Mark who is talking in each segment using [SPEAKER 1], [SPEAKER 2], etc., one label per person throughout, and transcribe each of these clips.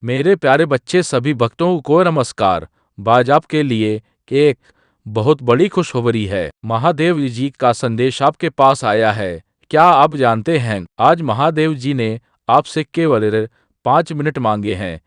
[SPEAKER 1] मेरे प्यारे बच्चे, सभी भक्तों को नमस्कार। आज आपके लिए एक बहुत बड़ी खुशखबरी है। महादेव जी का संदेश आपके पास आया है। क्या आप जानते हैं, आज महादेव जी ने आपसे केवल 5 मिनट मांगे हैं।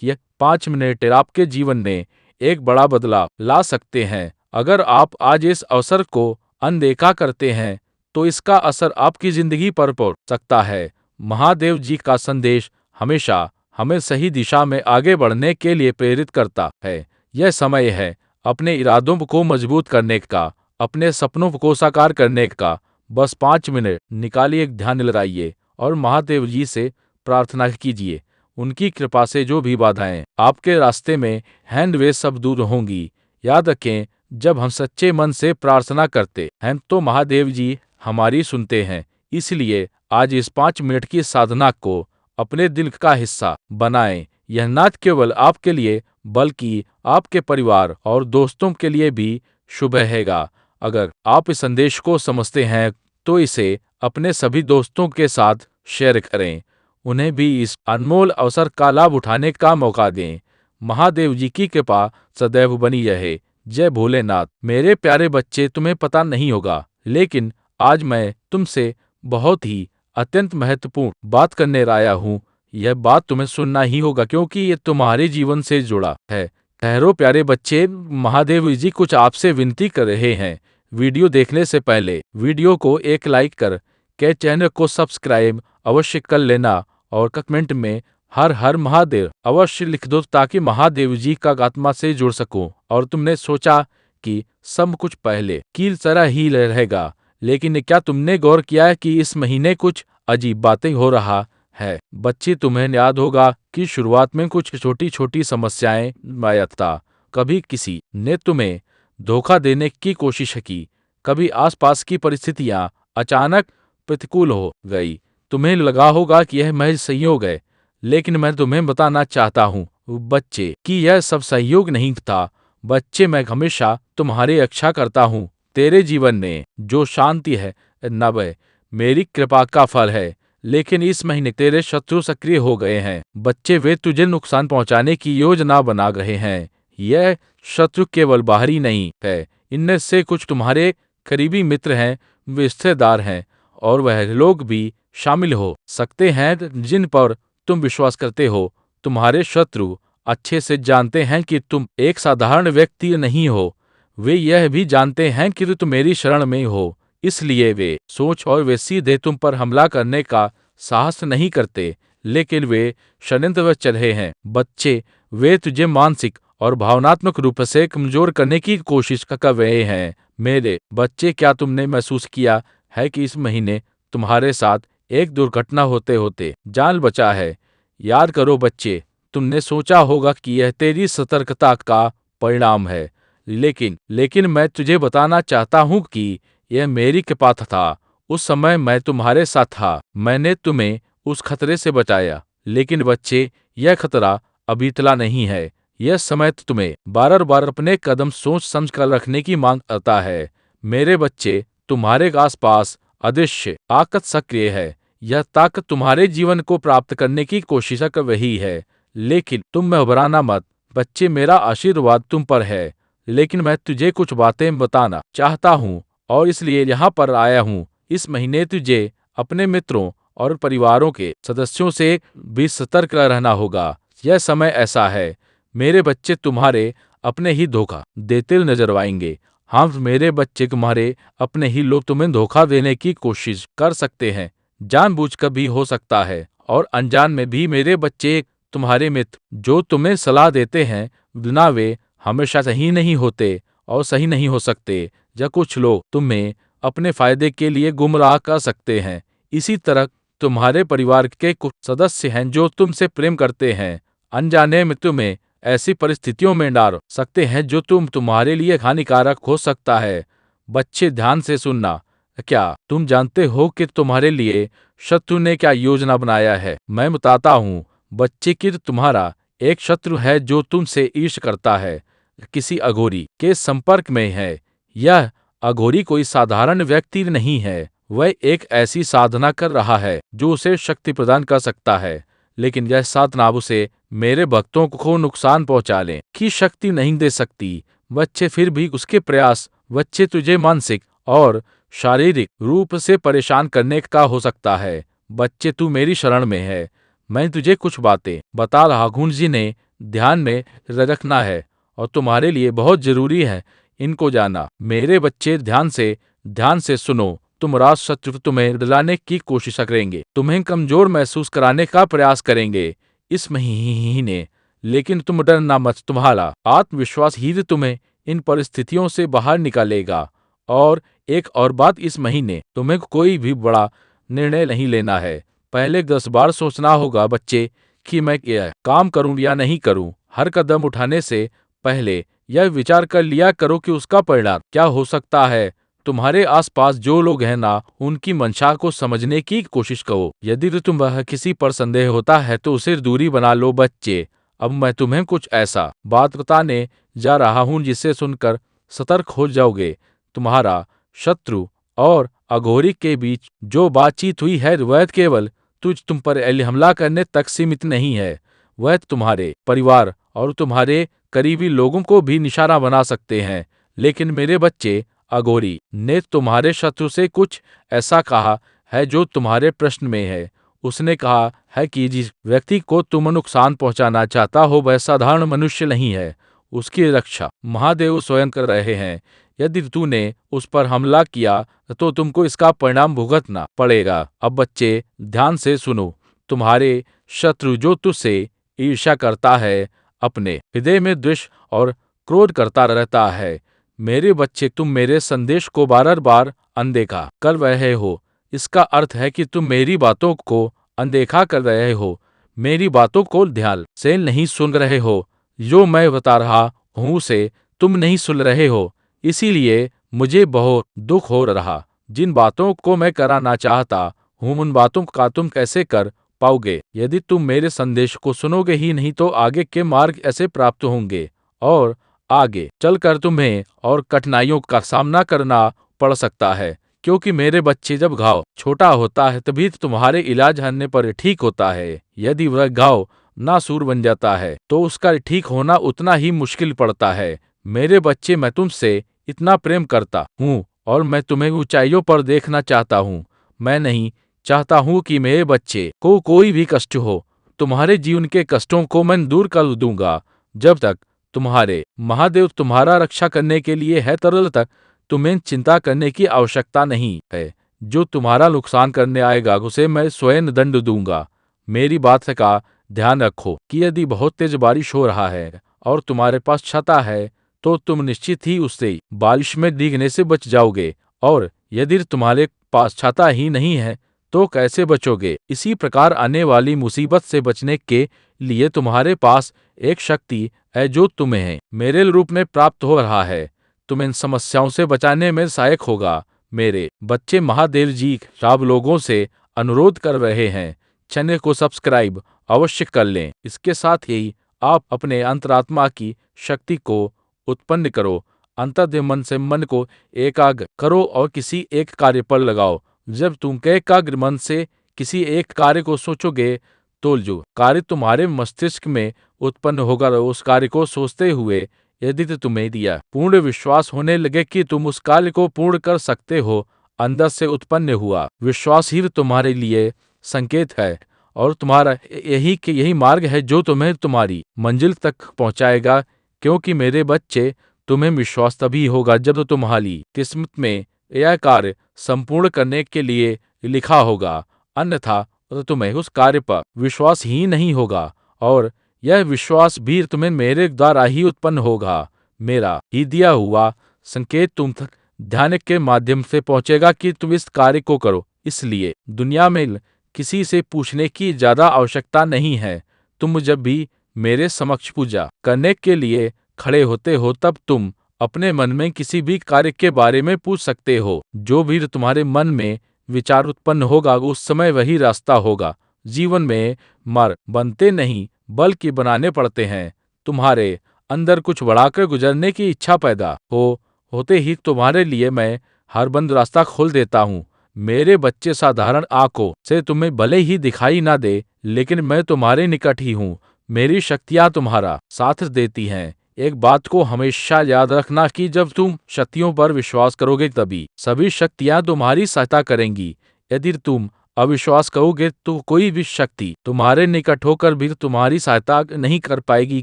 [SPEAKER 1] यह 5 मिनट आपके जीवन में एक बड़ा बदलाव ला सकते हैं। अगर आप आज इस अवसर को अनदेखा करते हैं, तो इसका असर आपकी जिंदगी पर पड़ सकता है। महादेव जी का संदेश हमेशा हमें सही दिशा में आगे बढ़ने के लिए प्रेरित करता है। यह समय है अपने इरादों को मजबूत करने का, अपने सपनों को साकार करने का। बस 5 मिनट निकालिए, ध्यान लगाइए और महादेव जी से प्रार्थना कीजिए। उनकी कृपा से जो भी बाधाएं आपके रास्ते में हैं, वे सब दूर होंगी। याद रखें, जब हम सच्चे मन से प्रार्थना करते हैं तो महादेव जी हमारी सुनते हैं। इसलिए आज इस 5 मिनट की साधना को अपने दिल का हिस्सा बनाएं। यह न केवल आपके लिए बल्कि आपके परिवार और दोस्तों के लिए भी शुभ रहेगा। अगर आप इस संदेश को समझते हैं तो इसे अपने सभी दोस्तों के साथ शेयर करें। उन्हें भी इस अनमोल अवसर का लाभ उठाने का मौका दें। महादेव जी की कृपा सदैव बनी रहे। जय भोलेनाथ। मेरे प्यारे बच्चे, तुम्हें पता नहीं होगा, लेकिन आज मैं तुमसे बहुत ही अत्यंत महत्वपूर्ण बात करने आया हूँ। यह बात तुम्हें सुनना ही होगा, क्योंकि ये तुम्हारे जीवन से जुड़ा है। ठहरो प्यारे बच्चे, महादेव जी कुछ आपसे विनती कर रहे हैं। वीडियो देखने से पहले वीडियो को एक लाइक कर के चैनल को सब्सक्राइब अवश्य कर लेना और कमेंट में हर हर महादेव अवश्य लिख दो, ताकि महादेव जी का आत्मा से जुड़ सकूं। और तुमने सोचा कि सब कुछ पहले की तरह ही रहेगा, लेकिन क्या तुमने गौर किया है कि इस महीने कुछ अजीब बातें हो रहा है? बच्चे, तुम्हें याद होगा कि शुरुआत में कुछ छोटी छोटी समस्याएं आया था। कभी किसी ने तुम्हें धोखा देने की कोशिश की, कभी आसपास की परिस्थितियां अचानक प्रतिकूल हो गई। तुम्हें लगा होगा कि यह महज संयोग है, लेकिन मैं तुम्हें बताना चाहता हूँ बच्चे कि यह सब संयोग नहीं था। बच्चे, मैं हमेशा तुम्हारी रक्षा करता हूँ। तेरे जीवन में जो शांति है न वह मेरी कृपा का फल है, लेकिन इस महीने तेरे शत्रु सक्रिय हो गए हैं। बच्चे, वे तुझे नुकसान पहुंचाने की योजना बना रहे हैं। यह शत्रु केवल बाहरी नहीं है, इनमें से कुछ तुम्हारे करीबी मित्र हैं, रिश्तेदार हैं, और वह लोग भी शामिल हो सकते हैं जिन पर तुम विश्वास करते हो। तुम्हारे शत्रु अच्छे से जानते हैं कि तुम एक साधारण व्यक्ति नहीं हो। वे यह भी जानते हैं कि तुम मेरी शरण में हो, इसलिए वे सोच और वे सीधे तुम पर हमला करने का साहस नहीं करते, लेकिन वे षड्यंत्र रच रहे हैं। बच्चे, वे तुझे मानसिक और भावनात्मक रूप से कमजोर करने की कोशिश कर रहे हैं। मेरे बच्चे, क्या तुमने महसूस किया है कि इस महीने तुम्हारे साथ एक दुर्घटना होते होते जान बचा है? याद करो बच्चे, तुमने सोचा होगा कि यह तेरी सतर्कता का परिणाम है, लेकिन मैं तुझे बताना चाहता हूँ कि यह मेरी कृपा था। उस समय मैं तुम्हारे साथ था। मैंने तुम्हें उस खतरे से बचाया। लेकिन बच्चे, यह खतरा अभी टला नहीं है। यह समय तुम्हें बार बार अपने कदम सोच समझ कर रखने की मांग करता है। मेरे बच्चे, तुम्हारे आसपास अदृश्य ताकत सक्रिय है। यह ताकत तुम्हारे जीवन को प्राप्त करने की कोशिश कर रही है, लेकिन तुम घबराना मत। बच्चे, मेरा आशीर्वाद तुम पर है, लेकिन मैं तुझे कुछ बातें बताना चाहता हूँ और इसलिए यहाँ पर आया हूँ। इस महीने तुझे अपने मित्रों और परिवारों के सदस्यों से भी सतर्क रहना होगा। यह समय ऐसा है, मेरे बच्चे तुम्हारे अपने ही धोखा देते नजर आएंगे। हाँ, मेरे बच्चे, तुम्हारे अपने ही लोग तुम्हें धोखा देने की कोशिश कर सकते हैं। जानबूझकर भी हो सकता है और अनजान में भी। मेरे बच्चे, तुम्हारे मित्र जो तुम्हें सलाह देते हैं, बिना वे हमेशा सही नहीं होते और सही नहीं हो सकते। या कुछ लोग तुम्हें अपने फायदे के लिए गुमराह कर सकते हैं। इसी तरह तुम्हारे परिवार के कुछ सदस्य हैं जो तुमसे प्रेम करते हैं, अनजाने में तुम्हें ऐसी परिस्थितियों में डाल सकते हैं जो तुम्हारे लिए हानिकारक हो सकता है। बच्चे, ध्यान से सुनना। क्या तुम जानते हो कि तुम्हारे लिए शत्रु ने क्या योजना बनाया है? मैं बताता हूँ बच्चे कि तुम्हारा एक शत्रु है जो तुमसे ईर्ष्या करता है, किसी अघोरी के संपर्क में है। यह अघोरी कोई साधारण व्यक्ति नहीं है, वह एक ऐसी साधना कर रहा है जो उसे शक्ति प्रदान कर सकता है, लेकिन यह साधना उसे मेरे भक्तों को नुकसान पहुंचाने की शक्ति नहीं दे सकती। बच्चे फिर भी उसके प्रयास बच्चे तुझे मानसिक और शारीरिक रूप से परेशान करने का हो सकता है। बच्चे तू मेरी शरण में है, मैं तुझे कुछ बातें बता रहा हूँ जिन्हें ध्यान में रखना है और तुम्हारे लिए बहुत जरूरी है इनको जाना। मेरे बच्चे ध्यान से सुनो। तुम राज शत्रु तुम्हें डराने की कोशिश करेंगे, तुम्हें कमजोर महसूस कराने का प्रयास करेंगे इस महीने, लेकिन तुम डरना मत। तुम्हारा आत्मविश्वास ही तुम्हें इन परिस्थितियों से बाहर निकालेगा। और एक और बात, इस महीने तुम्हें कोई भी बड़ा निर्णय नहीं लेना है। पहले 10 बार सोचना होगा बच्चे कि मैं यह काम करूं या नहीं करूं। हर कदम उठाने से पहले यह विचार कर लिया करो कि उसका परिणाम क्या हो सकता है। तुम्हारे आसपास जो लोग हैं ना, उनकी मंशा को समझने की कोशिश करो। यदि तुम वह किसी पर संदेह होता है तो उसे दूरी बना लो। बच्चे, अब मैं तुम्हें कुछ ऐसा बात बताने जा रहा हूं जिसे सुनकर सतर्क हो जाओगे। तुम्हारा शत्रु और अघोरी के बीच जो बातचीत हुई है वह केवल तुम पर हमला करने तक सीमित नहीं है। वह तुम्हारे परिवार और तुम्हारे करीबी लोगों को भी निशाना बना सकते हैं। लेकिन मेरे बच्चे, अघोरी ने तुम्हारे शत्रु से कुछ ऐसा कहा है जो तुम्हारे प्रश्न में है। उसने कहा है कि जिस व्यक्ति को तुम नुकसान पहुंचाना चाहता हो वह साधारण मनुष्य नहीं है, उसकी रक्षा महादेव स्वयं कर रहे हैं। यदि तूने उस पर हमला किया तो तुमको इसका परिणाम भुगतना पड़ेगा। अब बच्चे ध्यान से सुनो। तुम्हारे शत्रु जो तुझसे ईर्ष्या करता है, अपने हृदय में द्वेष और क्रोध करता रहता है। मेरे बच्चे, तुम मेरे संदेश को बार अनदेखा कर रहे हो। इसका अर्थ है कि तुम मेरी बातों को अनदेखा कर रहे हो, मेरी बातों को ध्यान से नहीं सुन रहे हो। जो मैं बता रहा हूँ उसे तुम नहीं सुन रहे हो, इसीलिए मुझे बहुत दुख हो रहा। जिन बातों को मैं कराना चाहता हूँ उन बातों का तुम कैसे कर पाओगे? यदि तुम मेरे संदेश को सुनोगे ही नहीं तो आगे के मार्ग ऐसे प्राप्त होंगे और आगे चलकर तुम्हें और कठिनाइयों का सामना करना पड़ सकता है। क्योंकि मेरे बच्चे, जब घाव छोटा होता है तभी तुम्हारे इलाज हरने पर ठीक होता है। यदि वह घाव नासूर बन जाता है तो उसका ठीक होना उतना ही मुश्किल पड़ता है। मेरे बच्चे, मैं तुमसे इतना प्रेम करता हूँ और मैं तुम्हें ऊंचाइयों पर देखना चाहता हूँ। मैं नहीं चाहता हूँ कि मेरे बच्चे को कोई भी कष्ट हो। तुम्हारे जीवन के कष्टों को मैं दूर कर दूंगा। जब तक तुम्हारे महादेव तुम्हारा रक्षा करने के लिए है तरल तक तुम्हें चिंता करने की आवश्यकता नहीं है। जो तुम्हारा नुकसान करने आएगा उसे मैं स्वयं दंड दूंगा। मेरी बात का ध्यान रखो कि यदि बहुत तेज बारिश हो रहा है और तुम्हारे पास छाता है तो तुम निश्चित ही उससे बारिश में भीगने से बच जाओगे। और यदि तुम्हारे पास छाता ही नहीं है तो कैसे बचोगे? इसी प्रकार आने वाली मुसीबत से बचने के लिए तुम्हारे पास एक शक्ति है जो तुम्हें मेरे रूप में प्राप्त हो रहा है। तुम इन समस्याओं से बचाने में सहायक होगा। मेरे बच्चे, महादेव जी सब लोगों से अनुरोध कर रहे हैं, चैनल को सब्सक्राइब अवश्य कर लें। इसके साथ ही आप अपने अंतरात्मा की शक्ति को उत्पन्न करो। अंतर्देह मन से मन को एकाग्र करो और किसी एक कार्य पर लगाओ। जब तुम एकाग्र मन से किसी एक कार्य को सोचोगे तो जो कार्य तुम्हारे मस्तिष्क में उत्पन्न होगा उस कार्य को सोचते हुए यदि तुम्हें दिया पूर्ण विश्वास होने लगे कि तुम उस कार्य को पूर्ण कर सकते हो, अंदर से उत्पन्न हुआ विश्वास ही तुम्हारे लिए संकेत है और तुम्हारा यही मार्ग है जो तुम्हें तुम्हारी मंजिल तक पहुंचाएगा। क्योंकि मेरे बच्चे, तुम्हें विश्वास तभी होगा जब तुम्हारी किस्मत में यह कार्य संपूर्ण करने के लिए लिखा होगा, अन्यथा तो तुम्हें उस कार्य पर विश्वास ही नहीं होगा और यह विश्वास भी तुम्हें मेरे द्वारा ही उत्पन्न होगा। मेरा ही दिया हुआ संकेत तुम तक ध्यान के माध्यम से पहुंचेगा कि तुम इस कार्य को करो। इसलिए दुनिया में किसी से पूछने की ज्यादा आवश्यकता नहीं है। तुम जब भी मेरे समक्ष पूजा करने के लिए खड़े होते हो तब तुम अपने मन में किसी भी कार्य के बारे में पूछ सकते हो। जो भी तुम्हारे मन में विचार उत्पन्न होगा उस समय वही रास्ता होगा। जीवन में मार्ग बनते नहीं बल्कि बनाने पड़ते हैं। तुम्हारे अंदर कुछ बढ़ाकर गुजरने की इच्छा पैदा होते ही तुम्हारे लिए मैं हर बंद रास्ता खोल देता हूँ। मेरे बच्चे, साधारण आंखों से तुम्हें भले ही दिखाई ना दे, लेकिन मैं तुम्हारे निकट ही हूँ। मेरी शक्तियाँ तुम्हारा साथ देती हैं। एक बात को हमेशा याद रखना कि जब तुम शक्तियों पर विश्वास करोगे तभी सभी शक्तियाँ तुम्हारी सहायता करेंगी। यदि तुम अविश्वास करोगे तो कोई भी शक्ति तुम्हारे निकट होकर भी तुम्हारी सहायता नहीं कर पाएगी,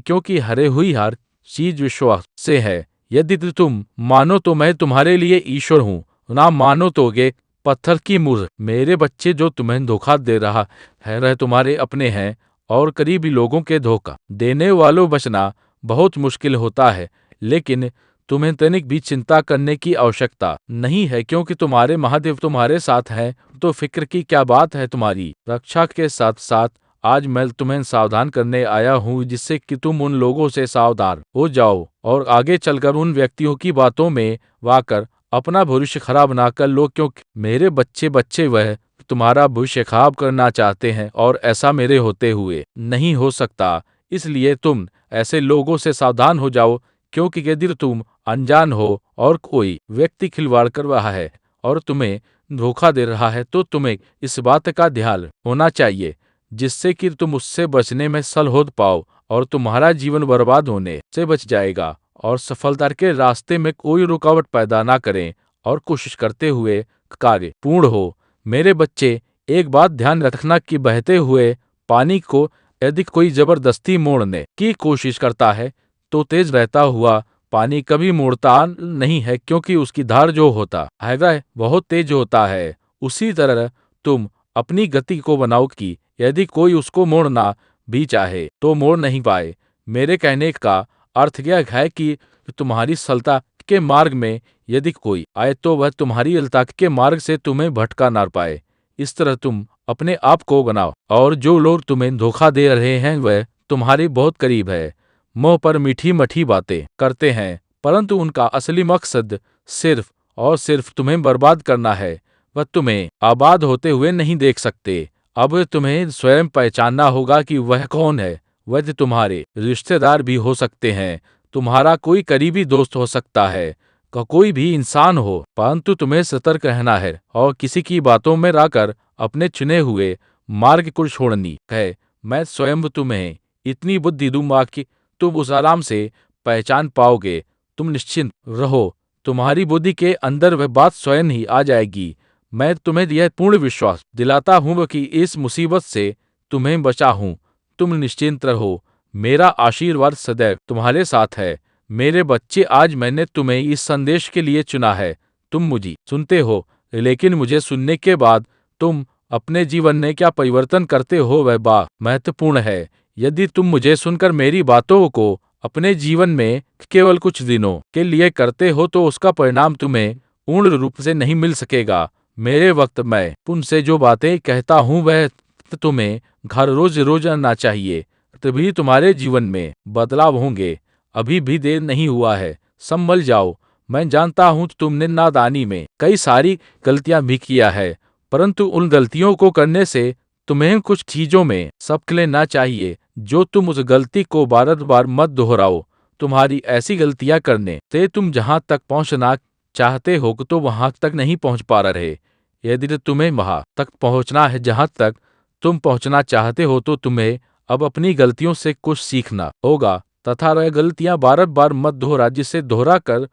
[SPEAKER 1] क्योंकि हरे हुई हर चीज विश्वास से है। यदि तुम मानो तो मैं तुम्हारे लिए ईश्वर हूँ, ना मानो तो गे पत्थर की मुर्ग। मेरे बच्चे, जो तुम्हें धोखा दे रहा है वह तुम्हारे अपने हैं, और करीबी लोगों के धोखा देने वालों बचना बहुत मुश्किल होता है। लेकिन तुम्हें तनिक भी चिंता करने की आवश्यकता नहीं है, क्योंकि तुम्हारे महादेव तुम्हारे साथ हैं। तो फिक्र की क्या बात है। तुम्हारी रक्षा के साथ साथ आज मैं तुम्हें सावधान करने आया हूँ, जिससे कि तुम उन लोगों से सावधान हो जाओ और आगे चलकर उन व्यक्तियों की बातों में वाकर अपना भविष्य खराब ना कर लो, क्योंकि मेरे बच्चे बच्चे वह तुम्हारा भविष्य खराब करना चाहते हैं, और ऐसा मेरे होते हुए नहीं हो सकता। इसलिए तुम ऐसे लोगों से सावधान हो जाओ, क्योंकि यदि तुम अनजान हो और कोई व्यक्ति खिलवाड़ कर रहा है और तुम्हें धोखा दे रहा है, तो तुम्हें इस बात का ध्यान होना चाहिए, जिससे कि तुम उससे बचने में सल हो पाओ और तुम्हारा जीवन बर्बाद होने से बच जाएगा, और सफलता के रास्ते में कोई रुकावट पैदा ना करें और कोशिश करते हुए कार्य पूर्ण हो। मेरे बच्चे, एक बात ध्यान रखना कि बहते हुए पानी को यदि कोई जबरदस्ती मोड़ने की कोशिश करता है, तो तेज बहता हुआ पानी कभी मुड़ता नहीं है, क्योंकि उसकी धार जो होता है वह बहुत तेज होता है। उसी तरह तुम अपनी गति को बनाओ कि यदि कोई उसको मोड़ना भी चाहे तो मोड़ नहीं पाए। मेरे कहने का अर्थ यह है कि तुम्हारी सफलता के मार्ग में यदि कोई आए तो वह तुम्हारी अलता के मार्ग से तुम्हें भटका ना पाए। इस तरह तुम अपने आप को बनाओ, और जो लोग तुम्हें धोखा दे रहे हैं वह तुम्हारे बहुत करीब है। मुंह पर मीठी मठी बातें करते हैं, परंतु उनका असली मकसद सिर्फ और सिर्फ तुम्हें बर्बाद करना है। वह तुम्हें आबाद होते हुए नहीं देख सकते। अब तुम्हें स्वयं पहचानना होगा कि वह कौन है। वह तुम्हारे रिश्तेदार भी हो सकते हैं, तुम्हारा कोई करीबी दोस्त हो सकता है, कोई भी इंसान हो, परंतु तुम्हें सतर्क रहना है और किसी की बातों में आकर अपने चुने हुए मार्ग को छोड़नी है। मैं स्वयं तुम्हें इतनी बुद्धि दूंगा कि तुम उस आराम से पहचान पाओगे। तुम निश्चिंत रहो, तुम्हारी बुद्धि के अंदर वह बात स्वयं ही आ जाएगी। मैं तुम्हें यह पूर्ण विश्वास दिलाता हूँ कि इस मुसीबत से तुम्हें बचा हूँ। तुम निश्चिंत रहो, मेरा आशीर्वाद सदैव तुम्हारे साथ है। मेरे बच्चे, आज मैंने तुम्हें इस संदेश के लिए चुना है। तुम मुझे सुनते हो, लेकिन मुझे सुनने के बाद तुम अपने जीवन में क्या परिवर्तन करते हो वह बात महत्वपूर्ण है। यदि तुम मुझे सुनकर मेरी बातों को अपने जीवन में केवल कुछ दिनों के लिए करते हो, तो उसका परिणाम तुम्हें पूर्ण रूप से नहीं मिल सकेगा। मेरे वक्त मैं तुमसे जो बातें कहता हूँ वह तुम्हें घर रोज रोज आना चाहिए, तभी तुम्हारे जीवन में बदलाव होंगे। अभी भी देर नहीं हुआ है, संभल जाओ। मैं जानता हूँ तुमने नादानी में कई सारी गलतियां भी किया है, परंतु उन गलतियों को करने से तुम्हें कुछ चीजों में सबक लेना चाहिए। जो तुम उस गलती को बार बार मत दोहराओ। तुम्हारी ऐसी गलतियां करने से तुम जहां तक पहुंचना चाहते हो तो वहां तक नहीं पहुंच पा रहे। यदि तुम्हें वहां तक पहुंचना है जहां तक तुम पहुंचना चाहते हो, तो तुम्हें अब अपनी गलतियों से कुछ सीखना होगा, तथा वह गलतियां बार बार मत दोहरा, जिससे दोहरा कर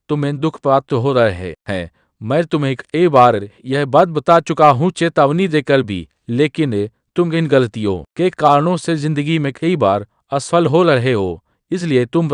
[SPEAKER 1] तुम्हें दुख प्राप्त हो रहे हैं। मैं तुम्हें कई बार यह बात बता चुका हूँ चेतावनी देकर भी, लेकिन तुम इन गलतियों के कारणों से जिंदगी में कई बार असफल हो रहे हो। इसलिए तुम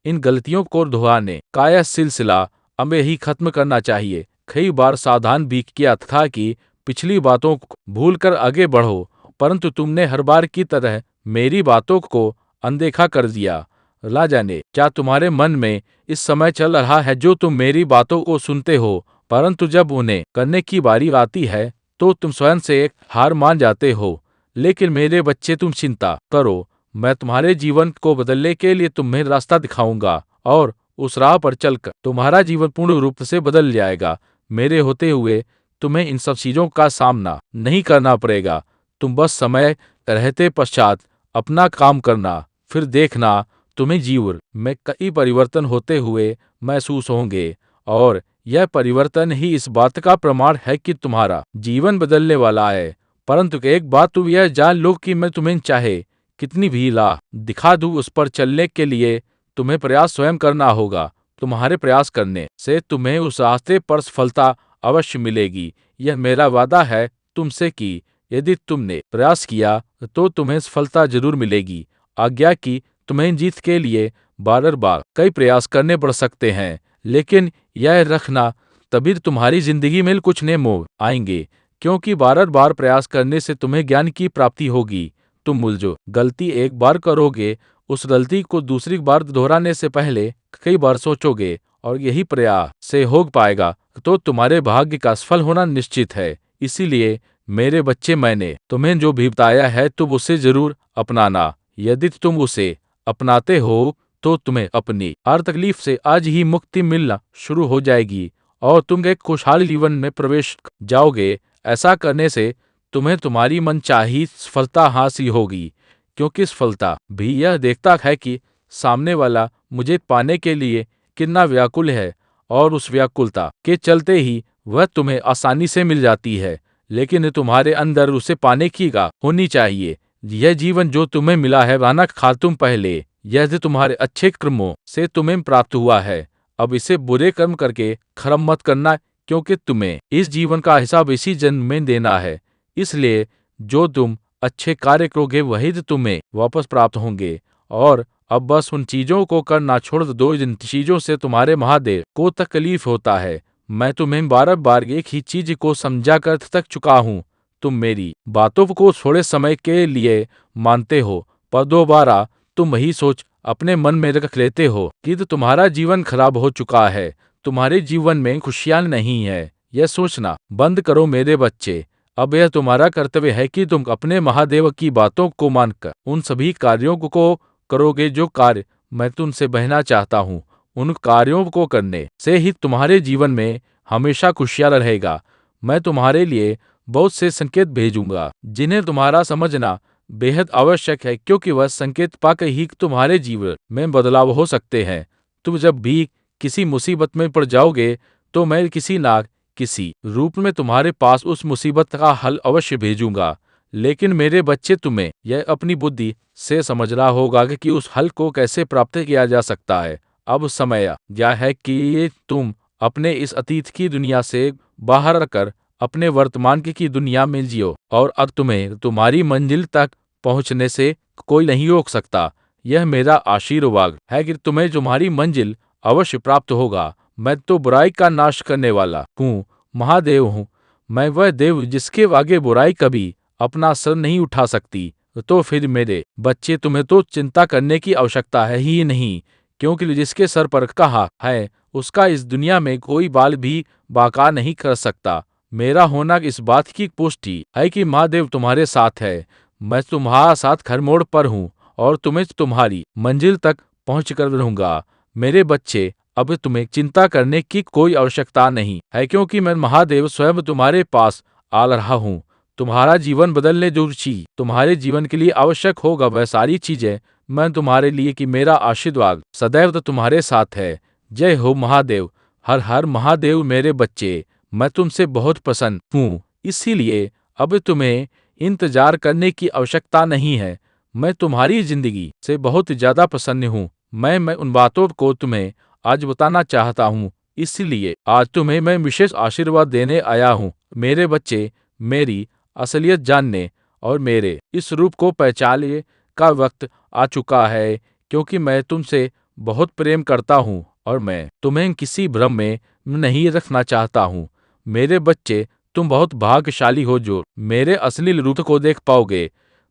[SPEAKER 1] इन गलतियों को दोहराने का यह सिलसिला हमें ही खत्म करना चाहिए। कई बार सावधान भी किया था कि पिछली बातों को भूलकर आगे बढ़ो, परंतु तुमने हर बार की तरह मेरी बातों को अनदेखा कर दिया। ला जाने क्या तुम्हारे मन में इस समय चल रहा है, जो तुम मेरी बातों को सुनते हो, परंतु जब उन्हें करने की बारी आती है तो तुम स्वयं से एक हार मान जाते हो। लेकिन मेरे बच्चे, तुम चिंता करो, मैं तुम्हारे जीवन को बदलने के लिए तुम्हें रास्ता दिखाऊंगा, और उस राह पर चलकर तुम्हारा जीवन पूर्ण रूप से बदल जाएगा। मेरे होते हुए तुम्हें इन सब चीजों का सामना नहीं करना पड़ेगा। तुम बस समय रहते पश्चात अपना काम करना, फिर देखना तुम्हें जीवन में कई परिवर्तन होते हुए महसूस होंगे। और यह परिवर्तन ही इस बात का प्रमाण है कि तुम्हारा जीवन बदलने वाला है। परंतु एक बात तुम यह जान लो कि मैं तुम्हें चाहे कितनी भी राह दिखा दूं, उस पर चलने के लिए तुम्हें प्रयास स्वयं करना होगा। तुम्हारे प्रयास करने से तुम्हें उस रास्ते पर सफलता अवश्य मिलेगी। यह मेरा वादा है तुमसे कि यदि तुमने प्रयास किया तो तुम्हें सफलता जरूर मिलेगी। आज्ञा की तुम्हें जीत के लिए बार बार कई प्रयास करने पड़ सकते हैं, लेकिन यह रखना तभी तुम्हारी जिंदगी में कुछ नए मोड़ आएंगे, क्योंकि बार बार प्रयास करने से तुम्हें ज्ञान की प्राप्ति होगी। तुम जो गलती एक बार करोगे, उस गलती को दूसरी बार दोहराने से पहले कई बार सोचोगे, और यही प्रयास से हो पाएगा तो तुम्हारे भाग्य का सफल होना निश्चित है। इसीलिए मेरे बच्चे, मैंने तुम्हें जो भी बताया है तुम उसे जरूर अपनाना। यदि तुम उसे अपनाते हो तो तुम्हें अपनी हर तकलीफ से आज ही मुक्ति मिलना शुरू हो जाएगी और तुम एक खुशहाल जीवन में प्रवेश जाओगे। ऐसा करने से तुम्हें तुम्हारी मनचाही सफलता हासिल होगी, क्योंकि सफलता भी यह देखता है कि सामने वाला मुझे पाने के लिए कितना व्याकुल है, और उस व्याकुलता के चलते ही वह तुम्हें आसानी से मिल जाती है। लेकिन तुम्हारे अंदर उसे पाने की गा होनी चाहिए। यह जीवन जो तुम्हें मिला है वाना खा तुम पहले, यह तुम्हारे अच्छे कर्मों से तुम्हें प्राप्त हुआ है। अब इसे बुरे कर्म करके खत्म मत करना, क्योंकि तुम्हें इस जीवन का हिसाब इसी जन्म में देना है। इसलिए जो तुम अच्छे कार्य करोगे वही तुम्हें वापस प्राप्त होंगे। और अब बस उन चीजों को करना छोड़ दो जिन चीजों से तुम्हारे महादेव को तकलीफ होता है। मैं तुम्हें बार बार एक ही चीज को समझा कर थक चुका हूँ। तुम मेरी बातों को थोड़े समय के लिए मानते हो, पर दोबारा तुम वही सोच अपने मन में रख लेते हो कि तुम्हारा जीवन खराब हो चुका है, तुम्हारे जीवन में खुशियां नहीं है। यह सोचना बंद करो मेरे बच्चे। अब यह तुम्हारा कर्तव्य है कि तुम अपने महादेव की बातों को मानकर उन सभी कार्यों को करोगे जो कार्य मैं तुमसे बहना चाहता हूँ। उन कार्यों को करने से ही तुम्हारे जीवन में हमेशा खुशियां रहेगा। मैं तुम्हारे लिए बहुत से संकेत भेजूंगा जिन्हें तुम्हारा समझना बेहद आवश्यक है, क्योंकि वह संकेत पाकर ही तुम्हारे जीवन में बदलाव हो सकते हैं। तुम जब भी किसी मुसीबत में पड़ जाओगे तो मैं किसी ना किसी रूप में तुम्हारे पास उस मुसीबत का हल अवश्य भेजूंगा। लेकिन मेरे बच्चे, तुम्हें यह अपनी बुद्धि से समझना होगा कि उस हल को कैसे प्राप्त किया जा सकता है। अब समय यह है कि तुम अपने इस अतीत की दुनिया से बाहर आकर अपने वर्तमान की दुनिया में जियो, और अब तुम्हें तुम्हारी मंजिल तक पहुंचने से कोई नहीं रोक सकता। यह मेरा आशीर्वाद है कि तुम्हें तुम्हारी मंजिल अवश्य प्राप्त होगा। मैं तो बुराई का नाश करने वाला हूँ, महादेव हूँ। मैं वह देव जिसके आगे बुराई कभी अपना सर नहीं उठा सकती। तो फिर मेरे बच्चे, तुम्हें तो चिंता करने की आवश्यकता है ही नहीं, क्योंकि जिसके सर पर कहा है उसका इस दुनिया में कोई बाल भी बाका नहीं कर सकता। मेरा होना इस बात की पुष्टि है कि महादेव तुम्हारे साथ है। मैं तुम्हारा साथ हर मोड़ पर हूँ और तुम्हें तुम्हारी मंजिल तक पहुँच कर रहूंगा। मेरे बच्चे, अब तुम्हें चिंता करने की कोई आवश्यकता नहीं है, क्योंकि मैं महादेव स्वयं तुम्हारे पास आ रहा हूँ। तुम्हारा जीवन बदलने जो चीज तुम्हारे जीवन के लिए आवश्यक होगा वह सारी चीजें मैं तुम्हारे लिए कि मेरा आशीर्वाद सदैव तुम्हारे साथ है। जय हो महादेव। हर हर महादेव। मेरे बच्चे, मैं तुमसे बहुत प्रसन्न हूँ, इसीलिए अब तुम्हें इंतजार करने की आवश्यकता नहीं है। मैं तुम्हारी जिंदगी से बहुत ज्यादा प्रसन्न हूँ। मैं उन बातों को तुम्हें आज बताना चाहता हूँ, इसलिए आज तुम्हें मैं विशेष आशीर्वाद देने आया हूँ। मेरे बच्चे, मेरी असलियत जानने और मेरे इस रूप को पहचानने का वक्त आ चुका है, क्योंकि मैं तुमसे बहुत प्रेम करता हूँ और मैं तुम्हें किसी भ्रम में नहीं रखना चाहता हूँ। मेरे बच्चे, तुम बहुत भाग्यशाली हो जो मेरे असली रूप को देख पाओगे।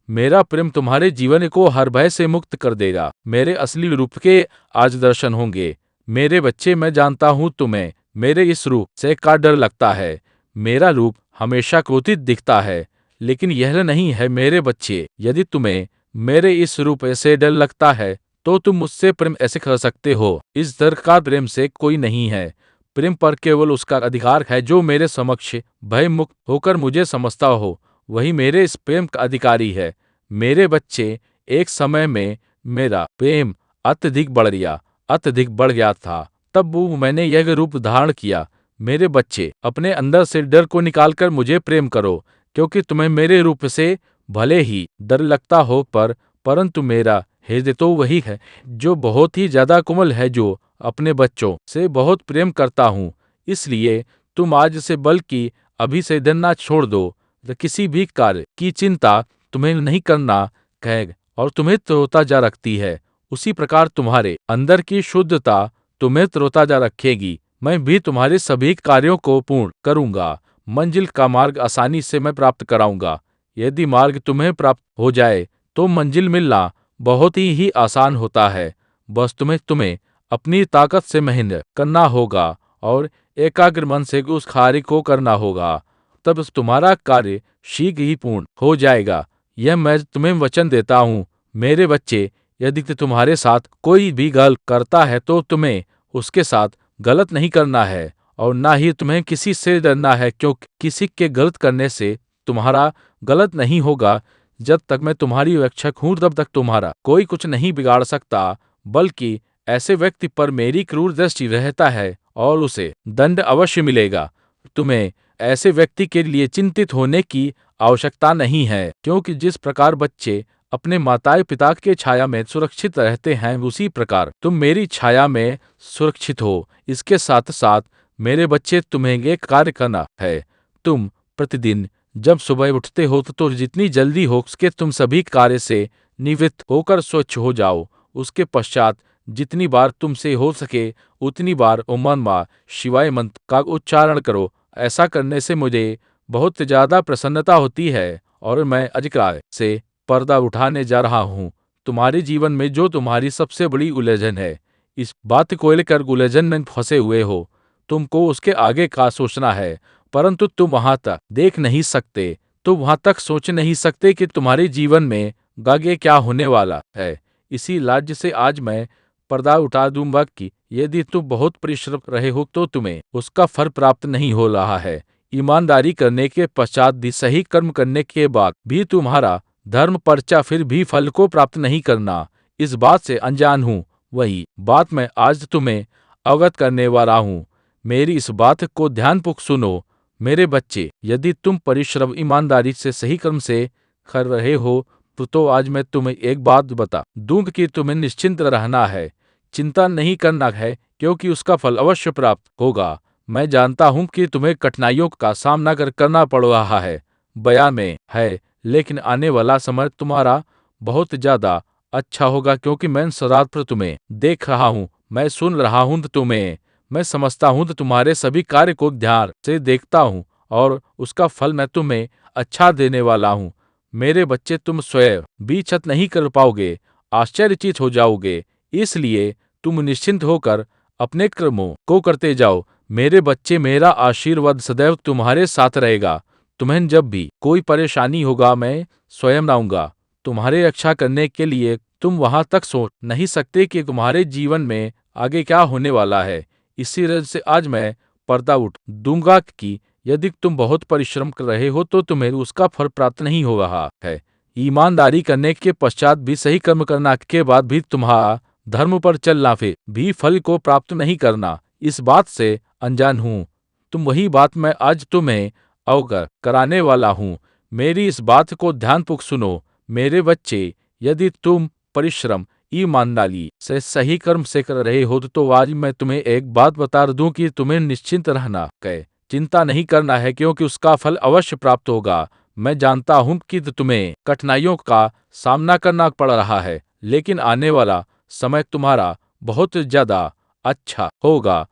[SPEAKER 1] मेरा प्रेम तुम्हारे जीवन को हर भय से मुक्त कर देगा। मेरे असली रूप के आज दर्शन होंगे। मेरे बच्चे, मैं जानता हूँ तुम्हें मेरे इस रूप से का डर लगता है। मेरा रूप हमेशा क्रोधित दिखता है, लेकिन यह नहीं है मेरे बच्चे। यदि तुम्हें मेरे इस रूप से डर लगता है तो तुम मुझसे प्रेम ऐसे कर सकते हो। इस डर का प्रेम से कोई नहीं है। प्रेम पर केवल उसका अधिकार है जो मेरे समक्ष भय मुक्त होकर मुझे समझता हो, वही मेरे इस प्रेम का अधिकारी है। मेरे बच्चे, एक समय में मेरा प्रेम अत्यधिक बढ़ गया था। तब वो मैंने यह रूप धारण किया मेरे बच्चे, अपने अंदर से डर को निकालकर मुझे प्रेम करो, क्योंकि तुम्हें मेरे रूप से भले ही डर लगता हो परंतु मेरा हृदय तो वही है जो बहुत ही ज्यादा कोमल है, जो अपने बच्चों से बहुत प्रेम करता हूँ। इसलिए तुम आज से बल्कि अभी से डरना छोड़ दो। तो किसी भी कार्य की चिंता तुम्हें नहीं करना कहेगा और तुम्हें तरोताजा रखती है। उसी प्रकार तुम्हारे अंदर की शुद्धता तुम्हें तरोताजा रखेगी। मैं भी तुम्हारे सभी कार्यों को पूर्ण करूंगा। मंजिल का मार्ग आसानी से मैं प्राप्त कराऊंगा। यदि मार्ग तुम्हें प्राप्त हो जाए तो मंजिल मिलना बहुत ही आसान होता है। बस तुम्हें अपनी ताकत से मेहनत करना होगा और एकाग्र मन से उस कार्य को करना होगा। तब तुम्हारा कार्य शीघ्र ही पूर्ण हो जाएगा। यह मैं तुम्हें वचन देता हूँ। मेरे बच्चे, यदि तुम्हारे साथ कोई भी गलत करता है तो तुम्हें उसके साथ गलत नहीं करना है और ना ही तुम्हें किसी से डरना है, क्योंकि किसी के गलत करने से तुम्हारा गलत नहीं होगा। जब तक मैं तुम्हारी रक्षक हूँ तब तक तुम्हारा कोई कुछ नहीं बिगाड़ सकता, बल्कि ऐसे व्यक्ति पर मेरी क्रूर दृष्टि रहता है और उसे दंड अवश्य मिलेगा। तुम्हें ऐसे व्यक्ति के लिए चिंतित होने की आवश्यकता नहीं है, क्योंकि जिस प्रकार बच्चे अपने माता पिता के छाया में सुरक्षित रहते हैं, उसी प्रकार तुम मेरी छाया में सुरक्षित हो। इसके साथ साथ मेरे बच्चे, तुम्हें एक कार्य करना है। तुम प्रतिदिन जब सुबह उठते हो तो जितनी जल्दी हो सके तुम सभी कार्य से निवृत्त होकर स्वच्छ हो जाओ। उसके पश्चात जितनी बार तुमसे हो सके उतनी बार ओम नमः शिवाय मंत्र का उच्चारण करो। ऐसा करने से मुझे बहुत ज्यादा प्रसन्नता होती है और मैं अधिकार से पर्दा उठाने जा रहा हूँ। तुम्हारे जीवन में जो तुम्हारी सबसे बड़ी उलझन है, इस बात को लेकर उलझन में फंसे हुए हो। तुमको उसके आगे का सोचना है, परंतु तुम वहां तक देख नहीं सकते। तुम वहां तक सोच नहीं सकते कि तुम्हारे जीवन में आगे क्या होने वाला है। इसी लाज से आज मैं पर्दा उठा दूंगा कि यदि तुम बहुत परिश्रम रहे हो तो तुम्हें उसका फल प्राप्त नहीं हो रहा है। ईमानदारी करने के पश्चात भी, सही कर्म करने के बाद भी तुम्हारा धर्म पर्चा फिर भी फल को प्राप्त नहीं करना, इस बात से अनजान हूँ। वही बात मैं आज तुम्हें अवगत करने वाला हूँ। मेरी इस बात को ध्यानपूर्वक सुनो। मेरे बच्चे, यदि तुम परिश्रम ईमानदारी से सही कर्म से कर रहे हो तो आज मैं तुम्हें एक बात बता दूंगा कि तुम्हें निश्चिंत रहना है, चिंता नहीं करना है, क्योंकि उसका फल अवश्य प्राप्त होगा। मैं जानता हूं कि तुम्हें कठिनाइयों का सामना करना पड़ रहा है, बयान में है, लेकिन आने वाला समय तुम्हारा बहुत ज्यादा अच्छा होगा, क्योंकि मैं सदा तुम्हें देख रहा हूँ, मैं सुन रहा हूँ तुम्हें, मैं समझता हूँ तुम्हारे सभी कार्य को ध्यान से देखता हूँ और उसका फल मैं तुम्हें अच्छा देने वाला हूँ। मेरे बच्चे, तुम स्वयं भी छत नहीं कर पाओगे, आश्चर्यचकित हो जाओगे। इसलिए तुम निश्चिंत होकर अपने कर्मों को करते जाओ। मेरे बच्चे, मेरा आशीर्वाद सदैव तुम्हारे साथ रहेगा। तुम्हें जब भी कोई परेशानी होगा मैं स्वयं आऊंगा तुम्हारे रक्षा करने के लिए। तुम वहां तक सोच नहीं सकते कि तुम्हारे जीवन में आगे क्या होने वाला है। इसी वजह से आज मैं पर्दा उठ दूंगा कि यदि तुम बहुत परिश्रम कर रहे हो तो तुम्हें उसका फल प्राप्त नहीं हो रहा है। ईमानदारी करने के पश्चात भी, सही कर्म करना के बाद भी तुम्हारा धर्म पर चलना फिर भी फल को प्राप्त नहीं करना, इस बात से अनजान हूँ। तुम वही बात मैं आज तुम्हें अवगत कराने वाला हूँ। मेरी इस बात को ध्यानपूर्वक सुनो। मेरे बच्चे, यदि तुम परिश्रम ईमानदारी से सही कर्म से कर रहे हो तो आज मैं तुम्हें एक बात बता दूं कि तुम्हें निश्चिंत रहना है, चिंता नहीं करना है, क्योंकि उसका फल अवश्य प्राप्त होगा। मैं जानता हूं कि तुम्हें कठिनाइयों का सामना करना पड़ रहा है, लेकिन आने वाला समय तुम्हारा बहुत ज्यादा अच्छा होगा,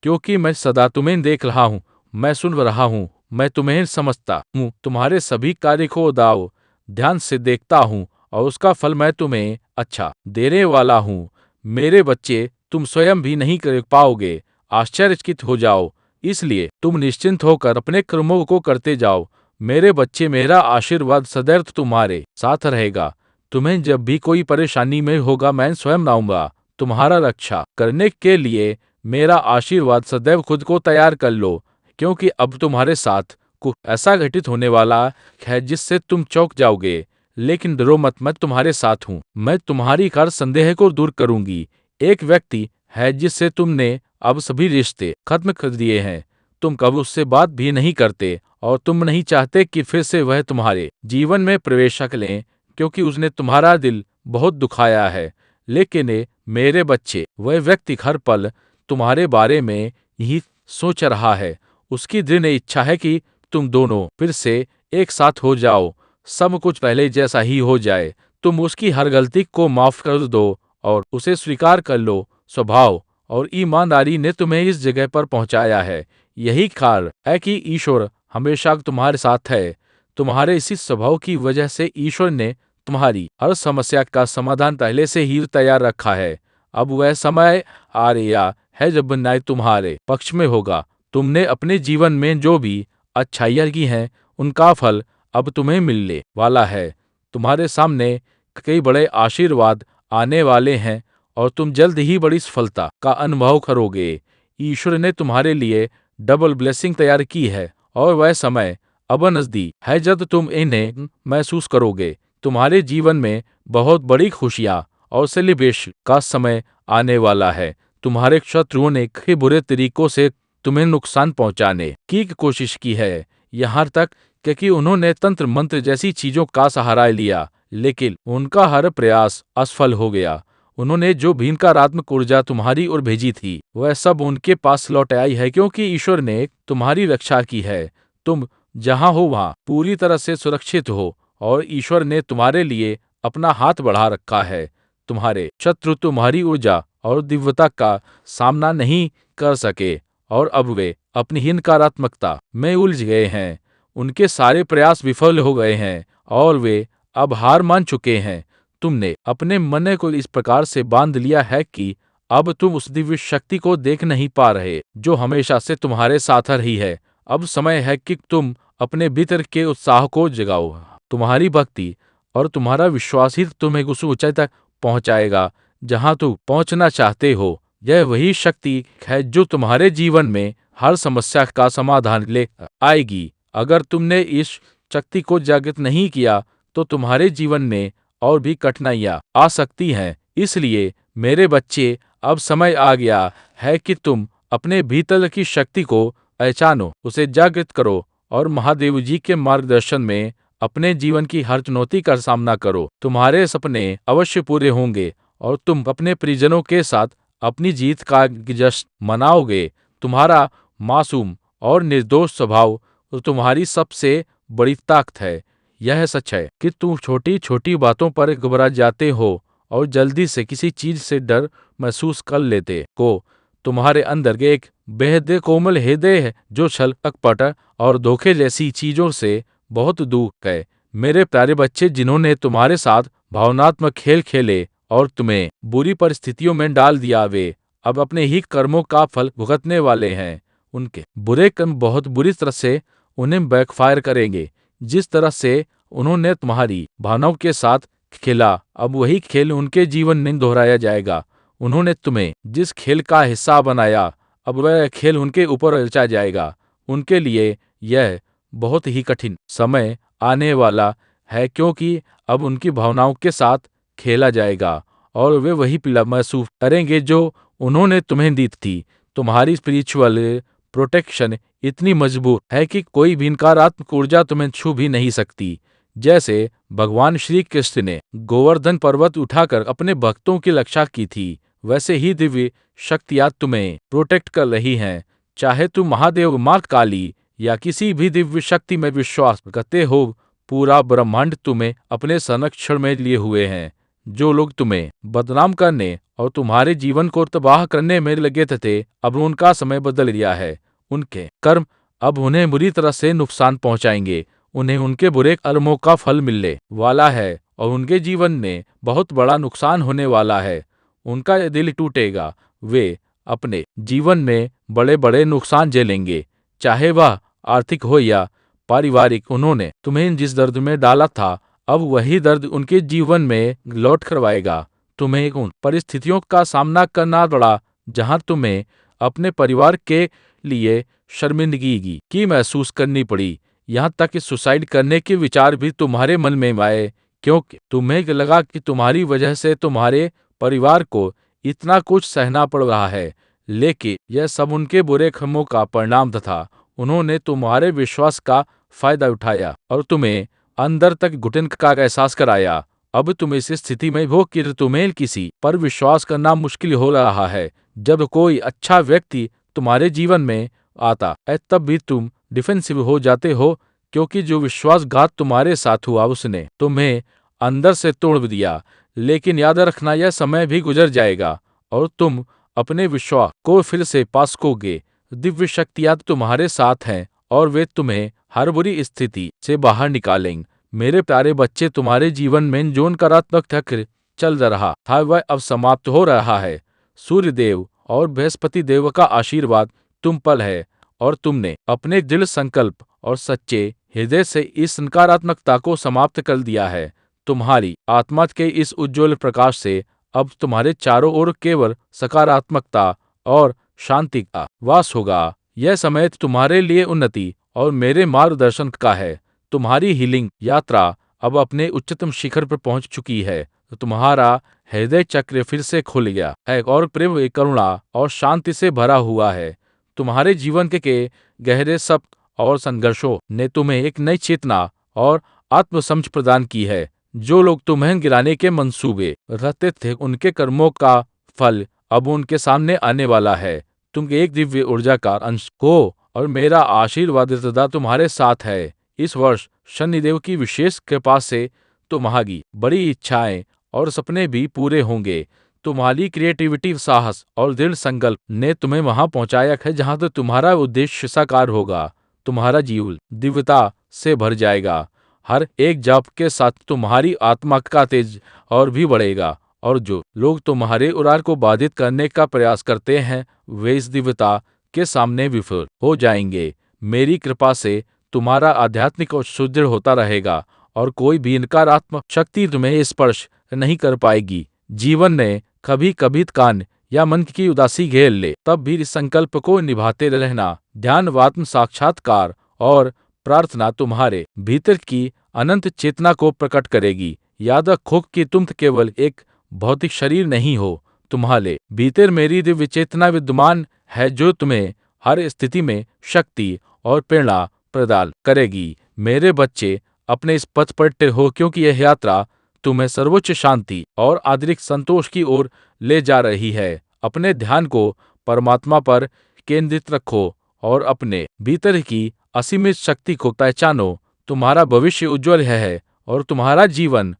[SPEAKER 1] क्योंकि मैं सदा तुम्हें देख रहा हूँ, मैं सुन रहा हूँ, मैं तुम्हें समझता हूँ, तुम्हारे सभी कार्य को दाव ध्यान से देखता हूँ और उसका फल मैं तुम्हें अच्छा देने वाला हूँ। मेरे बच्चे, तुम स्वयं भी नहीं कर पाओगे, आश्चर्यचकित हो जाओ। इसलिए तुम निश्चिंत होकर अपने कर्मों को करते जाओ। मेरे बच्चे, मेरा आशीर्वाद सदैव तुम्हारे साथ रहेगा। तुम्हें जब भी कोई परेशानी में होगा मैं स्वयं आऊंगा तुम्हारा रक्षा करने के लिए। मेरा आशीर्वाद सदैव खुद को तैयार कर लो, क्योंकि अब तुम्हारे साथ कुछ ऐसा घटित होने वाला है जिससे तुम चौंक जाओगे। लेकिन डरो मत, मैं तुम्हारे साथ हूँ। मैं तुम्हारी हर संदेह को दूर करूंगी। एक व्यक्ति है जिससे तुमने अब सभी रिश्ते खत्म कर दिए हैं, तुम कभी उससे बात भी नहीं करते और तुम नहीं चाहते कि फिर से वह तुम्हारे जीवन में प्रवेश कर लें, क्योंकि उसने तुम्हारा दिल बहुत दुखाया है। लेकिन मेरे बच्चे, वह व्यक्ति हर पल तुम्हारे बारे में ही सोच रहा है। उसकी दृढ़ इच्छा है कि तुम दोनों फिर से एक साथ हो जाओ, सब कुछ पहले जैसा ही हो जाए। तुम उसकी हर गलती को माफ कर दो और उसे स्वीकार कर लो। स्वभाव और ईमानदारी ने तुम्हें इस जगह पर पहुंचाया है। यही कारण है कि ईश्वर हमेशा तुम्हारे साथ है। तुम्हारे इसी स्वभाव की वजह से ईश्वर ने तुम्हारी हर समस्या का समाधान पहले से ही तैयार रखा है। अब वह समय आ रहा है जब न्याय तुम्हारे पक्ष में होगा। तुमने अपने जीवन में जो भी अच्छाइयाँ की हैं, उनका फल अब तुम्हें मिलने वाला है। तुम्हारे सामने कई बड़े आशीर्वाद आने वाले हैं और तुम जल्द ही बड़ी सफलता का अनुभव करोगे। ईश्वर ने तुम्हारे लिए डबल ब्लेसिंग तैयार की है और वह समय अब नजदीक है जब तुम इन्हें महसूस करोगे। तुम्हारे जीवन में बहुत बड़ी खुशियाँ और सेलिब्रेशन का समय आने वाला है। तुम्हारे शत्रुओं ने कई बुरे तरीकों से तुम्हें नुकसान पहुंचाने की कोशिश की है, यहाँ तक कि उन्होंने तंत्र मंत्र जैसी चीजों का सहारा लिया, लेकिन उनका हर प्रयास असफल हो गया। उन्होंने जो भी नकारात्मक ऊर्जा तुम्हारी ओर भेजी थी, वह सब उनके पास लौट आई है, क्योंकि ईश्वर ने तुम्हारी रक्षा की है। तुम जहाँ हो वहाँ पूरी तरह से सुरक्षित हो और ईश्वर ने तुम्हारे लिए अपना हाथ बढ़ा रखा है। तुम्हारे शत्रु तुम्हारी ऊर्जा और दिव्यता का सामना नहीं कर सके और अब वे अपनी ही नकारात्मकता में उलझ गए हैं। उनके सारे प्रयास विफल हो गए हैं और वे अब हार मान चुके हैं। तुमने अपने मन को इस प्रकार से बांध लिया है कि अब तुम उस दिव्य शक्ति को देख नहीं पा रहे जो हमेशा से तुम्हारे साथ रही है। अब समय है कि तुम अपने भीतर के उत्साह को जगाओ। तुम्हारी भक्ति और तुम्हारा विश्वास ही तुम्हें उस ऊंचाई तक पहुंचाएगा जहां तुम पहुंचना चाहते हो। यह वही शक्ति है जो तुम्हारे जीवन में हर समस्या का समाधान ले आएगी। अगर तुमने इस शक्ति को जागृत नहीं किया तो तुम्हारे जीवन में और भी कठिनाइयां आ सकती हैं। इसलिए मेरे बच्चे, अब समय आ गया है कि तुम अपने भीतर की शक्ति को पहचानो, उसे जागृत करो और महादेव जी के मार्गदर्शन में अपने जीवन की हर चुनौती का सामना करो। तुम्हारे सपने अवश्य पूरे होंगे और तुम अपने परिजनों के साथ अपनी जीत का जश्न मनाओगे। तुम्हारा मासूम और निर्दोष स्वभाव तुम्हारी सबसे बड़ी ताकत है। यह सच है कि तुम छोटी छोटी बातों पर घबरा जाते हो और जल्दी से किसी चीज से डर महसूस कर लेते हो। तुम्हारे अंदर के एक बेहद कोमल हृदय है जो छल, कपट और धोखे जैसी चीजों से बहुत दूर है। मेरे प्यारे बच्चे, जिन्होंने तुम्हारे साथ भावनात्मक खेल खेले और तुम्हें बुरी परिस्थितियों में डाल दिया, वे अब अपने ही कर्मों का फल भुगतने वाले हैं। उनके बुरे कर्म बहुत बुरी तरह से उन्हें बैकफायर करेंगे। जिस तरह से उन्होंने तुम्हारी भावनाओं के साथ खेला, अब वही खेल उनके जीवन में दोहराया जाएगा। उन्होंने तुम्हें जिस खेल का हिस्सा बनाया, अब वह खेल उनके ऊपर रचा जाएगा। उनके लिए यह बहुत ही कठिन समय आने वाला है, क्योंकि अब उनकी भावनाओं के साथ खेला जाएगा और वे वही पीड़ा महसूस करेंगे जो उन्होंने तुम्हें दी थी। तुम्हारी स्पिरिचुअल प्रोटेक्शन इतनी मजबूत है कि कोई भी नकारात्मक ऊर्जा तुम्हें छू भी नहीं सकती। जैसे भगवान श्री कृष्ण ने गोवर्धन पर्वत उठाकर अपने भक्तों की रक्षा की थी, वैसे ही दिव्य शक्तियां तुम्हें प्रोटेक्ट कर रही हैं। चाहे तुम महादेव, मां काली या किसी भी दिव्य शक्ति में विश्वास करते हो, पूरा ब्रह्मांड तुम्हें अपने संरक्षण में लिए हुए हैं। जो लोग तुम्हें बदनाम करने और तुम्हारे जीवन को तबाह करने में लगे थे, अब उनका समय बदल गया है। उनके कर्म अब उन्हें बुरी तरह से नुकसान पहुंचाएंगे। उन्हें उनके बुरे कर्मों का फल मिलने वाला है और उनके जीवन में बहुत बड़ा नुकसान होने वाला है। उनका दिल टूटेगा। वे अपने जीवन में बड़े बड़े नुकसान झेलेंगे, चाहे वह आर्थिक हो या पारिवारिक। उन्होंने तुम्हें जिस दर्द में डाला था, अब वही दर्द उनके जीवन में लौट करवाएगा। तुम्हें उन परिस्थितियों का सामना करना पड़ा जहां तुम्हें अपने परिवार के लिए शर्मिंदगी की महसूस करनी पड़ी। यहाँ तक कि सुसाइड करने के विचार भी तुम्हारे मन में आए, क्योंकि तुम्हें लगा कि तुम्हारी वजह से तुम्हारे परिवार को इतना कुछ सहना पड़ रहा है। लेकिन यह सब उनके बुरे कर्मों का परिणाम था। उन्होंने तुम्हारे विश्वास का फायदा उठाया और तुम्हें अंदर तक घुटन का एहसास कराया। अब तुम इस स्थिति में हो कि तुम्हें किसी पर विश्वास करना मुश्किल हो रहा है। जब कोई अच्छा व्यक्ति तुम्हारे जीवन में आता है तब भी तुम डिफेंसिव हो जाते हो, क्योंकि जो विश्वासघात तुम्हारे साथ हुआ उसने तुम्हें अंदर से तोड़ दिया। लेकिन याद रखना, यह समय भी गुजर जाएगा और तुम अपने विश्वास को फिर से पा सकोगे। दिव्य शक्तियां तुम्हारे साथ हैं और वे तुम्हें हर बुरी स्थिति से बाहर निकालेंगे। मेरे प्यारे बच्चे, तुम्हारे जीवन में जो नकारात्मक चक्र चल रहा था वह अब समाप्त हो रहा है। सूर्य देव और बृहस्पति देव का आशीर्वाद तुम पर है और तुमने अपने दृढ़ संकल्प और सच्चे हृदय से इस नकारात्मकता को समाप्त कर दिया है। तुम्हारी आत्मा के इस उज्ज्वल प्रकाश से अब तुम्हारे चारों ओर केवल सकारात्मकता और शांति का वास होगा। यह समय तुम्हारे लिए उन्नति और मेरे मार्गदर्शन का है। तुम्हारी हीलिंग यात्रा अब अपने उच्चतम शिखर पर पहुंच चुकी है। तुम्हारा हृदय चक्र फिर से खुल गया है और प्रेम, करुणा और शांति से भरा हुआ है। तुम्हारे जीवन के गहरे सप्त और संघर्षों ने तुम्हें एक नई चेतना और आत्मसमझ प्रदान की है। जो लोग तुम्हें गिराने के मंसूबे रखते थे, उनके कर्मों का फल अब उनके सामने आने वाला है। तुम एक दिव्य ऊर्जा का अंश हो और मेरा आशीर्वाद सदा तुम्हारे साथ है। इस वर्ष शनिदेव की विशेष कृपा से तुम्हारी बड़ी इच्छाएं और सपने भी पूरे होंगे। तुम्हारी क्रिएटिविटी, साहस और दृढ़ संकल्प ने तुम्हें वहां पहुंचाया है जहां तक तुम्हारा उद्देश्य साकार होगा। तुम्हारा जीवन दिव्यता से भर जाएगा। हर एक जप के साथ तुम्हारी आत्मा का तेज और भी बढ़ेगा और जो लोग तुम्हारे उड़ान को बाधित करने का प्रयास करते हैं वे इस दिव्यता के सामने विफल हो जाएंगे। मेरी कृपा से तुम्हारा आध्यात्मिक और सुदृढ़ होता रहेगा और कोई भी नकारात्मक शक्ति तुम्हें स्पर्श नहीं कर पाएगी। जीवन ने कभी कभी कान या मन की उदासी घेर ले, तब भी इस संकल्प को निभाते रहना। ध्यान, आत्म साक्षात्कार और प्रार्थना तुम्हारे भीतर की अनंत चेतना को प्रकट करेगी। याद रखो कि तुम केवल एक भौतिक शरीर नहीं हो। तुम्हारे भीतर मेरी दिव्य चेतना विद्यमान है जो तुम्हें हर स्थिति में शक्ति और प्रेरणा प्रदान करेगी। मेरे बच्चे, अपने इस पथ पर टिके हो, क्योंकि यह यात्रा तुम्हें सर्वोच्च शांति और आंतरिक संतोष की ओर ले जा रही है। अपने ध्यान को परमात्मा पर केंद्रित रखो और अपने भीतर की असीमित शक्ति को पहचानो। तुम्हारा भविष्य उज्जवल है और तुम्हारा जीवन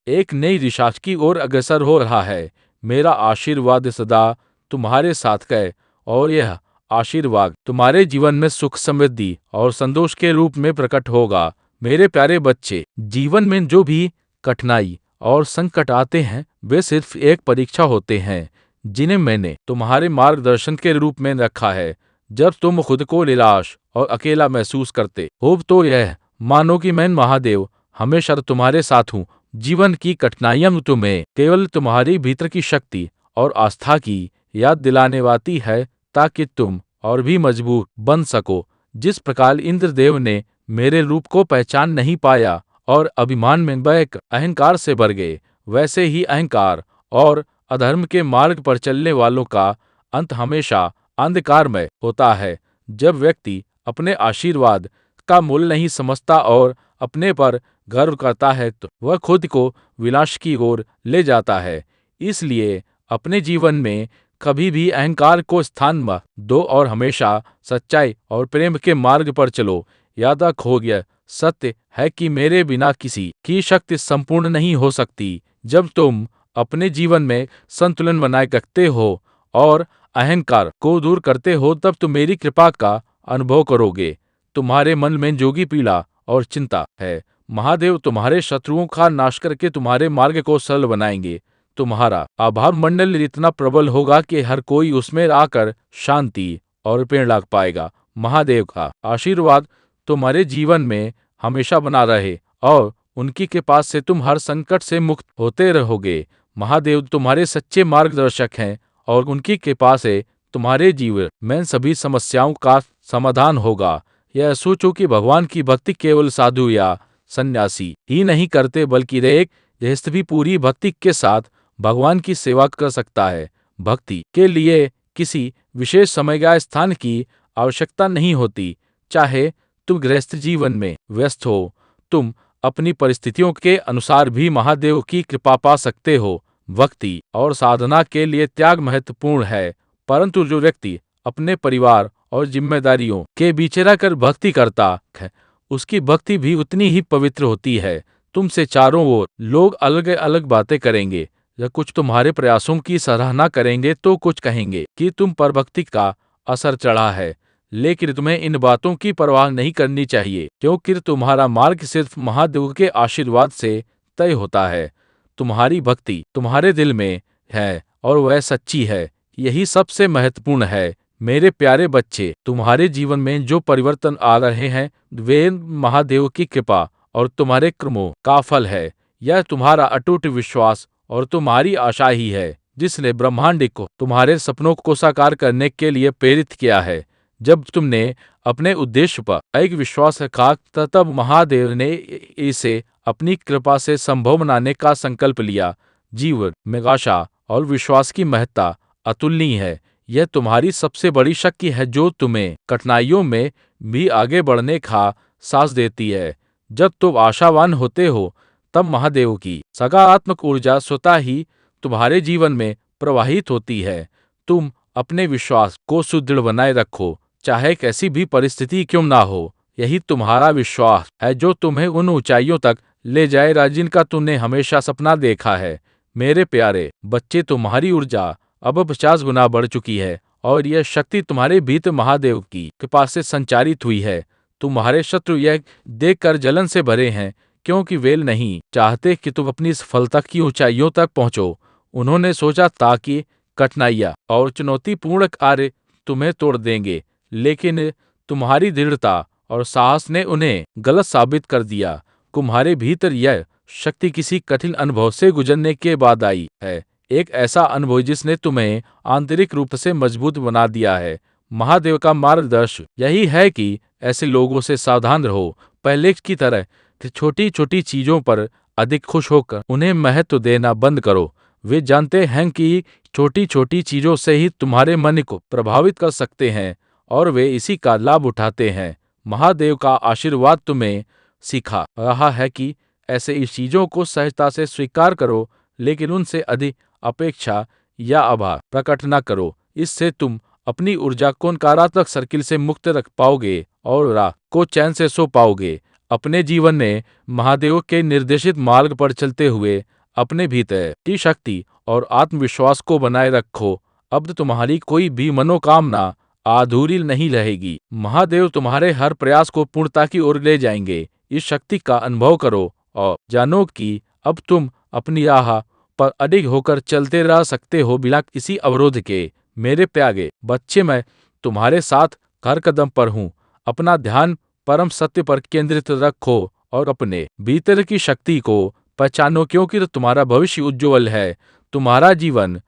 [SPEAKER 1] एक नई दिशा की ओर अग्रसर हो रहा है। मेरा आशीर्वाद सदा तुम्हारे साथ है और यह आशीर्वाद तुम्हारे जीवन में सुख, समृद्धि और संतोष के रूप में प्रकट होगा। मेरे प्यारे बच्चे, जीवन में जो भी कठिनाई और संकट आते हैं वे सिर्फ एक परीक्षा होते हैं जिन्हें मैंने तुम्हारे मार्गदर्शन के रूप में रखा है। जब तुम खुद को निराश और अकेला महसूस करते हो तो यह मानो कि मैं महादेव हमेशा तुम्हारे साथ हूँ। जीवन की कठिनाइयां तुम्हें केवल तुम्हारी भीतर की शक्ति और आस्था की याद दिलाने वाली है ताकि तुम और भी मजबूत बन सको। जिस प्रकार इंद्रदेव ने मेरे रूप को पहचान नहीं पाया और अभिमान में बहक अहंकार से भर गए, वैसे ही अहंकार और अधर्म के मार्ग पर चलने वालों का अंत हमेशा अंधकारमय होता है। जब व्यक्ति अपने आशीर्वाद का मूल्य नहीं समझता और अपने पर गर्व करता है तो वह खुद को विनाश की ओर ले जाता है। इसलिए अपने जीवन में कभी भी अहंकार को स्थान मत दो और हमेशा सच्चाई और प्रेम के मार्ग पर चलो। याद रखो, यह सत्य है कि मेरे बिना किसी की शक्ति संपूर्ण नहीं हो सकती। जब तुम अपने जीवन में संतुलन बनाए रखते हो और अहंकार को दूर करते हो तब तुम मेरी कृपा का अनुभव करोगे। तुम्हारे मन में जो भी पीड़ा और चिंता है, महादेव तुम्हारे शत्रुओं का नाश करके तुम्हारे मार्ग को सरल बनाएंगे। तुम्हारा आभार मंडल इतना प्रबल होगा कि हर कोई उसमें आकर शांति और प्रेरणा पाएगा। महादेव का आशीर्वाद तुम्हारे जीवन में हमेशा बना रहे और उनकी कृपा से तुम हर संकट से मुक्त होते रहोगे। महादेव तुम्हारे सच्चे मार्गदर्शक हैं और उनकी कृपा से तुम्हारे जीवन में सभी समस्याओं का समाधान होगा। यह सोचो कि भगवान की भक्ति केवल साधु या सन्यासी ही नहीं करते, बल्कि एक गृहस्थ भी पूरी भक्ति के साथ भगवान की सेवा कर सकता है। भक्ति के लिए किसी विशेष समय या स्थान की आवश्यकता नहीं होती। चाहे तुम गृहस्थ जीवन में व्यस्त हो, तुम अपनी परिस्थितियों के अनुसार भी महादेव की कृपा पा सकते हो। भक्ति और साधना के लिए त्याग महत्वपूर्ण है, परंतु जो व्यक्ति अपने परिवार और जिम्मेदारियों के बीच रहकर भक्ति करता है, उसकी भक्ति भी उतनी ही पवित्र होती है। तुमसे चारों ओर लोग अलग अलग बातें करेंगे, या कुछ तुम्हारे प्रयासों की सराहना करेंगे तो कुछ कहेंगे कि तुम पर भक्ति का असर चढ़ा है। लेकिन तुम्हें इन बातों की परवाह नहीं करनी चाहिए, क्योंकि तुम्हारा मार्ग सिर्फ महादेव के आशीर्वाद से तय होता है। तुम्हारी भक्ति तुम्हारे दिल में है और वह सच्ची है। यही सबसे महत्वपूर्ण है। मेरे प्यारे बच्चे, तुम्हारे जीवन में जो परिवर्तन आ रहे हैं, वे महादेव की कृपा और तुम्हारे कर्मों का फल है। यह तुम्हारा अटूट विश्वास और तुम्हारी आशा ही है जिसने ब्रह्मांड को तुम्हारे सपनों को साकार करने के लिए प्रेरित किया है। जब तुमने अपने उद्देश्य पर एक विश्वास रखा, तब महादेव ने इसे अपनी कृपा से संभव बनाने का संकल्प लिया। जीवन में आशा और विश्वास की महत्ता अतुलनीय है। यह तुम्हारी सबसे बड़ी शक्ति है जो तुम्हें कठिनाइयों में भी आगे बढ़ने का साहस देती है। जब तुम आशावान होते हो, तब महादेव की सकारात्मक ऊर्जा स्वतः ही तुम्हारे जीवन में प्रवाहित होती है। तुम अपने विश्वास को सुदृढ़ बनाए रखो, चाहे कैसी भी परिस्थिति क्यों ना हो। यही तुम्हारा विश्वास है जो तुम्हें उन ऊंचाइयों तक ले जाएगा जिनका तुमने हमेशा सपना देखा है। मेरे प्यारे बच्चे, तुम्हारी ऊर्जा अब 50 गुना बढ़ चुकी है और यह शक्ति तुम्हारे भीतर महादेव की कृपा से संचारित हुई है। तुम्हारे शत्रु यह देखकर जलन से भरे हैं, क्योंकि वे नहीं चाहते कि तुम अपनी सफलता की ऊंचाइयों तक पहुंचो। उन्होंने सोचा था कि कठिनाइयां और चुनौतीपूर्ण कार्य तुम्हें तोड़ देंगे, लेकिन तुम्हारी दृढ़ता और साहस ने उन्हें गलत साबित कर दिया। तुम्हारे भीतर यह शक्ति किसी कठिन अनुभव से गुजरने के बाद आई है, एक ऐसा अनुभव जिसने तुम्हें आंतरिक रूप से मजबूत बना दिया है। महादेव का मार्गदर्शन यही है कि ऐसे लोगों से सावधान रहो। पहले की तरह छोटी छोटी चीजों पर अधिक खुश होकर उन्हें महत्व देना बंद करो। वे जानते हैं कि छोटी छोटी चीजों से ही तुम्हारे मन को प्रभावित कर सकते हैं और वे इसी का लाभ उठाते हैं। महादेव का आशीर्वाद तुम्हें सिखा रहा है कि ऐसे इस चीजों को सहजता से स्वीकार करो, लेकिन उनसे अधिक अपेक्षा या आभार प्रकट न करो। इससे तुम अपनी ऊर्जा को नकारात्मक सर्किल से मुक्त रख पाओगे और रात को चैन से सो पाओगे। अपने जीवन में महादेव के निर्देशित मार्ग पर चलते हुए अपने भीतर की शक्ति और आत्मविश्वास को बनाए रखो। अब तुम्हारी कोई भी मनोकामना अधूरी नहीं रहेगी। महादेव तुम्हारे हर प्रयास को पूर्णता की ओर ले जाएंगे। इस शक्ति का अनुभव करो और जानो कि अब तुम अपनी राह पर अडिग होकर चलते रह सकते हो बिना किसी अवरोध के। मेरे प्यारे बच्चे, मैं तुम्हारे साथ हर कदम पर हूँ। अपना ध्यान परम सत्य पर केंद्रित रखो और अपने भीतर की शक्ति को पहचानो, क्योंकि तुम्हारा भविष्य उज्ज्वल है। तुम्हारा जीवन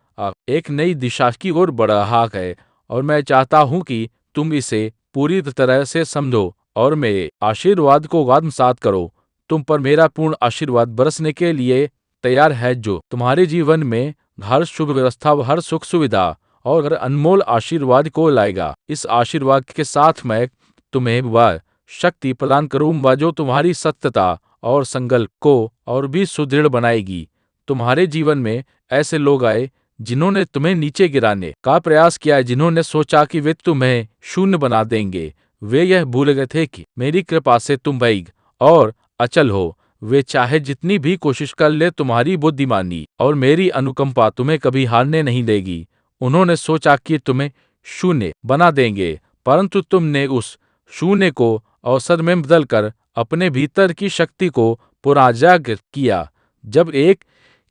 [SPEAKER 1] एक नई दिशा की ओर बढ़ रहा है और मैं चाहता हूँ कि तुम इसे पूरी तरह से समझो और मेरे आशीर्वाद को आत्मसात करो। तुम पर मेरा पूर्ण आशीर्वाद बरसने के लिए तैयार है, जो तुम्हारे जीवन में हर शुभ व्यवस्था, हर सुख सुविधा और हर अनमोल आशीर्वाद को लाएगा। इस आशीर्वाद के साथ मैं तुम्हें वह शक्ति प्रदान करूंगा जो तुम्हारी सत्यता और संकल्प को और भी सुदृढ़ बनाएगी। तुम्हारे जीवन में ऐसे लोग आए जिन्होंने तुम्हें नीचे गिराने का प्रयास किया, जिन्होंने सोचा कि वे तुम्हें शून्य बना देंगे। वे यह भूल गए थे कि मेरी कृपा से तुम वैग और अचल हो। वे चाहे जितनी भी कोशिश कर ले, तुम्हारी बुद्धिमानी और मेरी अनुकंपा तुम्हें कभी हारने नहीं देगी। उन्होंने सोचा कि तुम्हें शून्य बना देंगे, परंतु तुमने उस शून्य को अवसर में बदलकर अपने भीतर की शक्ति को पुनर्जागृत किया। जब एक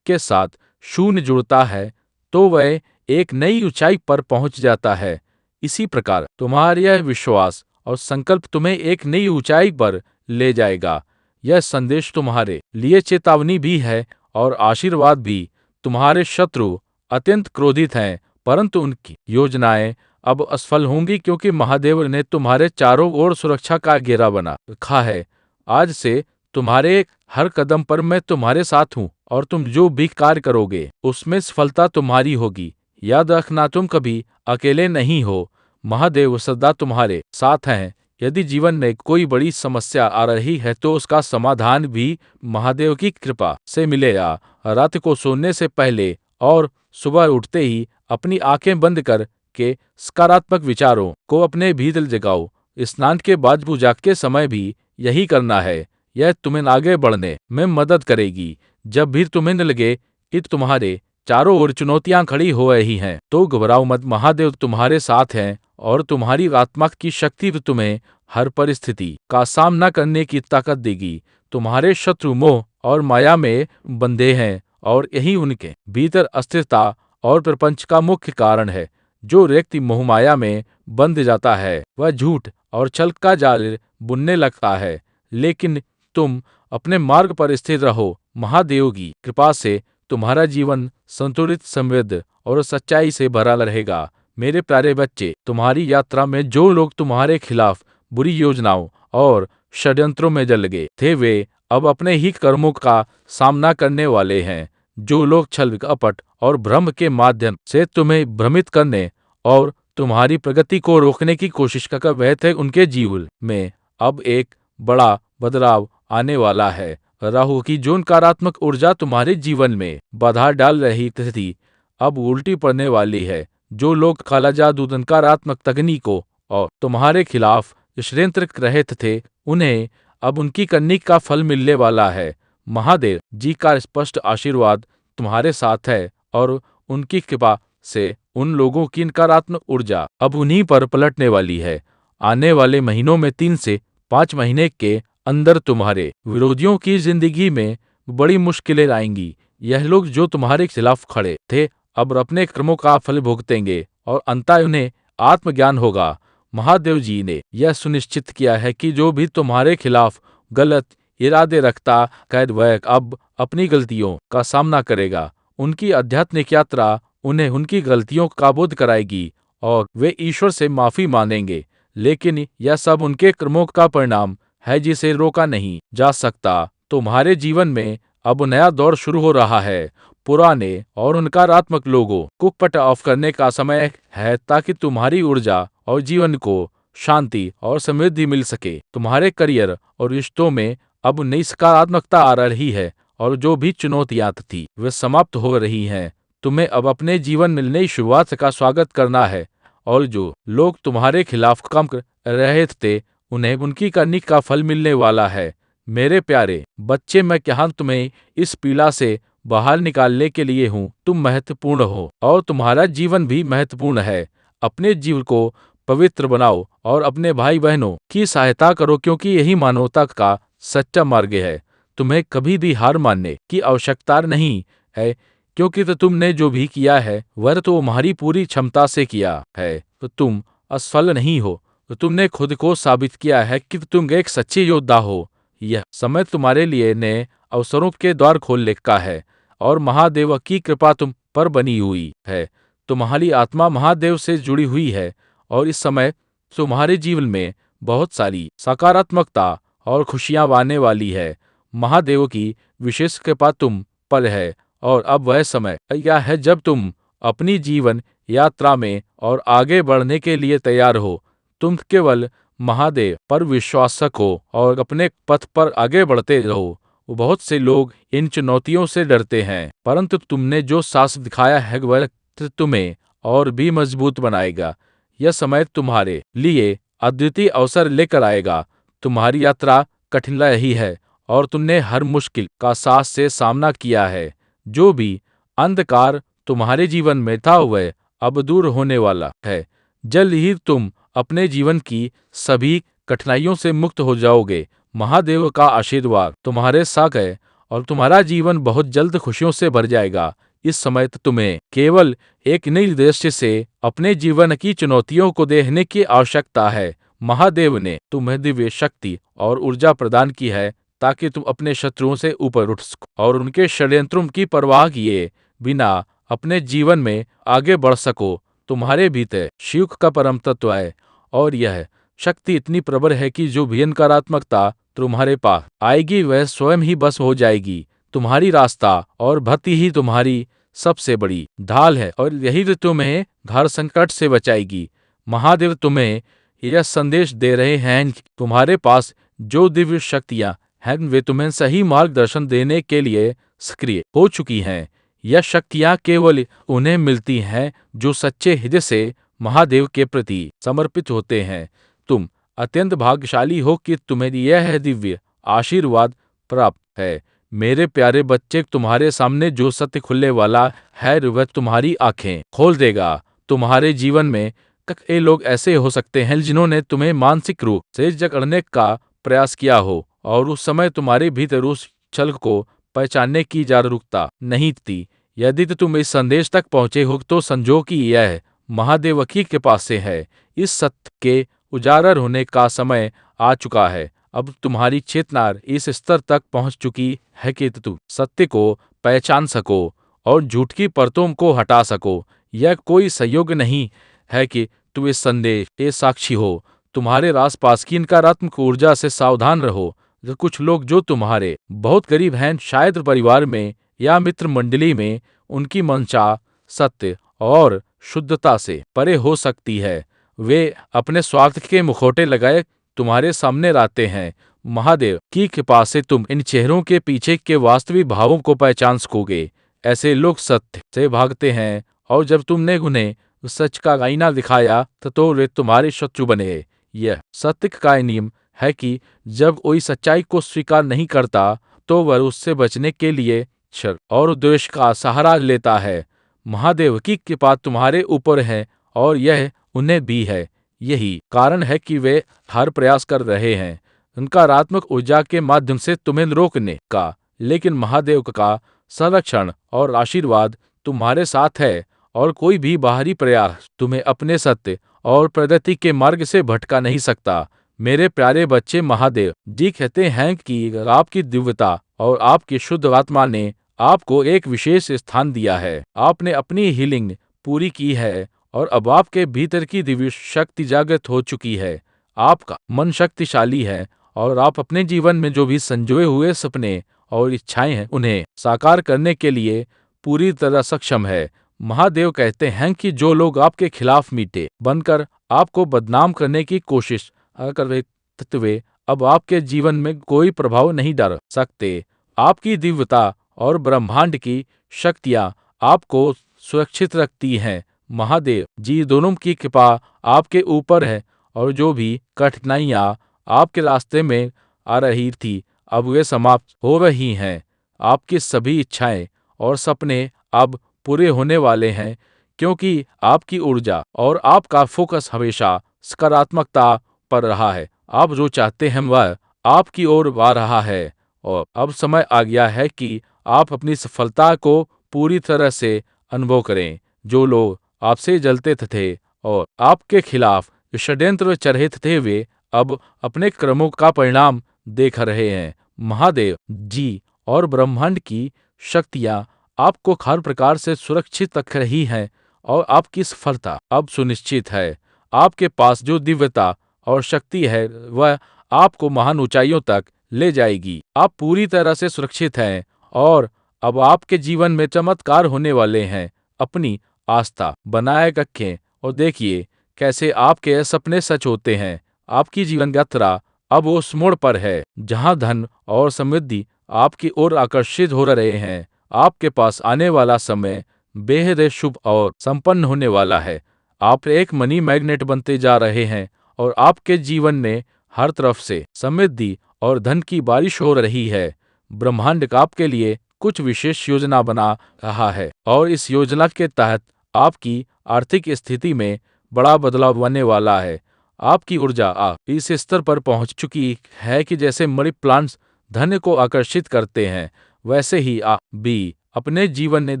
[SPEAKER 1] के साथ शून्य जुड़ता है तो वह एक नई ऊंचाई पर पहुंच जाता है। इसी प्रकार तुम्हारा यह विश्वास और संकल्प तुम्हें एक नई ऊंचाई पर ले जाएगा। यह संदेश तुम्हारे लिए चेतावनी भी है और आशीर्वाद भी। तुम्हारे शत्रु अत्यंत क्रोधित हैं, परंतु उनकी योजनाएं अब असफल होंगी, क्योंकि महादेव ने तुम्हारे चारों ओर सुरक्षा का घेरा बना रखा है। आज से तुम्हारे हर कदम पर मैं तुम्हारे साथ हूँ और तुम जो भी कार्य करोगे उसमें सफलता तुम्हारी होगी। याद रखना, तुम कभी अकेले नहीं हो। महादेव सदा तुम्हारे साथ हैं। यदि जीवन में कोई बड़ी समस्या आ रही है तो उसका समाधान भी महादेव की कृपा से मिलेगा। रात को सोने से पहले और सुबह उठते ही अपनी आंखें बंद कर के सकारात्मक विचारों को अपने भीतर जगाओ। स्नान के बाद पूजा के समय भी यही करना है। यह तुम्हें आगे बढ़ने में मदद करेगी। जब भी तुम्हें लगे कि तुम्हारे चारों ओर चुनौतियां खड़ी हो रही हैं, तो घबराओ मत, महादेव तुम्हारे साथ हैं और तुम्हारी आत्मा की शक्ति तुम्हें हर परिस्थिति का सामना करने की ताकत देगी। तुम्हारे शत्रु मोह और माया में बंधे हैं और यही उनके भीतर अस्थिरता और प्रपंच का मुख्य कारण है। जो व्यक्ति मोह माया में बंध जाता है वह झूठ और छल का जाल बुनने लगता है। लेकिन तुम अपने मार्ग पर स्थिर रहो। महादेव की कृपा से तुम्हारा जीवन संतुलित, समृद्ध और सच्चाई से भरा रहेगा। मेरे प्यारे बच्चे, तुम्हारी यात्रा में जो लोग तुम्हारे खिलाफ बुरी योजनाओं और षड्यंत्रों में जल गए थे, वे अब अपने ही कर्मों का सामना करने वाले हैं। जो लोग छल, कपट और भ्रम के माध्यम से तुम्हें भ्रमित करने और तुम्हारी प्रगति को रोकने की कोशिश कर रहे थे, उनके जीवन में अब एक बड़ा बदलाव आने वाला है। राहु की जो नकारात्मक ऊर्जा तुम्हारे जीवन में बाधा डाल रही थी, अब उल्टी पड़ने वाली है। जो लोग काला जादू, नकारात्मक तकनीकों और तुम्हारे खिलाफ षड्यंत्र कर रहे थे, उन्हें अब उनकी करनी का फल मिलने वाला है। महादेव जी का स्पष्ट आशीर्वाद तुम्हारे साथ है और उनकी कृपा से उन लोगों की नकारात्मक ऊर्जा अब उन्हीं पर पलटने वाली है। आने वाले महीनों में 3 से 5 महीने के अंदर तुम्हारे विरोधियों की जिंदगी में बड़ी मुश्किलें आएंगी। यह लोग जो तुम्हारे खिलाफ खड़े थे, अब अपने कर्मों का फल भुगतेंगे और अंततः उन्हें आत्मज्ञान होगा। महादेव जी ने यह सुनिश्चित किया है कि जो भी तुम्हारे खिलाफ गलत इरादे रखता है, वह अब अपनी गलतियों का सामना करेगा। उनकी आध्यात्मिक यात्रा उन्हें उनकी गलतियों का बोध कराएगी और वे ईश्वर से माफी मांगेंगे। लेकिन यह सब उनके कर्मों का परिणाम है जिसे रोका नहीं जा सकता। तुम्हारे जीवन में अब नया दौर शुरू हो रहा है। पुराने और नकारात्मक लोगों को कट ऑफ करने का समय है ताकि तुम्हारी ऊर्जा और जीवन को शांति और समृद्धि मिल सके। तुम्हारे करियर और रिश्तों में अब नई सकारात्मकता आ रही है और जो भी चुनौतियां थी वे समाप्त हो रही हैं। तुम्हें अब अपने जीवन में नई शुरुआत का स्वागत करना है और जो लोग तुम्हारे खिलाफ काम कर रहे थे, उन्हें उनकी करनी का फल मिलने वाला है। मेरे प्यारे बच्चे, मैं क्या तुम्हें इस पीड़ा से बाहर निकालने के लिए हूँ। तुम महत्वपूर्ण हो और तुम्हारा जीवन भी महत्वपूर्ण है। अपने जीवन को पवित्र बनाओ और अपने भाई बहनों की सहायता करो, क्योंकि यही मानवता का सच्चा मार्ग है। तुम्हें कभी भी हार मानने की आवश्यकता नहीं है, क्योंकि तो तुमने जो भी किया है वह तो तुम्हारी पूरी क्षमता से किया है। तो तुम असफल नहीं हो। तो तुमने खुद को साबित किया है कि तुम एक सच्चे योद्धा हो। यह समय तुम्हारे लिए नए अवसरों के द्वार खोलने का है और महादेव की कृपा तुम पर बनी हुई है। तुम्हारी आत्मा महादेव से जुड़ी हुई है और इस समय तुम्हारे जीवन में बहुत सारी सकारात्मकता और खुशियां आने वाली है। महादेव की विशेष कृपा तुम पर है और अब वह समय आया है जब तुम अपनी जीवन यात्रा में और आगे बढ़ने के लिए तैयार हो। तुम केवल महादेव पर विश्वास रखो और अपने पथ पर आगे बढ़ते रहो। बहुत से लोग इन चुनौतियों से डरते हैं, परंतु तुमने जो साहस दिखाया है वह तुम्हें और भी मजबूत बनाएगा। यह समय तुम्हारे लिए अद्वितीय अवसर लेकर आएगा। तुम्हारी यात्रा कठिन रही है और तुमने हर मुश्किल का साहस से सामना किया है। जो भी अंधकार तुम्हारे जीवन में था वह अब दूर होने वाला है। जल्द ही तुम अपने जीवन की सभी कठिनाइयों से मुक्त हो जाओगे। महादेव का आशीर्वाद तुम्हारे साथ है और तुम्हारा जीवन बहुत जल्द खुशियों से भर जाएगा। इस समय तुम्हें केवल एक नई दृष्टि से अपने जीवन की चुनौतियों को देखने की आवश्यकता है। महादेव ने तुम्हें दिव्य शक्ति और ऊर्जा प्रदान की है ताकि तुम अपने शत्रुओं से ऊपर उठ सको और उनके षड्यंत्रों की परवाह किए बिना अपने जीवन में आगे बढ़ सको। तुम्हारे भीतर शिव का परम तत्व है और यह शक्ति इतनी प्रबल है कि जो भी नकारात्मकता तुम्हारे पास आएगी वह स्वयं ही बस हो जाएगी। तुम्हारी रास्ता और भक्ति ही तुम्हारी सबसे बड़ी ढाल है और यही तुम्हें हर संकट से बचाएगी। महादेव तुम्हें यह संदेश दे रहे हैं कि तुम्हारे पास जो दिव्य शक्तियां हैं वे तुम्हें सही मार्गदर्शन देने के लिए सक्रिय हो चुकी हैं। यह शक्तियां केवल उन्हें मिलती हैं जो सच्चे हृदय से महादेव के प्रति समर्पित होते हैं। तुम अत्यंत भाग्यशाली हो कि तुम्हें यह दिव्य आशीर्वाद प्राप्त है। मेरे प्यारे बच्चे, तुम्हारे सामने जो सत्य खुलने वाला है वह तुम्हारी आंखें खोल देगा। तुम्हारे जीवन में कई लोग ऐसे हो सकते हैं जिन्होंने तुम्हें मानसिक रूप से जकड़ने का प्रयास किया हो और उस समय तुम्हारे भीतर उस छल को पहचानने की जागरूकता नहीं थी। यदि तुम इस संदेश तक पहुंचे हो तो संजोग कि यह महादेवकी के पास से है। इस सत्य के उजागर होने का समय आ चुका है। अब तुम्हारी चेतना इस स्तर तक पहुंच चुकी है कि तुम सत्य को पहचान सको और झूठ की परतों को हटा सको। यह कोई संयोग नहीं है कि तुम इस संदेश के साक्षी हो। तुम्हारे आसपास की नकारात्मक ऊर्जा से सावधान रहो। कुछ लोग जो तुम्हारे बहुत करीब हैं, शायद परिवार में या मित्र मंडली में, उनकी मंशा सत्य और शुद्धता से परे हो सकती है। वे अपने स्वार्थ के मुखौटे लगाए तुम्हारे सामने लाते हैं। महादेव की कृपा से तुम इन चेहरों के पीछे के वास्तविक भावों को पहचान सकोगे। ऐसे लोग सत्य से भागते हैं और जब तुमने उन्हें सच का आईना दिखाया तो वे तुम्हारे शत्रु बने। यह सत्य का नियम है कि जब कोई सच्चाई को स्वीकार नहीं करता तो वह उससे बचने के लिए छल और द्वेष का सहारा लेता है। महादेव की कृपा तुम्हारे ऊपर है और यह उन्हें भी है। यही कारण है कि वे हर प्रयास कर रहे हैं नकारात्मक ऊर्जा के माध्यम से तुम्हें रोकने का, लेकिन महादेव का संरक्षण और आशीर्वाद तुम्हारे साथ है और कोई भी बाहरी प्रयास तुम्हें अपने सत्य और प्रगति के मार्ग से भटका नहीं सकता। मेरे प्यारे बच्चे, महादेव जी कहते हैं कि आपकी दिव्यता और आपकी शुद्ध आत्मा ने आपको एक विशेष स्थान दिया है। आपने अपनी हीलिंग पूरी की है और अब आपके भीतर की दिव्य शक्ति जागृत हो चुकी है। आपका मन शक्तिशाली है और आप अपने जीवन में जो भी संजोए हुए सपने और इच्छाएं हैं उन्हें साकार करने के लिए पूरी तरह सक्षम है। महादेव कहते हैं कि जो लोग आपके खिलाफ मीठे बनकर आपको बदनाम करने की कोशिश कर रहे वे अब आपके जीवन में कोई प्रभाव नहीं डाल सकते। आपकी दिव्यता और ब्रह्मांड की शक्तियां आपको सुरक्षित रखती हैं। महादेव जी दोनों की कृपा आपके ऊपर है और जो भी कठिनाइयां आपके रास्ते में आ रही थी अब वे समाप्त हो रही हैं। आपकी सभी इच्छाएं और सपने अब पूरे होने वाले हैं क्योंकि आपकी ऊर्जा और आपका फोकस हमेशा सकारात्मकता पर रहा है। आप जो चाहते हैं वह आपकी ओर आ रहा है और अब समय आ गया है कि आप अपनी सफलता को पूरी तरह से अनुभव करें। जो लोग आपसे जलते थे और आपके खिलाफ षड्यंत्र चढ़े थे वे अब अपने कर्मों का परिणाम देख रहे हैं। महादेव जी और ब्रह्मांड की शक्तियां आपको हर प्रकार से सुरक्षित रख रही हैं और आपकी सफलता अब सुनिश्चित है। आपके पास जो दिव्यता और शक्ति है वह आपको महान ऊंचाइयों तक ले जाएगी। आप पूरी तरह से सुरक्षित हैं और अब आपके जीवन में चमत्कार होने वाले हैं। अपनी आस्था बनाए रखें और देखिए कैसे आपके सपने सच होते हैं। आपकी जीवन यात्रा अब उस मोड़ पर है जहां धन और समृद्धि आपकी ओर आकर्षित हो रहे हैं। आपके पास आने वाला समय बेहद शुभ और संपन्न होने वाला है। आप एक मनी मैग्नेट बनते जा रहे हैं और आपके जीवन में हर तरफ से समृद्धि और धन की बारिश हो रही है। ब्रह्मांड आपके लिए कुछ विशेष योजना बना रहा है और इस योजना के तहत आपकी आर्थिक स्थिति में बड़ा बदलाव होने वाला है। आपकी ऊर्जा इस स्तर पर पहुंच चुकी है कि जैसे मनी प्लांट्स धन को आकर्षित करते हैं वैसे ही आप भी अपने जीवन में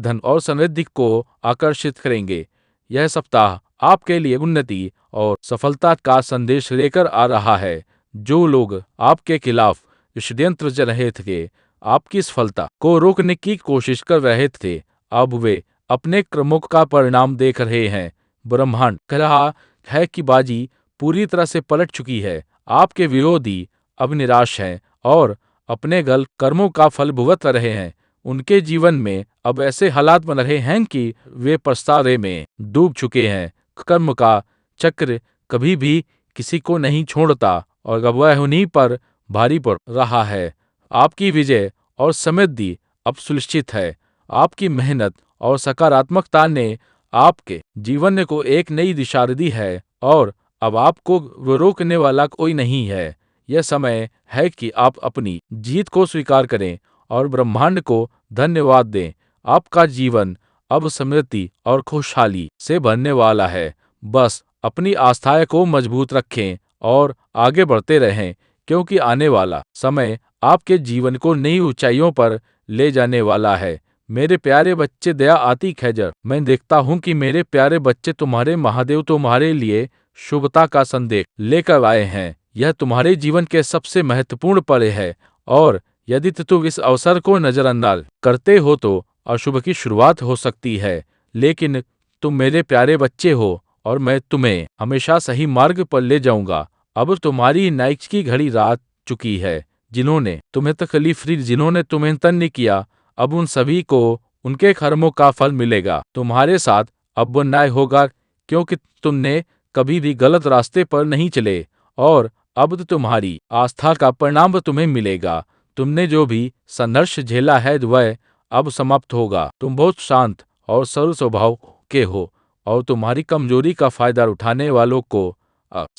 [SPEAKER 1] धन और समृद्धि को आकर्षित करेंगे। यह सप्ताह आपके लिए उन्नति और सफलता का संदेश लेकर आ रहा है। जो लोग आपके खिलाफ षड्यंत्र कर रहे थे, आपकी सफलता को रोकने की कोशिश कर रहे थे, अब वे अपने कर्मों का परिणाम देख रहे हैं। ब्रह्मांड कह रहा है कि बाजी पूरी तरह से पलट चुकी है। आपके विरोधी अब निराश हैं और अपने गलत कर्मों का फल भुगत रहे हैं। उनके जीवन में अब ऐसे हालात बन रहे हैं कि वे पछतावे में डूब चुके हैं। कर्म का चक्र कभी भी किसी को नहीं छोड़ता और अब वह उन्हीं पर भारी पड़ रहा है। आपकी विजय और समृद्धि अब सुनिश्चित है। आपकी मेहनत और सकारात्मकता ने आपके जीवन को एक नई दिशा दी है और अब आपको वो रोकने वाला कोई नहीं है। यह समय है कि आप अपनी जीत को स्वीकार करें और ब्रह्मांड को धन्यवाद दें। आपका जीवन अब समृद्धि और खुशहाली से भरने वाला है। बस अपनी आस्थाएं को मजबूत रखें और आगे बढ़ते रहें, क्योंकि आने वाला समय आपके जीवन को नई ऊंचाइयों पर ले जाने वाला है। मेरे प्यारे बच्चे, दया आती खैजर, मैं देखता हूँ कि मेरे प्यारे बच्चे तुम्हारे महादेव तुम्हारे लिए शुभता का संदेश लेकर आए हैं। यह तुम्हारे जीवन के सबसे महत्वपूर्ण पल है और यदि तुम इस अवसर को नजरअंदाज करते हो तो अशुभ की शुरुआत हो सकती है। लेकिन तुम मेरे प्यारे बच्चे हो और मैं तुम्हें हमेशा सही मार्ग पर ले जाऊंगा। अब तुम्हारी नाइट की घड़ी रात चुकी है। जिन्होंने तुम्हें तकलीफ दी, जिन्होंने तुम्हें तंग किया, अब उन सभी को उनके कर्मों का फल मिलेगा। तुम्हारे साथ अब न्याय होगा, क्योंकि तुमने कभी भी गलत रास्ते पर नहीं चले और अब तुम्हारी आस्था का परिणाम तुम्हें मिलेगा। तुमने जो भी संघर्ष झेला है वह अब समाप्त होगा। तुम बहुत शांत और सरल स्वभाव के हो और तुम्हारी कमजोरी का फायदा उठाने वालों को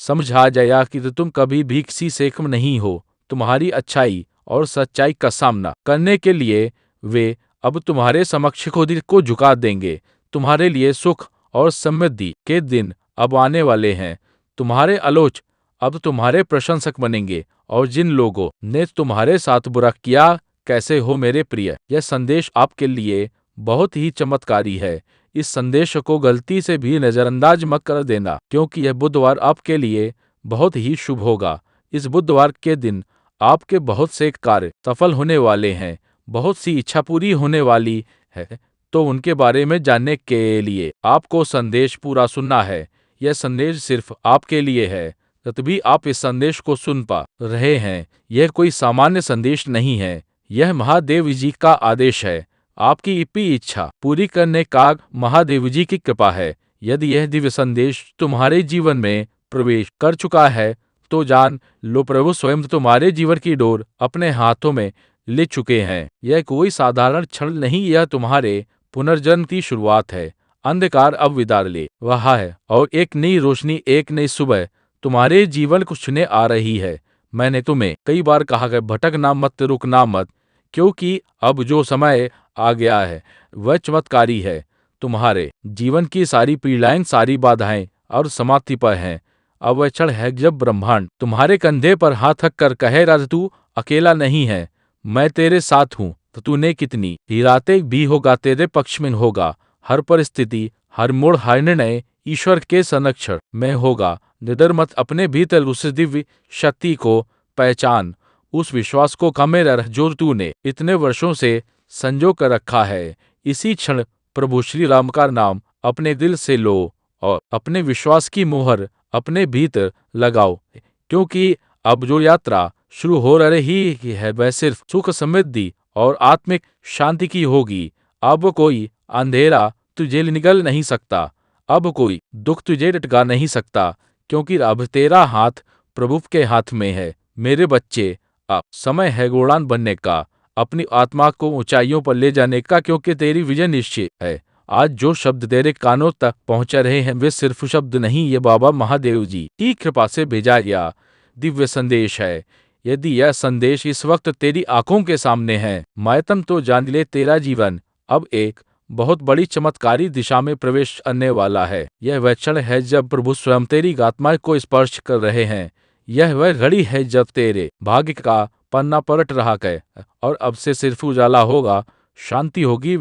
[SPEAKER 1] समझा जाएगा कि तुम कभी भी किसी से कम नहीं हो। तुम्हारी अच्छाई और सच्चाई का सामना करने के लिए वे अब तुम्हारे समक्ष खुद को झुका देंगे। तुम्हारे लिए सुख और समृद्धि के दिन अब आने वाले हैं। तुम्हारे आलोचक अब तुम्हारे प्रशंसक बनेंगे और जिन लोगों ने तुम्हारे साथ बुरा किया, कैसे हो मेरे प्रिय, यह संदेश आपके लिए बहुत ही चमत्कारी है। इस संदेश को गलती से भी नजरअंदाज मत कर देना, क्योंकि यह बुधवार आपके लिए बहुत ही शुभ होगा। इस बुधवार के दिन आपके बहुत से कार्य सफल होने वाले हैं, बहुत सी इच्छा पूरी होने वाली है। तो उनके बारे में जानने के लिए आपको संदेश पूरा सुनना है। यह संदेश सिर्फ आपके लिए है, तभी आप इस संदेश को सुन पा रहे हैं। यह कोई सामान्य संदेश नहीं है, यह महादेव जी का आदेश है। आपकी इच्छा पूरी करने का महादेव जी की कृपा है। यदि यह दिव्य संदेश तुम्हारे जीवन में प्रवेश कर चुका है तो जान लो, प्रभु स्वयं तुम्हारे जीवन की डोर अपने हाथों में ले चुके हैं। यह कोई साधारण क्षण नहीं, यह तुम्हारे पुनर्जन्म की शुरुआत है। अंधकार अब विदा ले रहा है और एक नई रोशनी, एक नई सुबह तुम्हारे जीवन को छूने आ रही है। मैंने तुम्हें कई बार कहा है, भटकना मत, रुकना मत, क्योंकि अब जो समय आ गया है वह चमत्कारी है। तुम्हारे जीवन की सारी पीड़ाएं, सारी बाधाएं और समाप्ति पर हैं। अब वह क्षण है जब ब्रह्मांड तुम्हारे कंधे पर हाथ रख कर कहे, राज तू अकेला नहीं है, मैं तेरे साथ हूँ। तो तूने कितनी ही रातें भी होगा, तेरे पक्ष में होगा। हर परिस्थिति, हर मोड़, हर निर्णय ईश्वर के संरक्षण में होगा। निडर मत, अपने भीतर उस दिव्य शक्ति को पहचान, उस विश्वास को कायम रख जो तूने इतने वर्षों से संजो कर रखा है। इसी क्षण प्रभु श्री राम का नाम अपने दिल से लो और अपने विश्वास की मोहर अपने भीतर लगाओ, क्योंकि अब जो यात्रा शुरू हो रही है वह सिर्फ सुख, समृद्धि और आत्मिक शांति की होगी। अब कोई अंधेरा तुझे निगल नहीं सकता, अब कोई दुख तुझे टटका नहीं सकता, क्योंकि अब तेरा हाथ प्रभु के हाथ में है। मेरे बच्चे, अब समय है उड़ान बनने का, अपनी आत्मा को ऊंचाइयों पर ले जाने का, क्योंकि तेरी विजय निश्चित है। आज जो शब्द तेरे कानों तक पहुंच रहे हैं वे सिर्फ शब्द नहीं, ये बाबा महादेव जी की कृपा से भेजा गया दिव्य संदेश है। यदि यह संदेश इस वक्त तेरी आंखों के सामने है, मायतम, तो जान ले तेरा जीवन अब एक बहुत बड़ी चमत्कारी दिशा में प्रवेश करने वाला है। यह वह क्षण है जब प्रभु स्वयं तेरी आत्मा को स्पर्श कर रहे हैं। यह वह घड़ी है जब तेरे भाग्य का पन्ना पलट रहा है और अब से सिर्फ उजाला होगा, शांति होगी,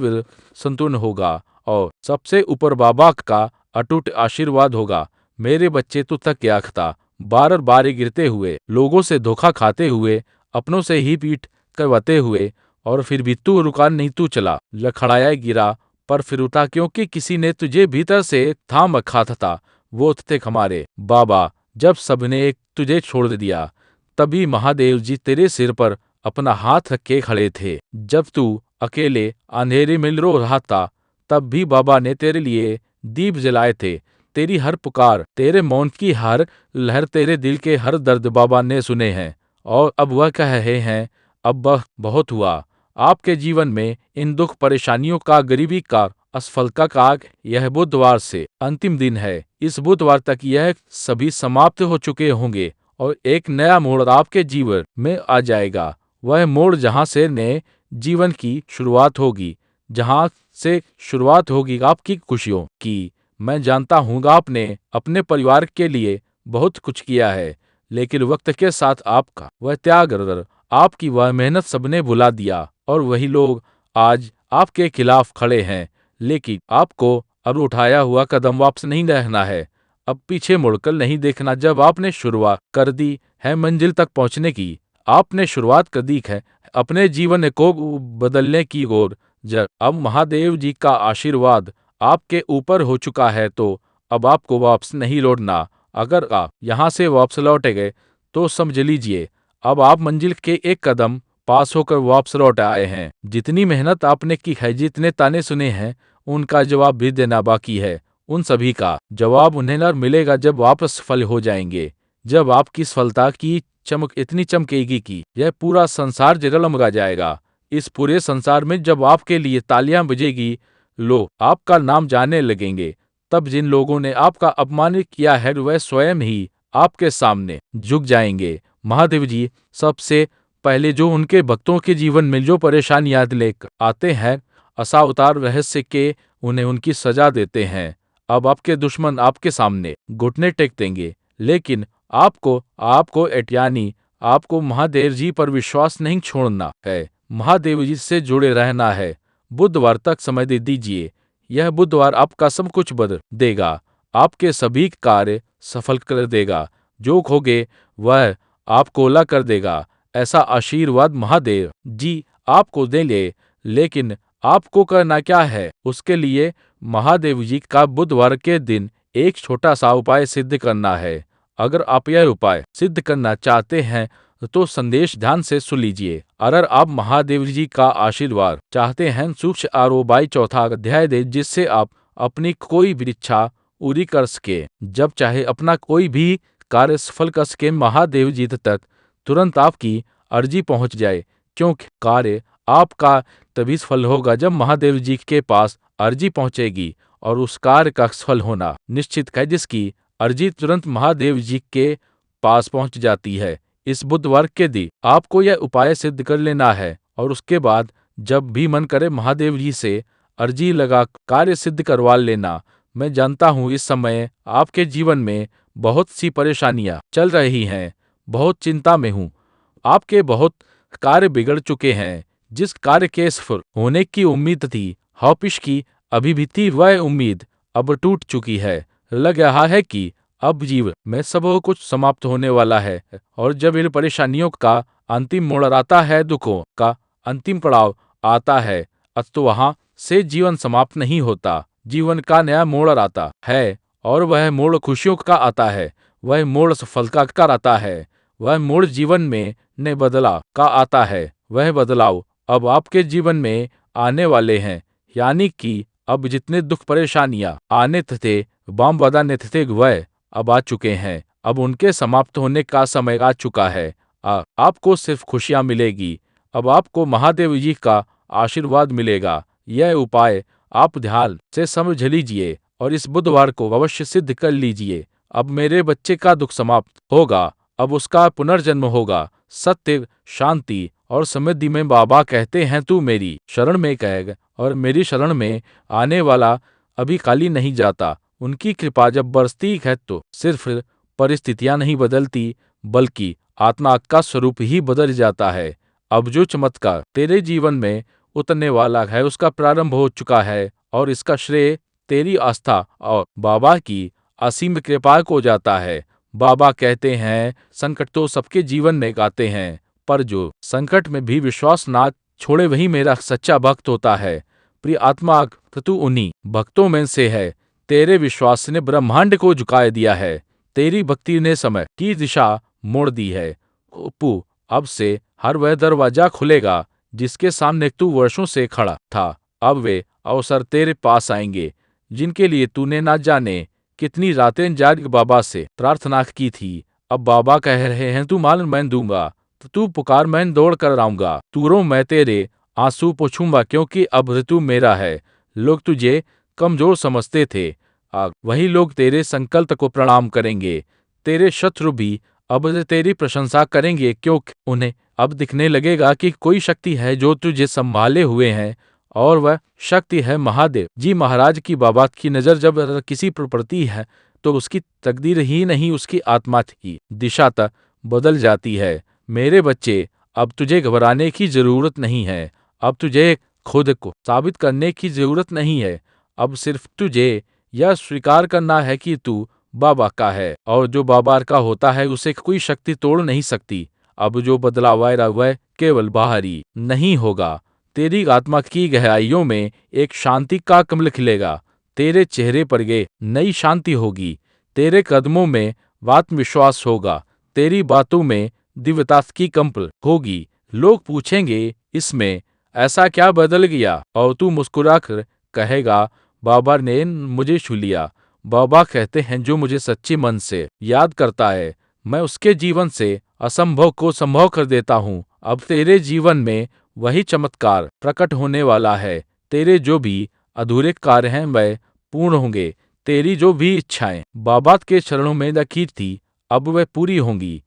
[SPEAKER 1] संतुलन होगा और सबसे ऊपर बाबा का अटूट आशीर्वाद होगा। मेरे बच्चे, तू थक गया था, बार बार गिरते हुए, लोगों से धोखा खाते हुए, अपनों से ही पीठ करवाते हुए, और फिर भी तू रुका नहीं, तू चला, लड़खड़ाया, गिरा, पर फिर उठा, क्योंकि किसी ने तुझे भीतर से थाम रखा था। वो थे हमारे बाबा। जब सबने तुझे छोड़ दिया तभी महादेव जी तेरे सिर पर अपना हाथ रख के खड़े थे। जब तू अकेले अंधेरे में रो रहा था, तब भी बाबा ने तेरे लिए दीप जलाए थे। तेरी हर पुकार, तेरे मौन की हर लहर, तेरे दिल के हर दर्द बाबा ने सुने हैं। और अब वह कह रहे हैं, अब वह बहुत हुआ। आपके जीवन में इन दुख परेशानियों का, गरीबी का, असफलता का यह बुधवार से अंतिम दिन है। इस बुधवार तक यह सभी समाप्त हो चुके होंगे और एक नया मोड़ आपके जीवन में आ जाएगा। वह मोड़ जहां से नए जीवन की शुरुआत होगी, जहां से शुरुआत होगी आपकी खुशियों की। मैं जानता हूँ आपने अपने परिवार के लिए बहुत कुछ किया है, लेकिन वक्त के साथ आपका वह त्याग और आपकी वह मेहनत सबने भुला दिया और वही लोग आज आपके खिलाफ खड़े हैं। लेकिन आपको अब उठाया हुआ कदम वापस नहीं रहना है, अब पीछे मुड़कर नहीं देखना। जब आपने शुरुआत कर दी है मंजिल तक पहुंचने की, आपने शुरुआत कर दी है अपने जीवन को बदलने की ओर। जब अब महादेव जी का आशीर्वाद आपके ऊपर हो चुका है, तो अब आपको वापस नहीं लौटना। अगर आप यहाँ से वापस लौटे गए तो समझ लीजिए अब आप मंजिल के एक कदम पास होकर वापस लौट आए हैं। जितनी मेहनत आपने की है, जितने ताने सुने हैं, उनका जवाब भी देना बाकी है। उन सभी का जवाब उन्हें न मिलेगा जब आप सफल हो जाएंगे। जब आपकी सफलता की चमक इतनी चमकेगी कि यह पूरा संसार जगमगा जाएगा। इस पूरे संसार में जब आपके लिए तालियां बजेगी, लोग आपका नाम जानने लगेंगे, तब जिन लोगों ने आपका अपमानित किया है वह स्वयं ही आपके सामने झुक जाएंगे। महादेव जी सबसे पहले जो उनके भक्तों के जीवन में जो परेशानियां लेकर आते हैं, असावतार रहस्य के उन्हें उनकी सजा देते हैं। अब आपके दुश्मन आपके सामने घुटने टेक देंगे, लेकिन आपको आपको यानी आपको महादेव जी पर विश्वास नहीं छोड़ना है, महादेव जी से जुड़े रहना है। बुधवार तक समय दे दीजिए, यह बुधवार आपका सब कुछ बदल देगा, आपके सभी कार्य सफल कर देगा। जो खोगे वह आपको ला कर देगा, ऐसा आशीर्वाद महादेव जी आपको देंगे। लेकिन आपको करना क्या है? उसके लिए महादेव जी का बुधवार के दिन एक छोटा सा उपाय सिद्ध करना है। अगर आप यह उपाय सिद्ध करना चाहते हैं तो संदेश ध्यान से सुन लीजिए। अगर आप महादेव जी का आशीर्वाद चाहते हैं, सूक्ष्म आरोबाई चौथा अध्याय दे, जिससे आप अपनी कोई भी इच्छा पूरी कर सके, जब चाहे अपना कोई भी कार्य सफल कर सके। महादेव जी तक तुरंत आपकी अर्जी पहुंच जाए, क्योंकि कार्य आपका तभी सफल होगा जब महादेव जी के पास अर्जी पहुंचेगी, और उस कार्य का सफल होना निश्चित है जिसकी अर्जी तुरंत महादेव जी के पास पहुंच जाती है। इस बुधवार के दिन आपको यह उपाय सिद्ध कर लेना है, और उसके बाद जब भी मन करे महादेव जी से अर्जी लगा कार्य सिद्ध करवा लेना। मैं जानता हूँ इस समय आपके जीवन में बहुत सी परेशानियां चल रही हैं, बहुत चिंता में हूँ। आपके बहुत कार्य बिगड़ चुके हैं। जिस कार्य के सफल होने की उम्मीद थी, हॉपिश की अभी भी थी, वह उम्मीद अब टूट चुकी है। लग रहा है कि अब जीवन में सब कुछ समाप्त होने वाला है, और जब इन परेशानियों का अंतिम मोड़ आता है, दुखों का अंतिम पड़ाव आता है, तो वहाँ से जीवन समाप्त नहीं होता। जीवन का नया मोड़ आता है, और वह मोड़ खुशियों का आता है, वह मोड़ सफलता का आता है, वह मोड़ जीवन में नए बदलाव का आता है। वह बदलाव अब आपके जीवन में आने वाले हैं, यानी कि अब जितने दुख परेशानियां आने थे, बाम बदाने थे, वह अब आ चुके हैं। अब उनके समाप्त होने का समय आ चुका है। आपको सिर्फ खुशियां मिलेगी। अब आपको महादेव जी का आशीर्वाद मिलेगा। यह उपाय आप ध्यान से समझ लीजिए और इस बुधवार को अवश्य सिद्ध कर लीजिए। अब मेरे बच्चे का दुख समाप्त होगा, अब उसका पुनर्जन्म होगा। सत्य, शांति और समृद्धि में बाबा कहते हैं, तू मेरी शरण में कहेगा और मेरी शरण में आने वाला अभी खाली नहीं जाता। उनकी कृपा जब बरसती है तो सिर्फ परिस्थितियां नहीं बदलती, बल्कि आत्मा का स्वरूप ही बदल जाता है। अब जो चमत्कार तेरे जीवन में उतरने वाला है, उसका प्रारंभ हो चुका है, और इसका श्रेय तेरी आस्था और बाबा की असीम कृपा को जाता है। बाबा कहते हैं, संकट तो सबके जीवन में आते हैं, पर जो संकट में भी विश्वास ना छोड़े वही मेरा सच्चा भक्त होता है। प्रिय आत्मा, तू उन्हीं भक्तों में से है। तेरे विश्वास ने ब्रह्मांड को झुका दिया है। तेरी भक्ति ने समय की दिशा मोड़ दी है। उपू, अब से हर वह दरवाजा खुलेगा जिसके सामने तू वर्षों से खड़ा था। अब वे अवसर तेरे पास आएंगे जिनके लिए तूने ना जाने कितनी रातें जाग बाबा से प्रार्थना की थी। अब बाबा कह रहे हैं तू माल मैं दूंगा, तो तू पुकार मैं दौड़ कर आऊंगा। तू रो मैं तेरे आंसू पोंछूंगा, क्योंकि अब तू मेरा है। लोग तुझे कमजोर समझते थे, वही लोग तेरे संकल्प को प्रणाम करेंगे। तेरे शत्रु भी अब तेरी प्रशंसा करेंगे, क्योंकि उन्हें अब दिखने लगेगा कि कोई शक्ति है जो तुझे संभाले हुए है, और वह शक्ति है महादेव जी महाराज की। बाबा की नज़र जब किसी पर पड़ती है तो उसकी तकदीर ही नहीं, उसकी आत्मा की दिशा तक बदल जाती है। मेरे बच्चे, अब तुझे घबराने की जरूरत नहीं है। अब तुझे खुद को साबित करने की जरूरत नहीं है। अब सिर्फ तुझे यह स्वीकार करना है कि तू बाबा का है, और जो बाबा का होता है उसे कोई शक्ति तोड़ नहीं सकती। अब जो बदलाव आएगा वह केवल बाहरी नहीं होगा। तेरी आत्मा की गहराइयों में एक शांति का कमल खिलेगा। तेरे चेहरे पर ये नई शांति होगी। तेरे कदमों में आत्मविश्वास होगा। तेरी बातों में दिव्यता की कंपल होगी। लोग पूछेंगे इसमें ऐसा क्या बदल गया, और तू मुस्कुराकर कहेगा बाबा ने मुझे छू लिया। बाबा कहते हैं जो मुझे सच्चे मन से याद करता है, मैं उसके जीवन से असंभव को संभव कर देता हूँ। अब तेरे जीवन में वही चमत्कार प्रकट होने वाला है। तेरे जो भी अधूरे कार्य हैं वह पूर्ण होंगे। तेरी जो भी इच्छाएं बाबा के चरणों में रखी थी, अब वह पूरी होंगी,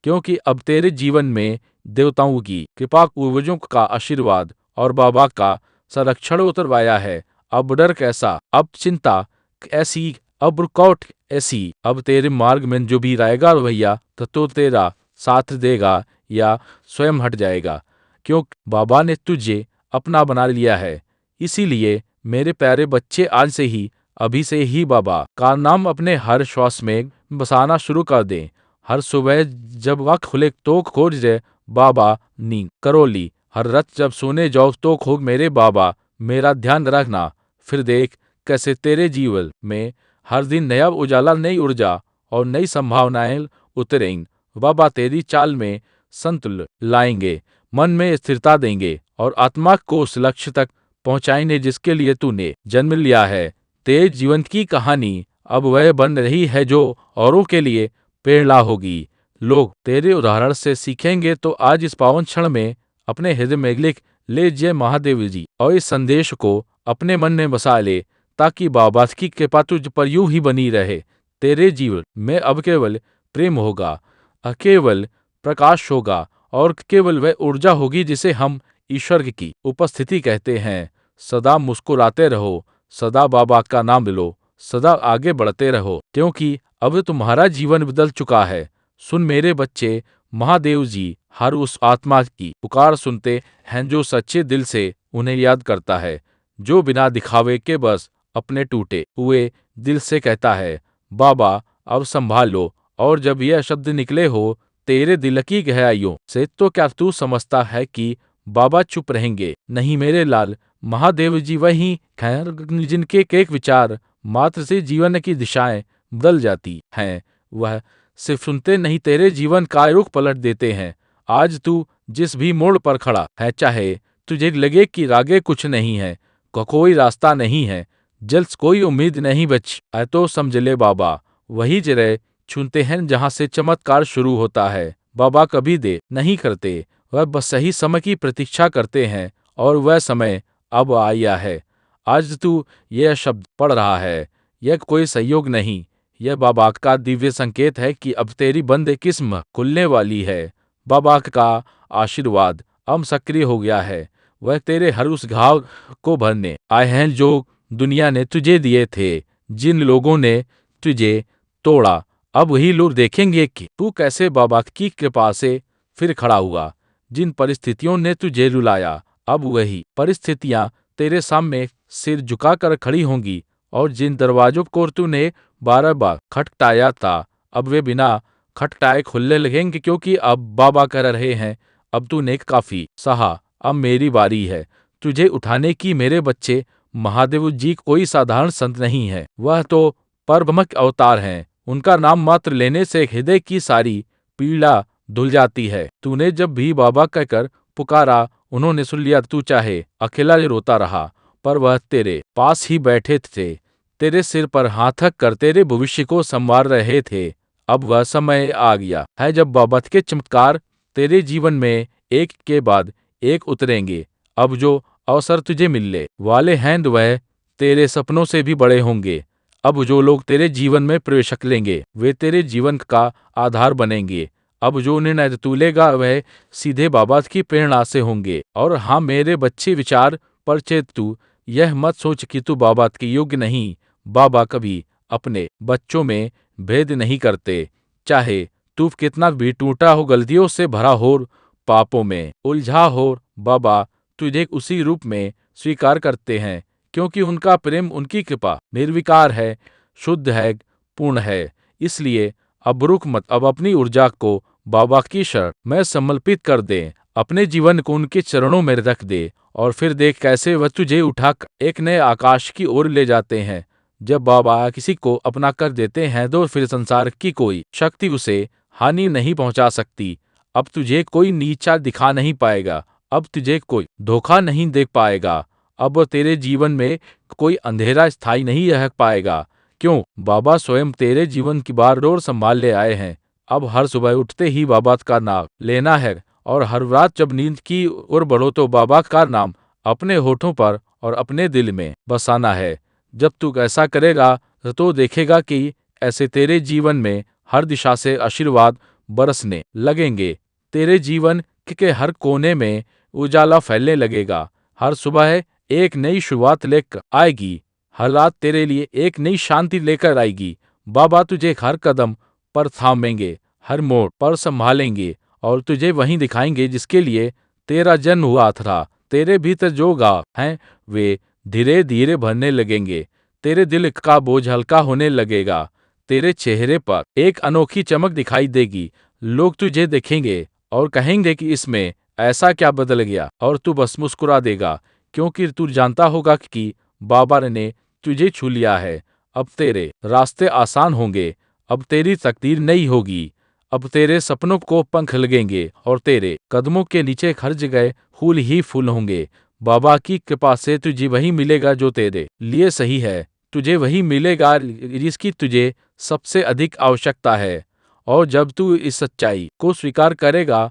[SPEAKER 1] क्योंकि अब तेरे जीवन में देवताओं की कृपा, पूर्वजों का आशीर्वाद और बाबा का संरक्षण उतरवाया है। अब डर कैसा, अब चिंता ऐसी, अब रुकावट ऐसी। अब तेरे मार्ग में जो भी रहेगा भैया तो तेरा साथ देगा या स्वयं हट जाएगा, क्योंकि बाबा ने तुझे अपना बना लिया है। इसीलिए मेरे प्यारे बच्चे, आज से ही, अभी से ही बाबा का नाम अपने हर श्वास में बसाना शुरू कर दें। हर सुबह जब वक्त खुले तो खोज दे बाबा नींद करोली। हर रात जब सोने जाओ तो खो मेरे बाबा मेरा ध्यान रखना। फिर देख कैसे तेरे जीवन में हर दिन नया उजाला, नई ऊर्जा और नई संभावनाएं उतरेंगी। बाबा तेरी चाल में संतुलन लाएंगे, मन में स्थिरता देंगे और आत्मा को उस लक्ष्य तक पहुंचाएंगे जिसके लिए तूने जन्म लिया है। तेरे जीवन की कहानी अब वह बन रही है जो औरों के लिए प्रेरणा होगी। लोग तेरे उदाहरण से सीखेंगे। तो आज इस पावन क्षण में अपने हृदय में लिख ले जय महादेव जी, और इस संदेश को अपने मन में बसा ले, ताकि बाबा की कृपा तुझ पर यूं ही बनी रहे। तेरे जीवन में अब केवल प्रेम होगा, केवल प्रकाश होगा, और केवल वह ऊर्जा होगी जिसे हम ईश्वर की उपस्थिति कहते हैं। सदा मुस्कुराते रहो, सदा बाबा का नाम लो, सदा आगे बढ़ते रहो, क्योंकि अब तुम्हारा जीवन बदल चुका है। सुन मेरे बच्चे, महादेव जी हर उस आत्मा की पुकार सुनते हैं जो सच्चे दिल से उन्हें याद करता है, जो बिना दिखावे के बस अपने टूटे हुए दिल से कहता है बाबा अब संभाल लो। और जब यह शब्द निकले हो तेरे दिल की गहराइयों से, तो क्या तू समझता है कि बाबा चुप रहेंगे? नहीं मेरे लाल, महादेव जी वही खैर जिनके एक विचार मात्र से जीवन की दिशाएं बदल जाती हैं। वह सिर्फ सुनते नहीं, तेरे जीवन का रुख पलट देते हैं। आज तू जिस भी मोड़ पर खड़ा है, चाहे तुझे लगे कि आगे कुछ नहीं है, कोई रास्ता नहीं है, जल्द कोई उम्मीद नहीं बच है, तो समझ ले बाबा वही जगह चुनते हैं जहां से चमत्कार शुरू होता है। बाबा कभी दे नहीं करते, वह बस सही समय की प्रतीक्षा करते हैं, और वह समय अब आया है। आज तू यह शब्द पढ़ रहा है, यह कोई संयोग नहीं, यह बाबा का दिव्य संकेत है कि अब तेरी बंद किस्म खुलने वाली है। बाबा का आशीर्वाद अब सक्रिय हो गया है। वह तेरे हर उस घाव को भरने आए हैं जो दुनिया ने तुझे दिए थे। जिन लोगों ने तुझे तोड़ा, अब वही लोग देखेंगे कि तू कैसे बाबा की कृपा से फिर खड़ा हुआ। जिन परिस्थितियों ने तुझे रुलाया, अब वही परिस्थितियां तेरे सामने सिर झुकाकर खड़ी होंगी, और जिन दरवाजों को तूने बार बार खटखटाया था, अब वे बिना खटखटाए खुलने लगेंगे, क्योंकि अब बाबा कह रहे हैं अब तूने काफी सहा, अब मेरी बारी है तुझे उठाने की। मेरे बच्चे, महादेव जी कोई साधारण संत नहीं है, वह तो परब्रह्म अवतार हैं। उनका नाम मात्र लेने से हृदय की सारी पीड़ा धुल जाती है। तूने जब भी बाबा कहकर पुकारा उन्होंने सुन लिया। तू चाहे अकेला रोता रहा, पर वह तेरे पास ही बैठे थे, तेरे सिर पर हाथ रख कर तेरे भविष्य को संवार रहे थे। अब वह समय आ गया है जब बाबा के चमत्कार तेरे जीवन में एक के बाद एक उतरेंगे। अब जो अवसर तुझे मिलने वाले हैं वह तेरे सपनों से भी बड़े होंगे। अब जो लोग तेरे जीवन में प्रवेश लेंगे वे तेरे जीवन का आधार बनेंगे। अब जो निर्णय तू लेगा वह सीधे बाबा की प्रेरणा से होंगे। और हाँ मेरे बच्चे, विचार पर चेत, तू यह मत सोच कि तू बाबा के योग्य नहीं। बाबा कभी अपने बच्चों में भेद नहीं करते। चाहे तू कितना भी टूटा हो, गलतियों से भरा हो, पापों में उलझा हो, बाबा तुझे उसी रूप में स्वीकार करते हैं, क्योंकि उनका प्रेम, उनकी कृपा निर्विकार है, शुद्ध है, पूर्ण है। इसलिए अब रुक मत, अब अपनी ऊर्जा को बाबा की शरण में समर्पित कर दे, अपने जीवन को उनके चरणों में रख दे और फिर देख कैसे वह तुझे उठाकर एक नए आकाश की ओर ले जाते हैं। जब बाबा किसी को अपना कर देते हैं तो फिर संसार की कोई शक्ति उसे हानि नहीं पहुंचा सकती। अब तुझे कोई नीचा दिखा नहीं पाएगा, अब तुझे कोई धोखा नहीं दे पाएगा, अब तेरे जीवन में कोई अंधेरा स्थायी नहीं रह पाएगा। क्यों? बाबा स्वयं तेरे जीवन की बागडोर संभाल ले आए हैं। अब हर सुबह उठते ही बाबा का नाम लेना है और हर रात जब नींद की ओर बढ़ो तो बाबा का नाम अपने होठों पर और अपने दिल में बसाना है। जब तू ऐसा करेगा तो देखेगा कि ऐसे तेरे जीवन में हर दिशा से आशीर्वाद बरसने लगेंगे। तेरे जीवन के हर कोने में उजाला फैलने लगेगा। हर सुबह एक नई शुरुआत लेकर आएगी, हर रात तेरे लिए एक नई शांति लेकर आएगी। बाबा तुझे हर कदम पर थामेंगे, हर मोड़ पर संभालेंगे और तुझे वहीं दिखाएंगे जिसके लिए तेरा जन्म हुआ था। तेरे भीतर जो घाव हैं वे धीरे धीरे भरने लगेंगे, तेरे दिल का बोझ हल्का होने लगेगा, तेरे चेहरे पर एक अनोखी चमक दिखाई देगी। लोग तुझे देखेंगे और कहेंगे कि इसमें ऐसा क्या बदल गया, और तू बस मुस्कुरा देगा, क्योंकि तू जानता होगा कि बाबा ने तुझे छू लिया है। अब तेरे रास्ते आसान होंगे, अब तेरी तकदीर नई होगी, अब तेरे सपनों को पंख लगेंगे और तेरे कदमों के नीचे हर जगह फूल ही फूल होंगे। बाबा की कृपा से तुझे वही मिलेगा जो तेरे लिए सही है, तुझे वही मिलेगा जिसकी तुझे सबसे अधिक आवश्यकता है। और जब तू इस सच्चाई को स्वीकार करेगा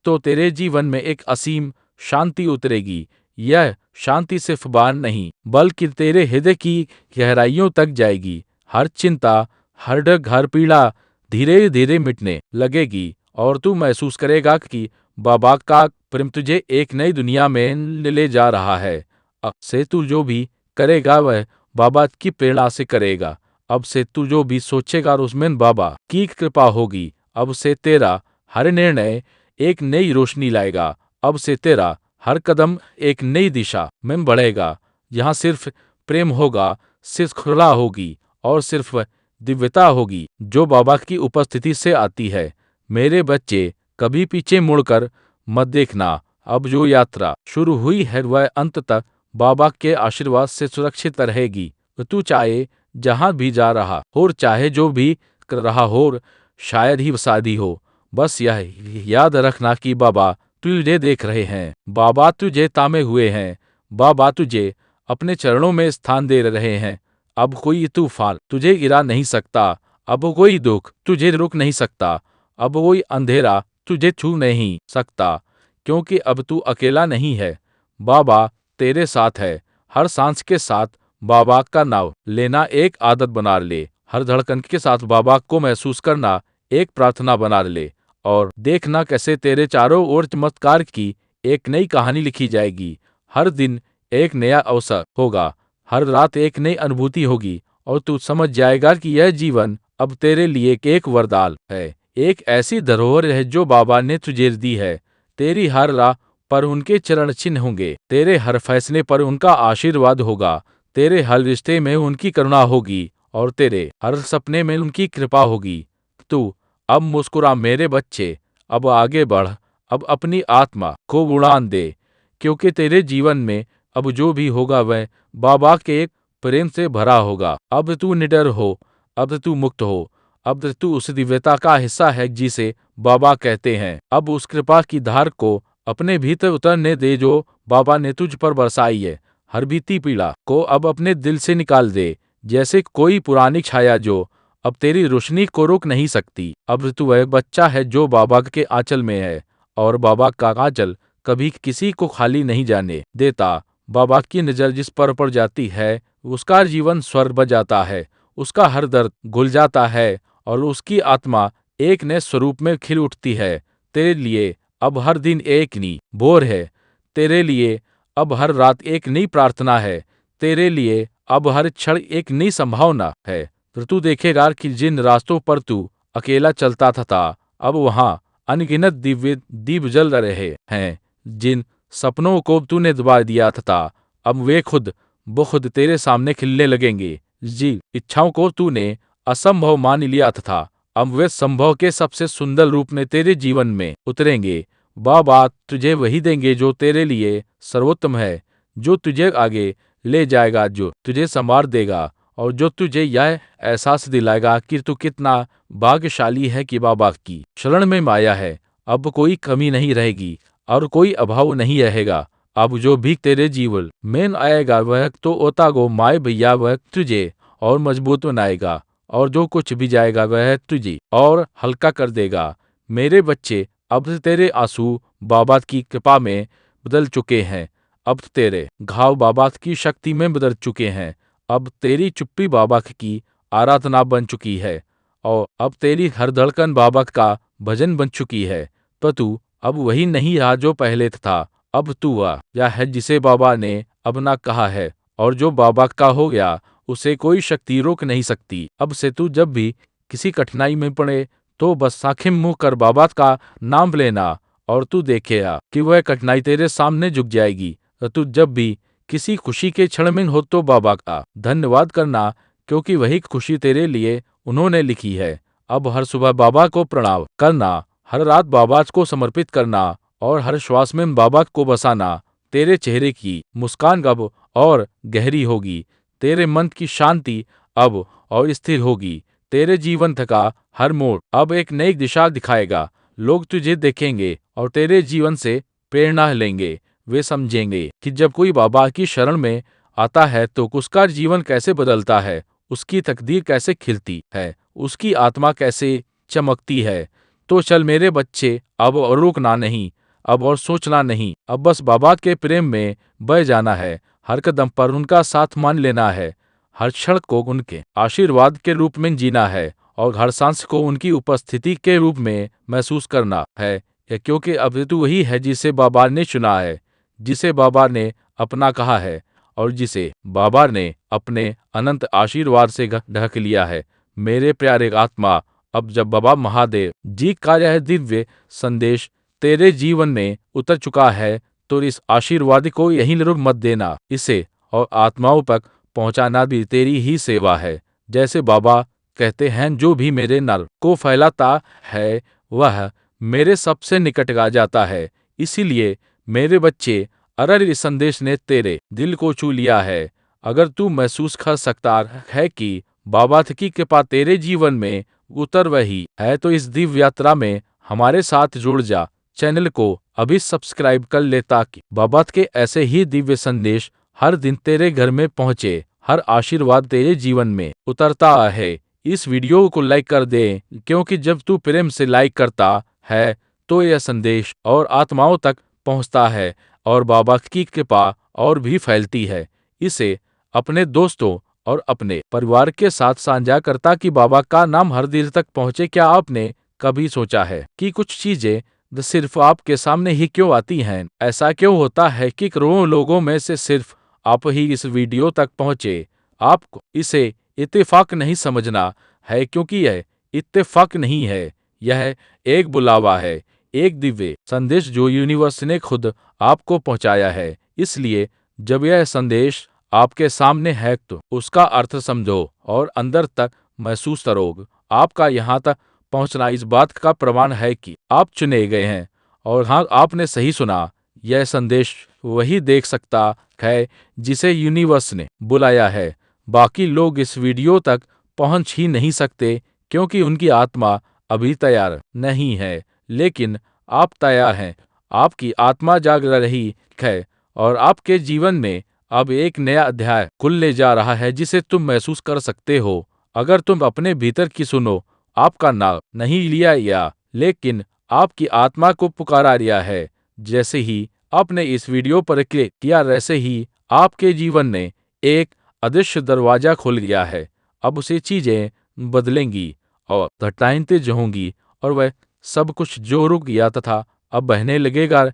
[SPEAKER 1] तो तेरे जीवन में एक असीम शांति उतरेगी। यह शांति सिर्फ बाहर नहीं बल्कि तेरे हृदय की गहराइयों तक जाएगी। हर चिंता, हर डर, हर पीड़ा धीरे धीरे मिटने लगेगी और तू महसूस करेगा कि बाबा का प्रेम तुझे एक नई दुनिया में ले जा रहा है। अब से तू जो भी करेगा वह बाबा की प्रेरणा से करेगा। अब से तू जो भी सोचेगा उसमें बाबा की कृपा होगी। अब से तेरा हर निर्णय एक नई रोशनी लाएगा। अब से तेरा हर कदम एक नई दिशा में बढ़ेगा। यहाँ सिर्फ प्रेम होगा, सिर्फ खुला होगी और सिर्फ दिव्यता होगी जो बाबा की उपस्थिति से आती है। मेरे बच्चे, कभी पीछे मुड़कर मत देखना। अब जो यात्रा शुरू हुई है वह अंत तक बाबा के आशीर्वाद से सुरक्षित रहेगी। तू चाहे जहां भी जा रहा हो, चाहे जो भी कर रहा हो, शायद ही शादी हो, बस यह याद रखना कि बाबा तुझे देख रहे हैं, बाबा तुझे तामे हुए हैं, बाबा तुझे अपने चरणों में स्थान दे रहे हैं। अब कोई तूफान तुझे गिरा नहीं सकता, अब कोई दुख तुझे रोक नहीं सकता, अब कोई अंधेरा तुझे छू नहीं सकता, क्योंकि अब तू अकेला नहीं है। बाबा तेरे साथ है। हर सांस के साथ बाबा का नाम लेना एक आदत बना ले। हर धड़कन के साथ बाबा को महसूस करना एक प्रार्थना बना ले और देखना कैसे तेरे चारों ओर चमत्कार की एक नई कहानी लिखी जाएगी। हर दिन एक नया अवसर होगा, हर रात एक नई अनुभूति होगी और तू समझ जाएगा कि यह जीवन अब तेरे लिए एक वरदान है, एक ऐसी धरोहर है जो बाबा ने तुझे दी है। तेरी हर राह पर उनके चरण चिन्ह होंगे, तेरे हर फैसले पर उनका आशीर्वाद होगा, तेरे हर रिश्ते में उनकी करुणा होगी और तेरे हर सपने में उनकी कृपा होगी। तू अब मुस्कुरा मेरे बच्चे, अब आगे बढ़, अब अपनी आत्मा को उड़ान दे, क्योंकि तेरे जीवन में अब जो भी होगा वह बाबा के प्रेम से भरा होगा। अब तू निडर हो, अब तू मुक्त हो, अब तू उस दिव्यता का हिस्सा है जिसे बाबा कहते हैं। अब उस कृपा की धार को अपने भीतर उतरने दे जो बाबा ने तुझ पर बरसाई है। हर बीती पीड़ा को अब अपने दिल से निकाल दे, जैसे कोई पुरानी छाया जो अब तेरी रोशनी को रोक नहीं सकती। अब तू वह बच्चा है जो बाबा के आंचल में है, और बाबा का आंचल कभी किसी को खाली नहीं जाने देता। बाबा की नज़र जिस पर पड़ जाती है, उसका जीवन स्वर्ग बन जाता है, उसका हर दर्द घुल जाता है, और उसकी आत्मा एक नए स्वरूप में खिल उठती है। तेरे लिए अब हर दिन एक नई भोर है, तेरे लिए अब हर रात एक नई प्रार्थना है, तेरे लिए अब हर क्षण एक नई संभावना है। तो तू देखेगा कि जिन रास्तों पर तू अकेला चलता था, अब वहाँ अनगिनत दिव्य दीप जल रहे हैं। जिन सपनों को तूने दबा दिया था, अब वे खुद ब खुद तेरे सामने खिलने लगेंगे। जी इच्छाओं को तूने असंभव मान लिया था, अब वे संभव के सबसे सुंदर रूप में तेरे जीवन में उतरेंगे। बाबा तुझे वही देंगे जो तेरे लिए सर्वोत्तम है, जो तुझे आगे ले जाएगा, जो तुझे संवार देगा, और जो तुझे यह एहसास दिलाएगा कि तू कितना भाग्यशाली है कि बाबा की शरण में माया है। अब कोई कमी नहीं रहेगी और कोई अभाव नहीं रहेगा। अब जो भी तेरे जीवन में आएगा वह तो ओतागो माए भैया वह तुझे और मजबूत बनाएगा, और जो कुछ भी जाएगा वह तुझे और हल्का कर देगा। मेरे बच्चे, अब तेरे आंसू बाबा की कृपा में बदल चुके हैं, अब तेरे घाव बाबा की शक्ति में बदल चुके हैं, अब तेरी चुप्पी बाबा की आराधना बन चुकी है, और अब तेरी हर धड़कन बाबा का भजन बन चुकी है। तो तू अब वही नहीं रहा जो पहले था, अब तू वह या है जिसे बाबा ने अपना कहा है, और जो बाबा का हो गया उसे कोई शक्ति रोक नहीं सकती। अब से तू जब भी किसी कठिनाई में पड़े तो बस आंखें मुंह कर बाबा का नाम लेना, और तू देखेगा कि वह कठिनाई तेरे सामने झुक जाएगी। तो तू जब भी किसी खुशी के क्षण में हो तो बाबा का धन्यवाद करना, क्योंकि वही खुशी तेरे लिए उन्होंने लिखी है। अब हर सुबह बाबा को प्रणाम करना, हर रात बाबा को समर्पित करना, और हर श्वास में बाबा को बसाना। तेरे चेहरे की मुस्कान अब और गहरी होगी, तेरे मन की शांति अब और स्थिर होगी, तेरे जीवन का हर मोड़ अब एक नई दिशा दिखाएगा। लोग तुझे देखेंगे और तेरे जीवन से प्रेरणा लेंगे। वे समझेंगे कि जब कोई बाबा की शरण में आता है तो उसका जीवन कैसे बदलता है, उसकी तकदीर कैसे खिलती है, उसकी आत्मा कैसे चमकती है। तो चल मेरे बच्चे, अब और रुकना नहीं, अब और सोचना नहीं, अब बस बाबा के प्रेम में बह जाना है। हर कदम पर उनका साथ मान लेना है, हर क्षण को उनके आशीर्वाद के रूप में जीना है, और हर सांस को उनकी उपस्थिति के रूप में महसूस करना है। क्योंकि अब तू वही है जिसे बाबा ने चुना है, जिसे बाबा ने अपना कहा है, और जिसे बाबा ने अपने अनंत आशीर्वाद से ढक लिया है। मेरे प्यारे आत्मा, अब जब बाबा महादेव जी का यह दिव्य संदेश तेरे जीवन में उतर चुका है, तो इस आशीर्वाद को यहीं रुक मत देना। इसे और आत्माओं तक पहुंचाना भी तेरी ही सेवा है। जैसे बाबा कहते हैं, जो भी मेरे नर को फैलाता है वह मेरे सबसे निकट आ जाता है। इसीलिए मेरे बच्चे, अगर इस संदेश ने तेरे दिल को छू लिया है, अगर तू महसूस कर सकता है कि बाबा की कृपा तेरे जीवन में उतर रही है, तो इस दिव्य यात्रा में हमारे साथ जुड़ जा। चैनल को अभी सब्सक्राइब कर ले ताकि बाबा के ऐसे ही दिव्य संदेश हर दिन तेरे घर में पहुंचे, हर आशीर्वाद तेरे जीवन में उतरता है। इस वीडियो को लाइक कर दे, क्योंकि जब तू प्रेम से लाइक करता है तो यह संदेश और आत्माओं तक पहुंचता है, और बाबा की कृपा और भी फैलती है। इसे अपने दोस्तों और अपने परिवार के साथ साझा करता कि बाबा का नाम हर दिल तक पहुंचे। क्या आपने कभी सोचा है कि कुछ चीजें सिर्फ आपके सामने ही क्यों आती हैं? ऐसा क्यों होता है कि करोड़ों लोगों में से सिर्फ आप ही इस वीडियो तक पहुंचे? आपको इसे इत्तेफाक नहीं समझना है, क्योंकि यह इत्तेफाक नहीं है, यह एक बुलावा है, एक दिव्य संदेश जो यूनिवर्स ने खुद आपको पहुंचाया है। इसलिए जब यह संदेश आपके सामने है तो उसका अर्थ समझो और अंदर तक महसूस करो। आपका यहाँ तक पहुंचना इस बात का प्रमाण है कि आप चुने गए हैं, और हाँ, आपने सही सुना। यह संदेश वही देख सकता है जिसे यूनिवर्स ने बुलाया है। बाकी लोग इस वीडियो तक पहुंच ही नहीं सकते, क्योंकि उनकी आत्मा अभी तैयार नहीं है, लेकिन आप तैयार हैं। आपकी आत्मा जाग रही है और आपके जीवन में अब एक नया अध्याय खुलने जा रहा है जिसे तुम महसूस कर सकते हो। अगर तुम अपने भीतर की सुनो, आपका नाम नहीं लिया या लेकिन आपकी आत्मा को पुकारा लिया है। जैसे ही आपने इस वीडियो पर क्लिक किया, वैसे ही आपके जीवन में एक अदृश्य दरवाजा खुल गया है। अब उसे चीजें बदलेंगी और घटनाएं तेज होंगी और वह सब कुछ जो रुक गया तथा अब बहने लगेगा,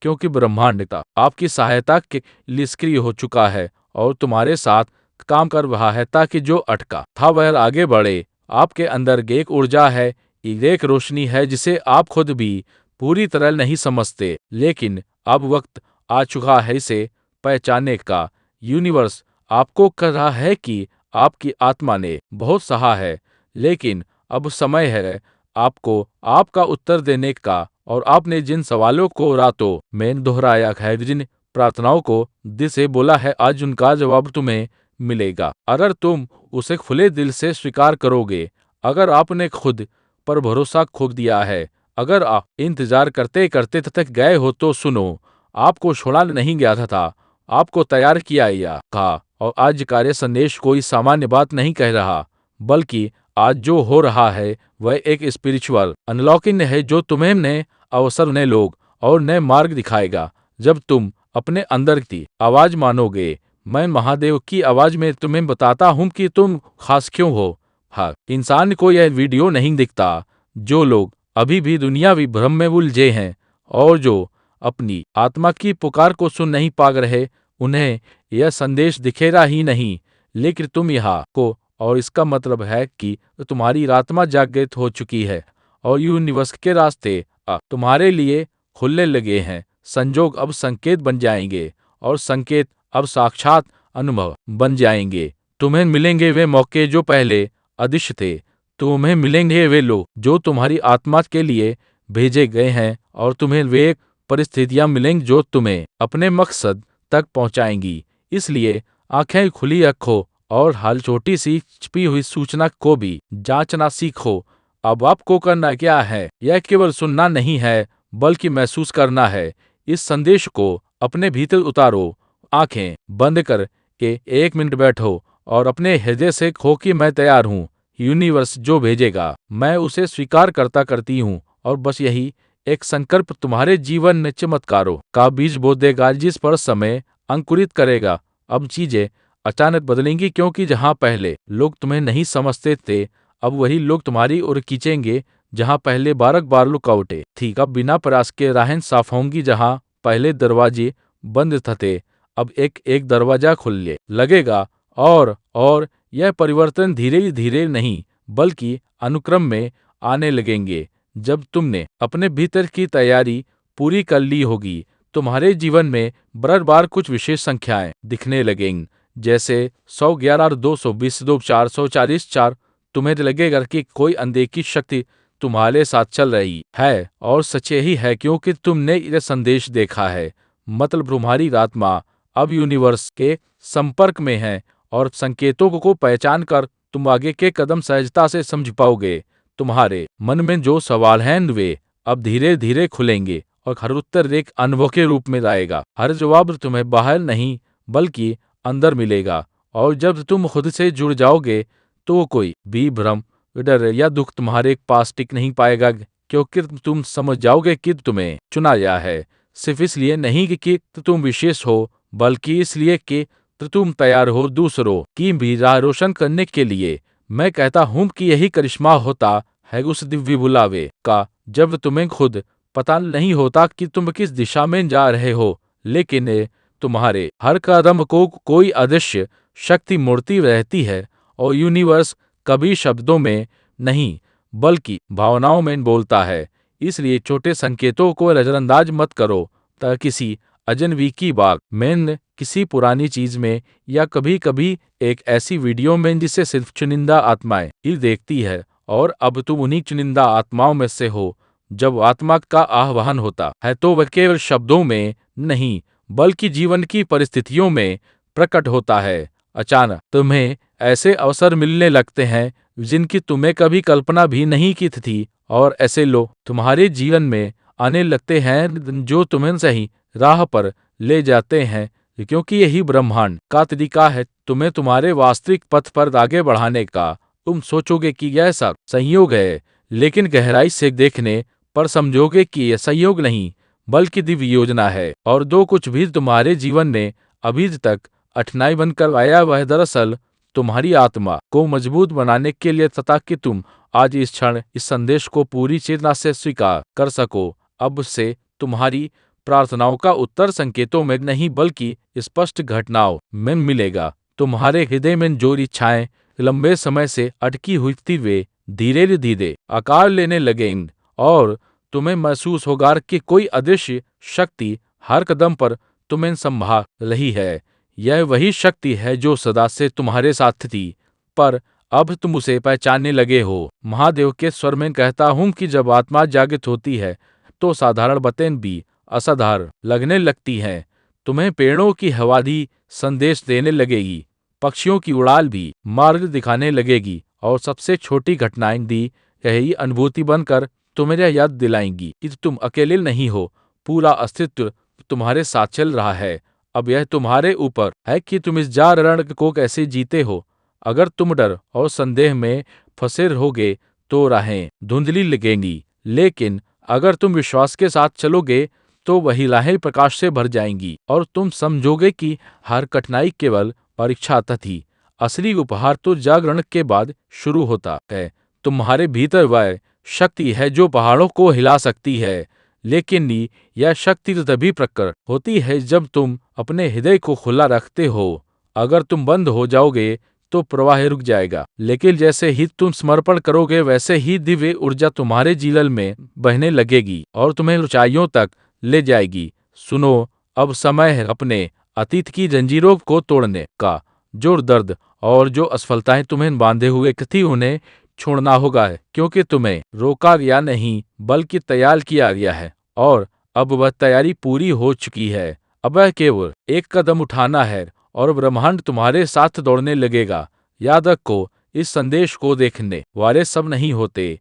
[SPEAKER 1] क्योंकि ब्रह्मांड का आपकी सहायता के लिए सक्रिय हो चुका है और तुम्हारे साथ काम कर रहा है ताकि जो अटका था वह आगे बढ़े। आपके अंदर एक ऊर्जा है, एक रोशनी है जिसे आप खुद भी पूरी तरह नहीं समझते, लेकिन अब वक्त आ चुका है इसे पहचानने का। यूनिवर्स आपको कह रहा है कि आपकी आत्मा ने बहुत सहा है, लेकिन अब समय है आपको आपका उत्तर देने का। और आपने जिन सवालों को रातों में दोहराया है, जिन प्रार्थनाओं को दिल से बोला है, आज उनका जवाब तुम्हें मिलेगा अगर तुम उसे खुले दिल से स्वीकार करोगे। अगर आपने खुद पर भरोसा खो दिया है, अगर आप इंतजार करते करते थक गए हो, तो सुनो, आपको छोड़ा नहीं गया था, आपको तैयार किया या कहा। और आज कार्य संदेश कोई सामान्य बात नहीं कह रहा, बल्कि आज जो हो रहा है वह एक स्पिरिचुअल अनलॉकिंग है जो तुम्हें नए अवसर, नए लोग और नए मार्ग दिखाएगा। जब तुम अपने अंदर की आवाज मानोगे, मैं महादेव की आवाज में तुम्हें बताता हूँ कि तुम खास क्यों हो। हाँ, इंसान को यह वीडियो नहीं दिखता। जो लोग अभी भी दुनियावी भ्रम में उलझे हैं और जो अपनी आत्मा की पुकार को सुन नहीं पा रहे, उन्हें यह संदेश दिखेगा ही नहीं। लेकिन तुम यहाँ को, और इसका मतलब है कि तुम्हारी आत्मा जागृत हो चुकी है और यूनिवर्स के रास्ते तुम्हारे लिए खुलने लगे हैं। संजोग अब संकेत बन जाएंगे और संकेत अब साक्षात अनुभव बन जाएंगे। तुम्हें मिलेंगे वे मौके जो पहले अदृश्य थे। तुम्हें मिलेंगे वे लोग जो तुम्हारी आत्मा के लिए भेजे गए हैं और तुम्हें वे परिस्थितियां मिलेंगी जो तुम्हें अपने मकसद तक पहुंचाएंगी। इसलिए आंखें खुली रखो और हर छोटी सी छिपी हुई सूचना को भी जांचना सीखो। अब आपको करना क्या है? यह केवल सुनना नहीं है, बल्कि महसूस करना है। इस संदेश को अपने भीतर उतारो, आंखें बंद कर के 1 मिनट बैठो और अपने हृदय से कहो कि मैं तैयार हूँ। यूनिवर्स जो भेजेगा मैं उसे स्वीकार करती हूँ। और बस यही एक संकल्प तुम्हारे जीवन में चमत्कारों का बीज बो देगा, जिस पर समय अंकुरित करेगा। अब चीजें अचानक बदलेंगी, क्योंकि जहां पहले लोग तुम्हें नहीं समझते थे, अब वही लोग तुम्हारी ओर खींचेंगे। जहां पहले बारक बार लुकावटें थी, अब बिना प्रयास के राहें साफ होंगी। जहां पहले दरवाजे बंद थे, अब एक एक दरवाजा खुलने लगेगा। और यह परिवर्तन धीरे धीरे नहीं, बल्कि अनुक्रम में आने लगेंगे। जब तुमने अपने भीतर की तैयारी पूरी कर ली होगी, तुम्हारे जीवन में बार बार कुछ विशेष संख्याएं दिखने लगेंगी, जैसे 100, 11, 220, 2, 440, 4। तुम्हें लगेगा कि कोई अनदेखी शक्ति तुम्हारे साथ चल रही है, और सच यही है क्योंकि तुमने यह संदेश देखा है। मतलब तुम्हारी आत्मा अब यूनिवर्स के संपर्क में है और संकेतों को पहचान कर तुम आगे के कदम सहजता से समझ पाओगे। तुम्हारे मन में जो सवाल हैं वे अब धीरे धीरे खुलेंगे और हर उत्तर एक अनुभव के रूप में आएगा। हर जवाब तुम्हें बाहर नहीं, बल्कि अंदर मिलेगा। और जब तुम खुद से जुड़ जाओगे, तो कोई भी भ्रम, डर या दुख तुम्हारे पास टिक नहीं पाएगा, क्योंकि तुम समझ जाओगे कि तुम्हें चुना गया है। सिर्फ इसलिए नहीं कि तुम विशेष हो, बल्कि इसलिए कि तुम तैयार हो दूसरों की भी राह रोशन करने के लिए। मैं कहता हूँ कि यही करिश्मा होता है उस दिव्य बुलावे का, जब तुम्हें खुद पता नहीं होता कि तुम किस दिशा में जा रहे हो, लेकिन तुम्हारे हर कदम को कोई अदृश्य शक्ति मोड़ती रहती है। और यूनिवर्स कभी शब्दों में नहीं, बल्कि भावनाओं में बोलता है। इसलिए छोटे संकेतों को नजरअंदाज मत करो। किसी अजनबी की बात में, किसी पुरानी चीज में, या कभी कभी एक ऐसी वीडियो में जिसे सिर्फ चुनिंदा आत्माएं ही देखती है। और अब तुम उन्हीं चुनिंदा आत्माओं में से हो। जब आत्मा का आह्वान होता है तो वह केवल शब्दों में नहीं, बल्कि जीवन की परिस्थितियों में प्रकट होता है। अचानक तुम्हें ऐसे अवसर मिलने लगते हैं जिनकी तुम्हें कभी कल्पना भी नहीं की थी, और ऐसे लोग तुम्हारे जीवन में आने लगते हैं जो तुम्हें सही राह पर ले जाते हैं, क्योंकि यही ब्रह्मांड का तरीका है तुम्हें तुम्हारे वास्तविक पथ पर आगे बढ़ाने का। तुम सोचोगे कि यह सब संयोग है, लेकिन गहराई से देखने पर समझोगे कि यह संयोग नहीं बल्कि दिव्य योजना है। और जो कुछ भी तुम्हारे जीवन ने अभी तक कठिनाई बनकर आया वह दरअसल तुम्हारी आत्मा को मजबूत बनाने के लिए, तथा कि तुम आज इस क्षण इस संदेश को पूरी चेतना से स्वीकार कर सको। अब से तुम्हारी प्रार्थनाओं का उत्तर संकेतों में नहीं बल्कि स्पष्ट घटनाओं में मिलेगा। तुम्हारे हृदय में जो इच्छाएं लंबे समय से अटकी हुई थी वे धीरे धीरे आकार लेने लगेंगी, और तुम्हें महसूस होगा कि कोई अदृश्य शक्ति हर कदम पर तुम्हें संभाल रही है। यह वही शक्ति है जो सदा से तुम्हारे साथ थी, पर अब तुम उसे पहचानने लगे हो। महादेव के स्वर में कहता हूँ कि जब आत्मा जागृत होती है तो साधारण बातें भी असाधारण लगने लगती हैं। तुम्हें पेड़ों की हवादी संदेश देने लगेगी, पक्षियों की उड़ाल भी मार्ग दिखाने लगेगी, और सबसे छोटी घटनाएं भी यही अनुभूति बनकर तुम्हें यह याद दिलाएंगी कि तुम अकेले नहीं हो, पूरा अस्तित्व तुम्हारे साथ चल रहा है। अब यह तुम्हारे ऊपर है कि तुम इस जागरण को कैसे जीते हो। अगर तुम डर और संदेह में फंसे रहोगे तो राहें धुंधली लगेंगी, लेकिन अगर तुम विश्वास के साथ चलोगे तो वही राहें प्रकाश से भर जाएंगी, और तुम समझोगे कि हर कठिनाई केवल परीक्षा थी। असली उपहार तो जागरण के बाद शुरू होता है। तुम्हारे भीतर वह शक्ति है जो पहाड़ों को हिला सकती है, लेकिन यह शक्ति तभी प्रकट होती है जब तुम अपने हृदय को खुला रखते हो। अगर तुम बंद हो जाओगे तो प्रवाह रुक जाएगा, लेकिन जैसे ही तुम समर्पण करोगे वैसे ही दिव्य ऊर्जा तुम्हारे जीवन में बहने लगेगी और तुम्हें ऊंचाइयों तक ले जाएगी। सुनो, अब समय है अपने अतीत की जंजीरों को तोड़ने का। जो दर्द और जो असफलताएं तुम्हें बांधे हुए थी उन्हें छोड़ना होगा, क्योंकि तुम्हें रोका गया नहीं बल्कि तैयार किया गया है, और अब वह तैयारी पूरी हो चुकी है। अब वह केवल एक कदम उठाना है और ब्रह्मांड तुम्हारे साथ दौड़ने लगेगा। याद रखो, इस संदेश को देखने वाले सब नहीं होते,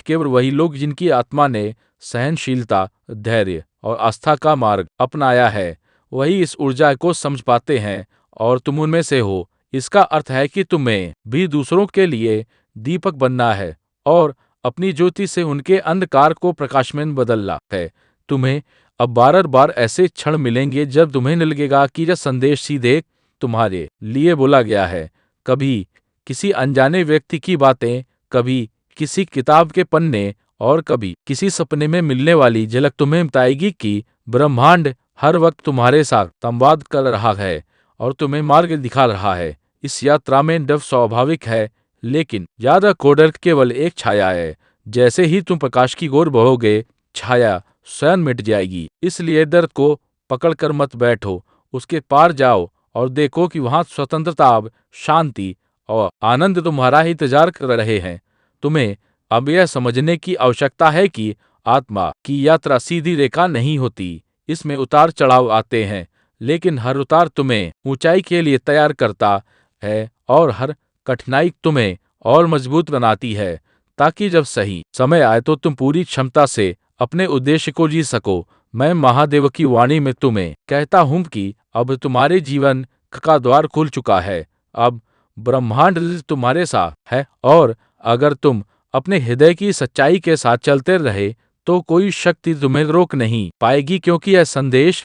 [SPEAKER 1] केवल वही लोग जिनकी आत्मा ने सहनशीलता, धैर्य और आस्था का मार्ग अपनाया है, वही इस ऊर्जा को समझ पाते हैं, और तुम उनमें से हो। इसका अर्थ है कि तुम्हें भी दूसरों के लिए दीपक बनना है और अपनी ज्योति से उनके अंधकार को प्रकाश में बदलना है। तुम्हें अब बार बार ऐसे क्षण मिलेंगे जब तुम्हें लगेगा कि यह संदेश सीधे तुम्हारे लिए बोला गया है। कभी किसी अनजाने व्यक्ति की बातें, कभी किसी किताब के पन्ने, और कभी किसी सपने में मिलने वाली झलक तुम्हें बताएगी कि ब्रह्मांड हर वक्त तुम्हारे साथ संवाद कर रहा है और तुम्हें मार्ग दिखा रहा है। इस यात्रा में डर स्वाभाविक है, लेकिन याद रखो, डर केवल एक छाया है। जैसे ही तुम प्रकाश की ओर बढ़ोगे, छाया स्वयं मिट जाएगी। इसलिए डर को पकड़कर मत बैठो, उसके पार जाओ और देखो कि वहां स्वतंत्रता, शांति और आनंद तुम्हारा इंतजार कर रहे हैं। तुम्हें अब यह समझने की आवश्यकता है कि आत्मा की यात्रा सीधी रेखा नहीं होती, इसमें उतार चढ़ाव आते हैं, लेकिन हर उतार तुम्हें ऊंचाई के लिए तैयार करता है और हर कठिनाई तुम्हें और मजबूत बनाती है, ताकि जब सही समय आए तो तुम पूरी क्षमता से अपने उद्देश्य को जी सको। मैं महादेव की वाणी में तुम्हें कहता हूं कि अब तुम्हारे जीवन का द्वार खुल चुका है। अब ब्रह्मांड तुम्हारे साथ है, और अगर तुम अपने हृदय की सच्चाई के साथ चलते रहे तो कोई शक्ति तुम्हें रोक नहीं पाएगी, क्योंकि यह संदेश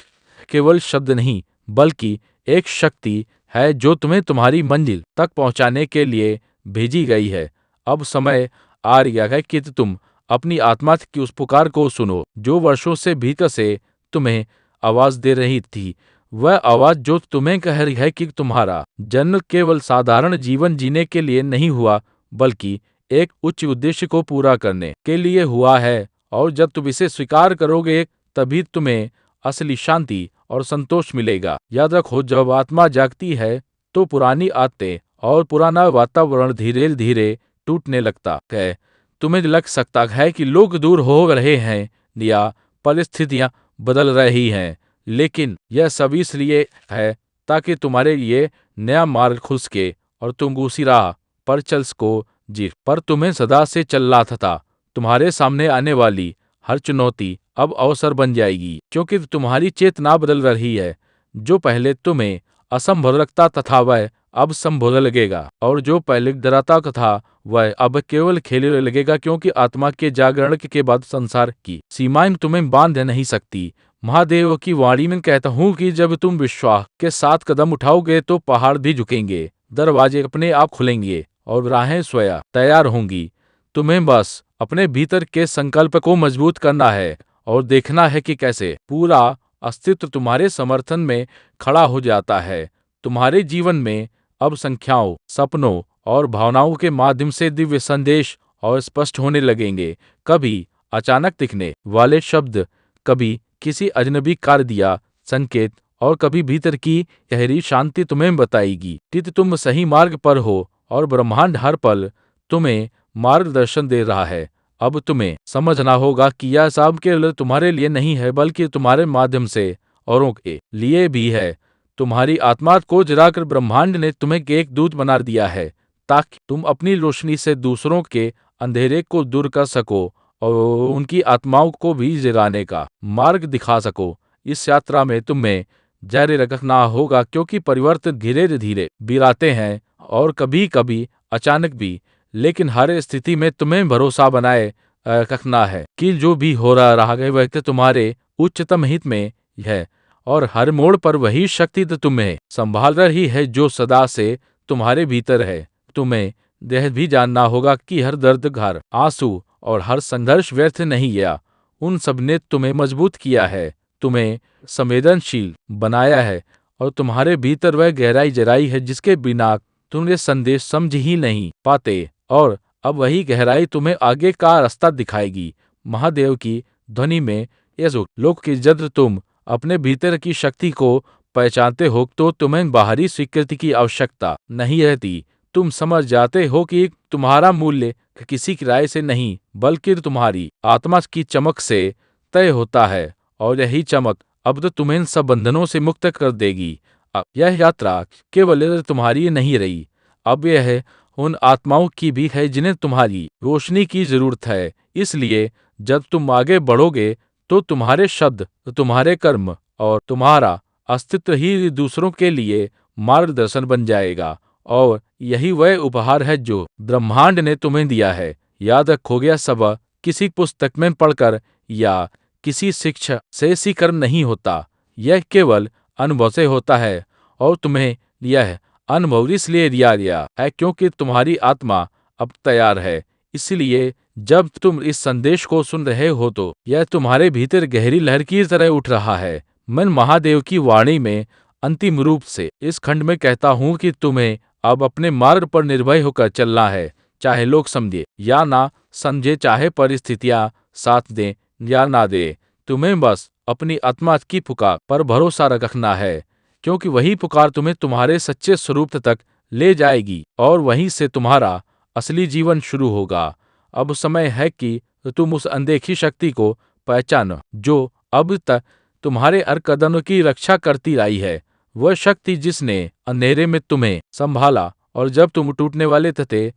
[SPEAKER 1] केवल शब्द नहीं बल्कि एक शक्ति है जो तुम्हें तुम्हारी मंजिल तक पहुंचाने के लिए भेजी गई है। अब समय आ गया है कि तुम अपनी आत्मा की उस पुकार को सुनो जो वर्षों से भीतर से तुम्हें आवाज दे रही थी। वह आवाज जो तुम्हें कह रही है कि तुम्हारा जन्म केवल साधारण जीवन जीने के लिए नहीं हुआ, बल्कि एक उच्च उद्देश्य को पूरा करने के लिए हुआ है। और जब तुम इसे स्वीकार करोगे तभी तुम्हें असली शांति और संतोष मिलेगा। याद रखो, जब आत्मा जागती है तो पुरानी आदतें और पुराना वातावरण धीरे धीरे टूटने लगता है। तुम्हें लग सकता है कि लोग दूर हो रहे हैं या परिस्थितियां बदल रही हैं, लेकिन यह सब इसलिए है ताकि तुम्हारे लिए नया मार्ग खुल सके और तुम उसी राह पर चल सको जिस पर तुम्हें सदा से चलना था। तुम्हारे सामने आने वाली हर चुनौती अब अवसर बन जाएगी, क्योंकि तुम्हारी चेतना बदल रही है। जो पहले तुम्हें असंभव लगता तथा वह अब संभव लगेगा, और जो पहले डराता था वह अब केवल खेलने लगेगा, क्योंकि आत्मा के जागरण के बाद संसार की सीमाएं तुम्हें बांध नहीं सकती। महादेव की वाणी में कहता हूँ कि जब तुम विश्वास के साथ कदम उठाओगे तो पहाड़ भी झुकेंगे, दरवाजे अपने आप खुलेंगे और राहें स्वयं तैयार होंगी। तुम्हें बस अपने भीतर के संकल्प को मजबूत करना है और देखना है कि कैसे पूरा अस्तित्व तुम्हारे समर्थन में खड़ा हो जाता है। तुम्हारे जीवन में अब संख्याओं, सपनों और भावनाओं के माध्यम से दिव्य संदेश और स्पष्ट होने लगेंगे। कभी अचानक दिखने वाले शब्द, कभी किसी अजनबी कार्य दिया संकेत, और कभी भीतर की गहरी शांति तुम्हें बताएगी कि तुम सही मार्ग पर हो और ब्रह्मांड हर पल तुम्हें मार्गदर्शन दे रहा है। अब तुम्हें समझना होगा कि यह सब केवल तुम्हारे लिए नहीं है, बल्कि तुम्हारे माध्यम से औरों के लिए भी है। तुम्हारी आत्मा को जलाकर ब्रह्मांड ने तुम्हें एक दूत बना दिया है, ताकि तुम अपनी रोशनी से दूसरों के अंधेरे को दूर कर सको और उनकी आत्माओं को भी जगाने का मार्ग दिखा सको। इस यात्रा में तुम्हें जारी रखना होगा, क्योंकि परिवर्तन धीरे धीरे भी आते हैं और कभी कभी अचानक भी, लेकिन हर स्थिति में तुम्हें भरोसा बनाए रखना है कि जो भी हो रहा है वह तुम्हारे उच्चतम हित में है, और हर मोड़ पर वही शक्ति तो तुम्हें संभाल रही है जो सदा से तुम्हारे भीतर है। तुम्हें यह भी जानना होगा कि हर दर्द, हर आंसू और हर संघर्ष व्यर्थ नहीं गया। उन सब ने तुम्हें मजबूत किया है, तुम्हें संवेदनशील बनाया है, और तुम्हारे भीतर वह गहराई जराई है जिसके बिना तुम ये संदेश समझ ही नहीं पाते, और अब वही गहराई तुम्हें आगे का रास्ता दिखाएगी। महादेव की ध्वनि में यह लोक की जब तुम अपने भीतर की शक्ति को पहचानते हो तो तुम्हें बाहरी स्वीकृति की आवश्यकता नहीं रहती। तुम समझ जाते हो कि तुम्हारा मूल्य किसी किराए से नहीं, बल्कि तुम्हारी आत्मा की चमक से तय होता है, और यही चमक अब तो तुम्हें इन सब बंधनों से मुक्त कर देगी। अब यह यात्रा केवल तुम्हारी नहीं रही, अब यह उन आत्माओं की भी है जिन्हें तुम्हारी रोशनी की जरूरत है। इसलिए जब तुम आगे बढ़ोगे तो तुम्हारे शब्द, तुम्हारे कर्म और तुम्हारा अस्तित्व ही दूसरों के लिए मार्गदर्शन बन जाएगा, और यही वह उपहार है जो ब्रह्मांड ने तुम्हें दिया है। याद रखोगे, यह सब किसी पुस्तक में पढ़कर या किसी शिक्षा से सीखकर नहीं होता, यह केवल अनुभव से होता है, और तुम्हें यह अनुभव इसलिए दिया गया है क्योंकि तुम्हारी आत्मा अब तैयार है। इसलिए जब तुम इस संदेश को सुन रहे हो तो यह तुम्हारे भीतर गहरी लहर की तरह उठ रहा है। मैं महादेव की वाणी में अंतिम रूप से इस खंड में कहता हूँ कि तुम्हें अब अपने मार्ग पर निर्भय होकर चलना है, चाहे लोग समझे या ना समझे, चाहे परिस्थितियां साथ दें या ना दे। तुम्हें बस अपनी आत्मा की पुकार पर भरोसा रखना है, क्योंकि वही पुकार तुम्हें तुम्हारे सच्चे स्वरूप तक ले जाएगी, और वहीं से तुम्हारा असली जीवन शुरू होगा। अब समय है कि तुम उस अनदेखी शक्ति को पहचानो जो अब तक तुम्हारे हर कदम की रक्षा करती आई है। वह शक्ति जिसने अंधेरे में तुम्हें संभाला और जब तुम टूटने वाले थे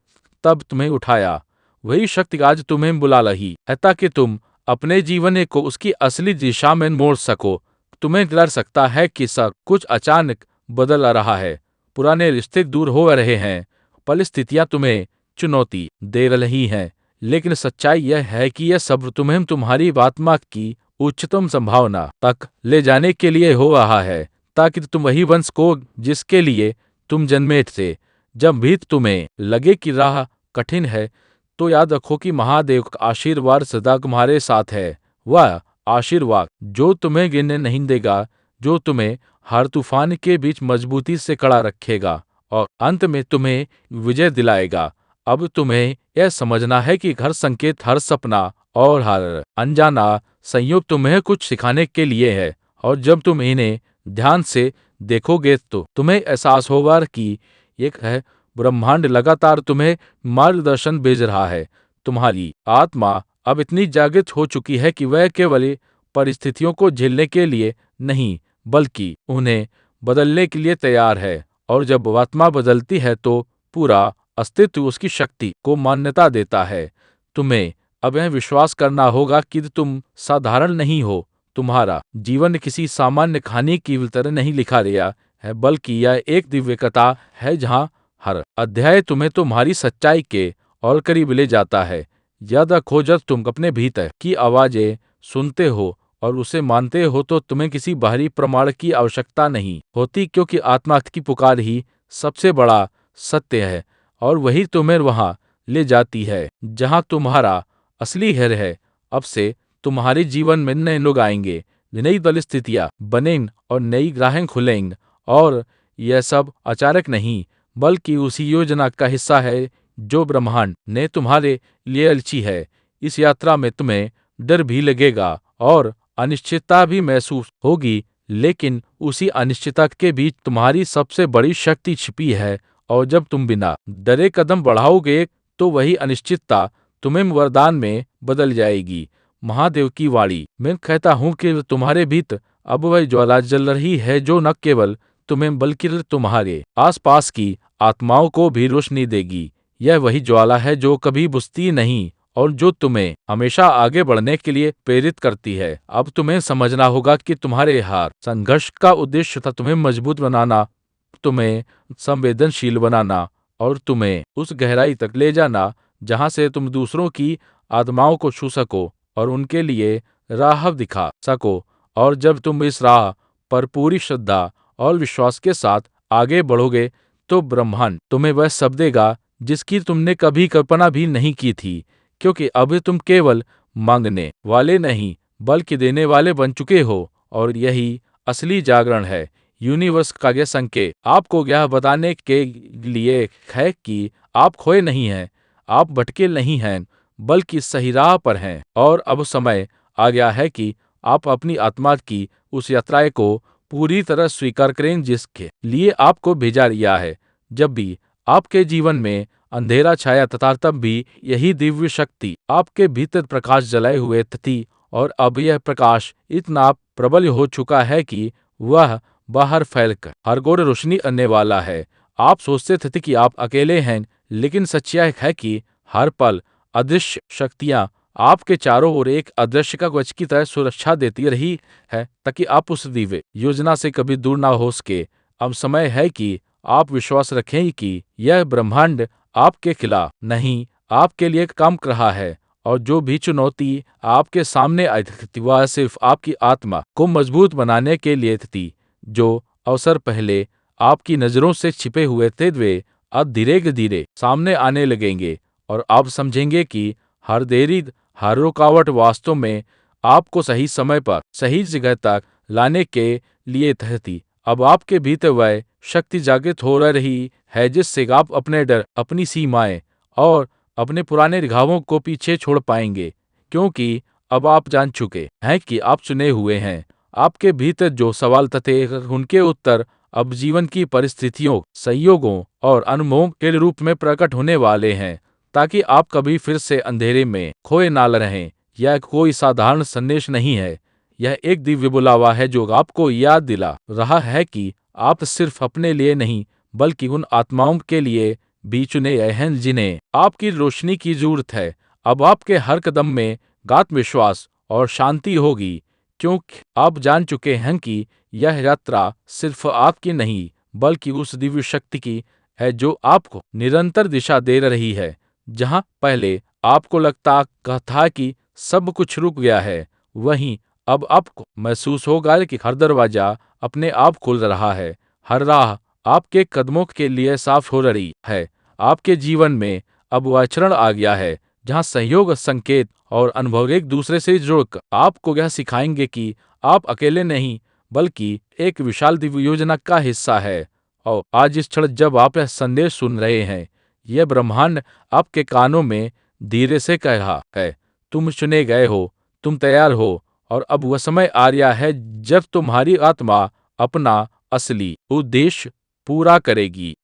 [SPEAKER 1] तब तुम्हें उठाया, वही शक्ति आज तुम्हें बुला रही है ताकि तुम अपने जीवन को उसकी असली दिशा में मोड़ सको। तुम्हें लग सकता है कि सब कुछ अचानक बदल रहा है, पुराने रिश्ते दूर हो रहे हैं, परिस्थितियां तुम्हें चुनौती दे रही हैं, लेकिन सच्चाई यह है कि यह सब तुम्हें तुम्हारी आत्मा की उच्चतम संभावना तक ले जाने के लिए हो रहा है, ताकि तुम वही वंश को जिसके लिए तुम जन्मे थे। जब भी तुम्हें लगे कि राह कठिन है, तो याद रखो कि महादेव का आशीर्वाद सदा तुम्हारे साथ है। वह आशीर्वाद जो तुम्हें गिरने नहीं देगा, जो तुम्हें हर तूफान के बीच मजबूती से खड़ा रखेगा और अंत में तुम्हें विजय दिलाएगा। अब तुम्हें यह समझना है कि हर संकेत, हर सपना और हर अनजाना संयोग तुम्हें कुछ सिखाने के लिए है, और जब तुम इन्हें ध्यान से देखोगे तो तुम्हें एहसास होगा कि एक है ब्रह्मांड लगातार तुम्हें मार्गदर्शन भेज रहा है। तुम्हारी आत्मा अब इतनी जागृत हो चुकी है कि वह केवल परिस्थितियों को झेलने के लिए नहीं, बल्कि उन्हें बदलने के लिए तैयार है, और जब आत्मा बदलती है तो पूरा अस्तित्व उसकी शक्ति को मान्यता देता है। तुम्हें अब यह विश्वास करना होगा कि तुम साधारण नहीं हो। तुम्हारा जीवन किसी सामान्य कहानी की तरह नहीं लिखा गया है, बल्कि यह एक दिव्य कथा है जहाँ हर अध्याय तुम्हें तुम्हारी सच्चाई के और करीब ले जाता है। याद रखो, जब तुम अपने भीतर की आवाजें सुनते हो और उसे मानते हो तो तुम्हें किसी बाहरी प्रमाण की आवश्यकता नहीं होती, क्योंकि आत्मा की पुकार ही सबसे बड़ा सत्य है और वही तुम्हें वहां ले जाती है जहां तुम्हारा असली घर है। अब से तुम्हारे जीवन में नए लोग आएंगे, नई परिस्थितियां बनेंगी और नई राहें खुलेंगी, और यह सब अचानक नहीं बल्कि उसी योजना का हिस्सा है जो ब्रह्मांड ने तुम्हारे लिए रची है। इस यात्रा में तुम्हें डर भी लगेगा और अनिश्चितता भी महसूस होगी, लेकिन उसी अनिश्चितता के बीच तुम्हारी सबसे बड़ी शक्ति छिपी है। और जब तुम बिना डरे कदम बढ़ाओगे तो वही अनिश्चितता तुम्हें वरदान में बदल जाएगी। महादेव की वाणी, मैं कहता हूँ कि तुम्हारे भीतर अब वह ज्वाला जल रही है जो न केवल तुम्हें बल्कि तुम्हारे आसपास की आत्माओं को भी रोशनी देगी। यह वही ज्वाला है जो कभी बुझती नहीं और जो तुम्हें हमेशा आगे बढ़ने के लिए प्रेरित करती है। अब तुम्हें समझना होगा कि तुम्हारे हार संघर्ष का उद्देश्य था तुम्हें मजबूत बनाना, तुम्हें संवेदनशील बनाना और तुम्हें उस गहराई तक ले जाना जहां से तुम दूसरों की आत्माओं को छू सको और उनके लिए राह दिखा सको। और जब तुम इस राह पर पूरी श्रद्धा और विश्वास के साथ आगे बढ़ोगे तो ब्रह्मांड तुम्हें वह सब देगा जिसकी तुमने कभी कल्पना भी नहीं की थी, क्योंकि अब तुम केवल मांगने वाले नहीं बल्कि देने वाले बन चुके हो। और यही असली जागरण है। यूनिवर्स का यह संकेत आपको यह बताने के लिए है कि आप खोए नहीं हैं, आप भटके नहीं हैं, बल्कि सही राह पर हैं। और अब समय आ गया है कि आप अपनी आत्मा की उस यात्रा को पूरी तरह स्वीकार करें जिसके लिए आपको भेजा गया है। जब भी आपके जीवन में अंधेरा छाया तथा तब भी यही दिव्य शक्ति आपके भीतर प्रकाश जलाए हुए थी, और अब यह प्रकाश इतना प्रबल हो चुका है कि वह बाहर फैलकर हर गोर रोशनी करने वाला है। आप सोचते थे कि आप अकेले हैं, लेकिन सच्चाई है कि हर पल अदृश्य शक्तियां आपके चारों ओर एक अदृश्य कवच की तरह सुरक्षा देती रही है ताकि आप उस दिव्य योजना से कभी दूर ना हो सके। अब समय है कि आप विश्वास रखें कि यह ब्रह्मांड आपके खिलाफ नहीं, आपके लिए काम कर रहा है। और जो भी चुनौती आपके सामने आई थी वह सिर्फ आपकी आत्मा को मजबूत बनाने के लिए थी। जो अवसर पहले आपकी नजरों से छिपे हुए थे वे अब धीरे धीरे सामने आने लगेंगे, और आप समझेंगे कि हर देरी, हर रुकावट वास्तव में आपको सही समय पर सही जगह तक लाने के लिए थी। अब आपके भीतर वह शक्ति जागृत हो रही है जिससे आप अपने डर, अपनी सीमाएं और अपने पुराने घावों को पीछे छोड़ पाएंगे, क्योंकि अब आप जान चुके हैं कि आप चुने हुए हैं। आपके भीतर जो सवाल थे उनके उत्तर अब जीवन की परिस्थितियों, संयोगों और अनुभवों के रूप में प्रकट होने वाले हैं, ताकि आप कभी फिर से अंधेरे में खोए ना रहें। यह कोई साधारण संदेश नहीं है, यह एक दिव्य बुलावा है जो आपको याद दिला रहा है कि आप सिर्फ अपने लिए नहीं बल्कि उन आत्माओं के लिए भी चुने गए हैं जिन्हें आपकी रोशनी की जरूरत है। अब आपके हर कदम में आत्मविश्वास और शांति होगी, क्योंकि आप जान चुके हैं कि यह यात्रा सिर्फ आपकी नहीं बल्कि उस दिव्य शक्ति की है जो आपको निरंतर दिशा दे रही है। जहां पहले आपको लगता था कि सब कुछ रुक गया है, वहीं अब आपको महसूस होगा कि हर दरवाजा अपने आप खुल रहा है, हर राह आपके कदमों के लिए साफ हो रही है। आपके जीवन में अब वह क्षण आ गया है जहां सहयोग, संकेत और अनुभव एक दूसरे से जुड़कर आपको यह सिखाएंगे कि आप अकेले नहीं बल्कि एक विशाल दिव्य योजना का हिस्सा है। और आज इस क्षण जब आप यह संदेश सुन रहे हैं, यह ब्रह्मांड आपके कानों में धीरे से कह रहा है, तुम चुने गए हो, तुम तैयार हो, और अब वह समय आ रहा है जब तुम्हारी आत्मा अपना असली उद्देश्य पूरा करेगी।